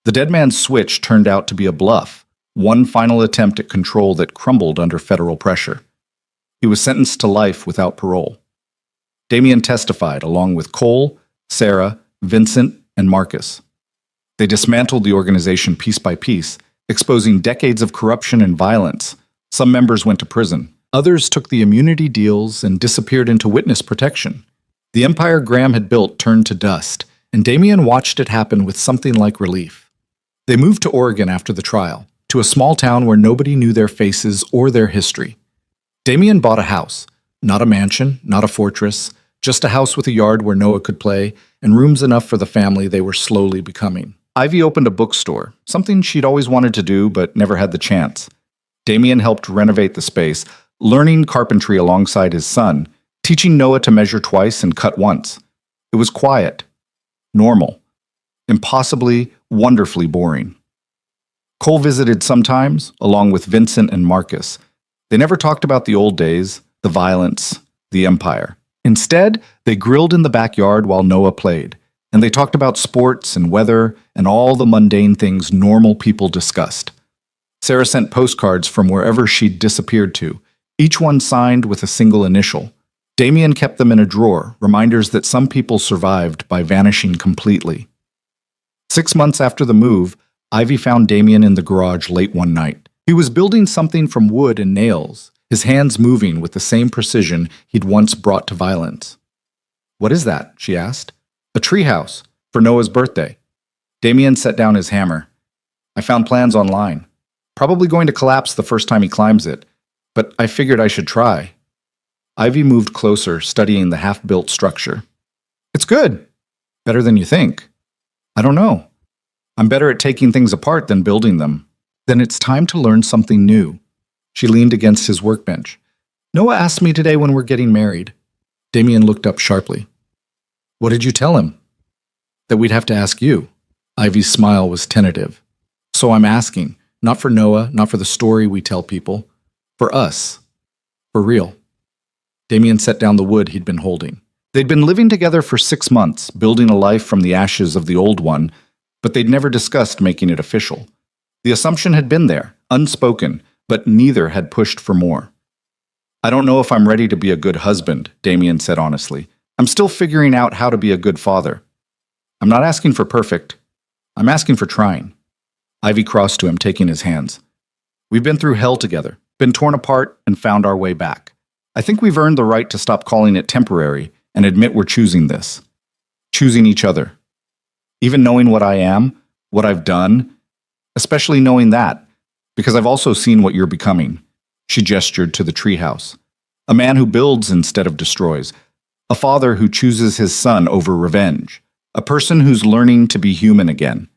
The dead man's switch turned out to be a bluff, one final attempt at control that crumbled under federal pressure. He was sentenced to life without parole. Damien testified along with Cole, Sarah, Vincent, and Marcus. They dismantled the organization piece by piece, exposing decades of corruption and violence. Some members went to prison. Others took the immunity deals and disappeared into witness protection. The empire Graham had built turned to dust, and Damien watched it happen with something like relief. They moved to Oregon after the trial, to a small town where nobody knew their faces or their history. Damien bought a house, not a mansion, not a fortress, just a house with a yard where Noah could play, and rooms enough for the family they were slowly becoming. Ivy opened a bookstore, something she'd always wanted to do but never had the chance. Damien helped renovate the space, learning carpentry alongside his son, teaching Noah to measure twice and cut once. It was quiet, normal, impossibly, wonderfully boring. Cole visited sometimes, along with Vincent and Marcus. They never talked about the old days, the violence, the empire. Instead, they grilled in the backyard while Noah played, and they talked about sports and weather and all the mundane things normal people discussed. Sarah sent postcards from wherever she'd disappeared to, each one signed with a single initial. Damien kept them in a drawer, reminders that some people survived by vanishing completely. 6 months after the move, Ivy found Damien in the garage late one night. He was building something from wood and nails, his hands moving with the same precision he'd once brought to violence. "What is that?" she asked. "A treehouse, for Noah's birthday." Damien set down his hammer. "I found plans online. Probably going to collapse the first time he climbs it, but I figured I should try." Ivy moved closer, studying the half-built structure. "It's good. Better than you think." "I don't know. I'm better at taking things apart than building them." "Then it's time to learn something new." She leaned against his workbench. "Noah asked me today when we're getting married." Damien looked up sharply. "What did you tell him?" "That we'd have to ask you." Ivy's smile was tentative. "So I'm asking, not for Noah, not for the story we tell people, for us. For real." Damien set down the wood he'd been holding. They'd been living together for 6 months, building a life from the ashes of the old one, but they'd never discussed making it official. The assumption had been there, unspoken, but neither had pushed for more. "I don't know if I'm ready to be a good husband," Damien said honestly. "I'm still figuring out how to be a good father. I'm not asking for perfect. I'm asking for trying." Ivy crossed to him, taking his hands. "We've been through hell together, been torn apart, and found our way back. I think we've earned the right to stop calling it temporary and admit we're choosing this. Choosing each other. Even knowing what I am, what I've done, especially knowing that, because I've also seen what you're becoming." She gestured to the treehouse. "A man who builds instead of destroys. A father who chooses his son over revenge. A person who's learning to be human again."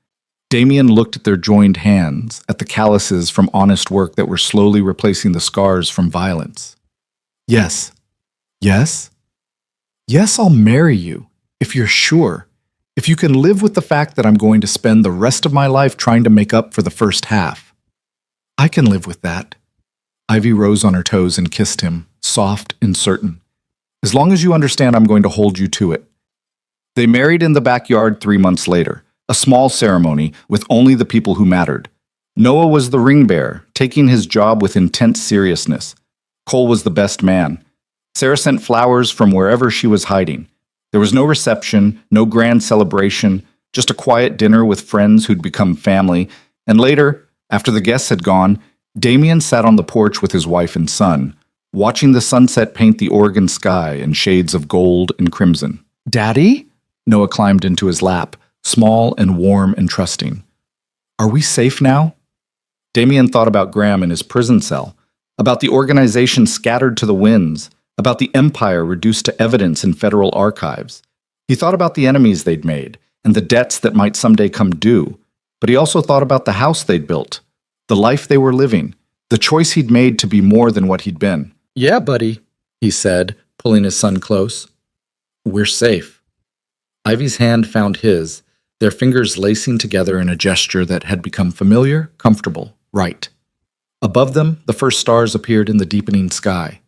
Damien looked at their joined hands, at the calluses from honest work that were slowly replacing the scars from violence. "Yes. Yes? Yes, I'll marry you, if you're sure. If you can live with the fact that I'm going to spend the rest of my life trying to make up for the first half." "I can live with that." Ivy rose on her toes and kissed him, soft and certain. "As long as you understand I'm going to hold you to it." They married in the backyard 3 months later, a small ceremony with only the people who mattered. Noah was the ring bearer, taking his job with intense seriousness. Cole was the best man. Sarah sent flowers from wherever she was hiding. There was no reception, no grand celebration, just a quiet dinner with friends who'd become family, and later, after the guests had gone, Damien sat on the porch with his wife and son, watching the sunset paint the Oregon sky in shades of gold and crimson. "Daddy?" Noah climbed into his lap, small and warm and trusting. "Are we safe now?" Damien thought about Graham in his prison cell, about the organization scattered to the winds, about the empire reduced to evidence in federal archives. He thought about the enemies they'd made, and the debts that might someday come due, but he also thought about the house they'd built, the life they were living, the choice he'd made to be more than what he'd been. "Yeah, buddy," he said, pulling his son close. "We're safe." Ivy's hand found his, their fingers lacing together in a gesture that had become familiar, comfortable, right. Above them, the first stars appeared in the deepening sky.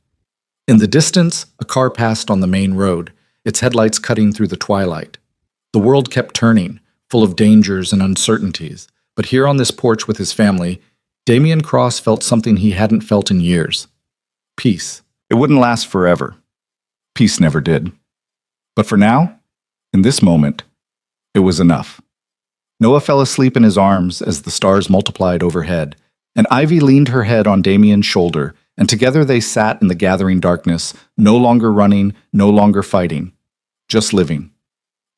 In the distance, a car passed on the main road, its headlights cutting through the twilight. The world kept turning, full of dangers and uncertainties, but here on this porch with his family, Damien Cross felt something he hadn't felt in years. Peace. It wouldn't last forever. Peace never did. But for now, in this moment, it was enough. Noah fell asleep in his arms as the stars multiplied overhead, and Ivy leaned her head on Damien's shoulder, and together they sat in the gathering darkness, no longer running, no longer fighting, just living,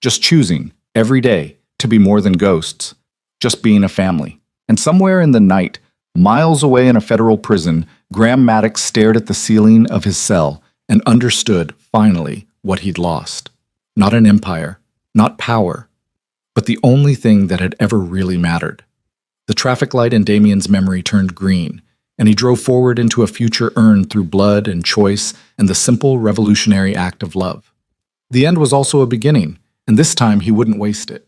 just choosing, every day, to be more than ghosts, just being a family. And somewhere in the night, miles away in a federal prison, Graham Maddox stared at the ceiling of his cell and understood, finally, what he'd lost. Not an empire, not power, but the only thing that had ever really mattered. The traffic light in Damien's memory turned green, and he drove forward into a future earned through blood and choice and the simple revolutionary act of love. The end was also a beginning, and this time he wouldn't waste it.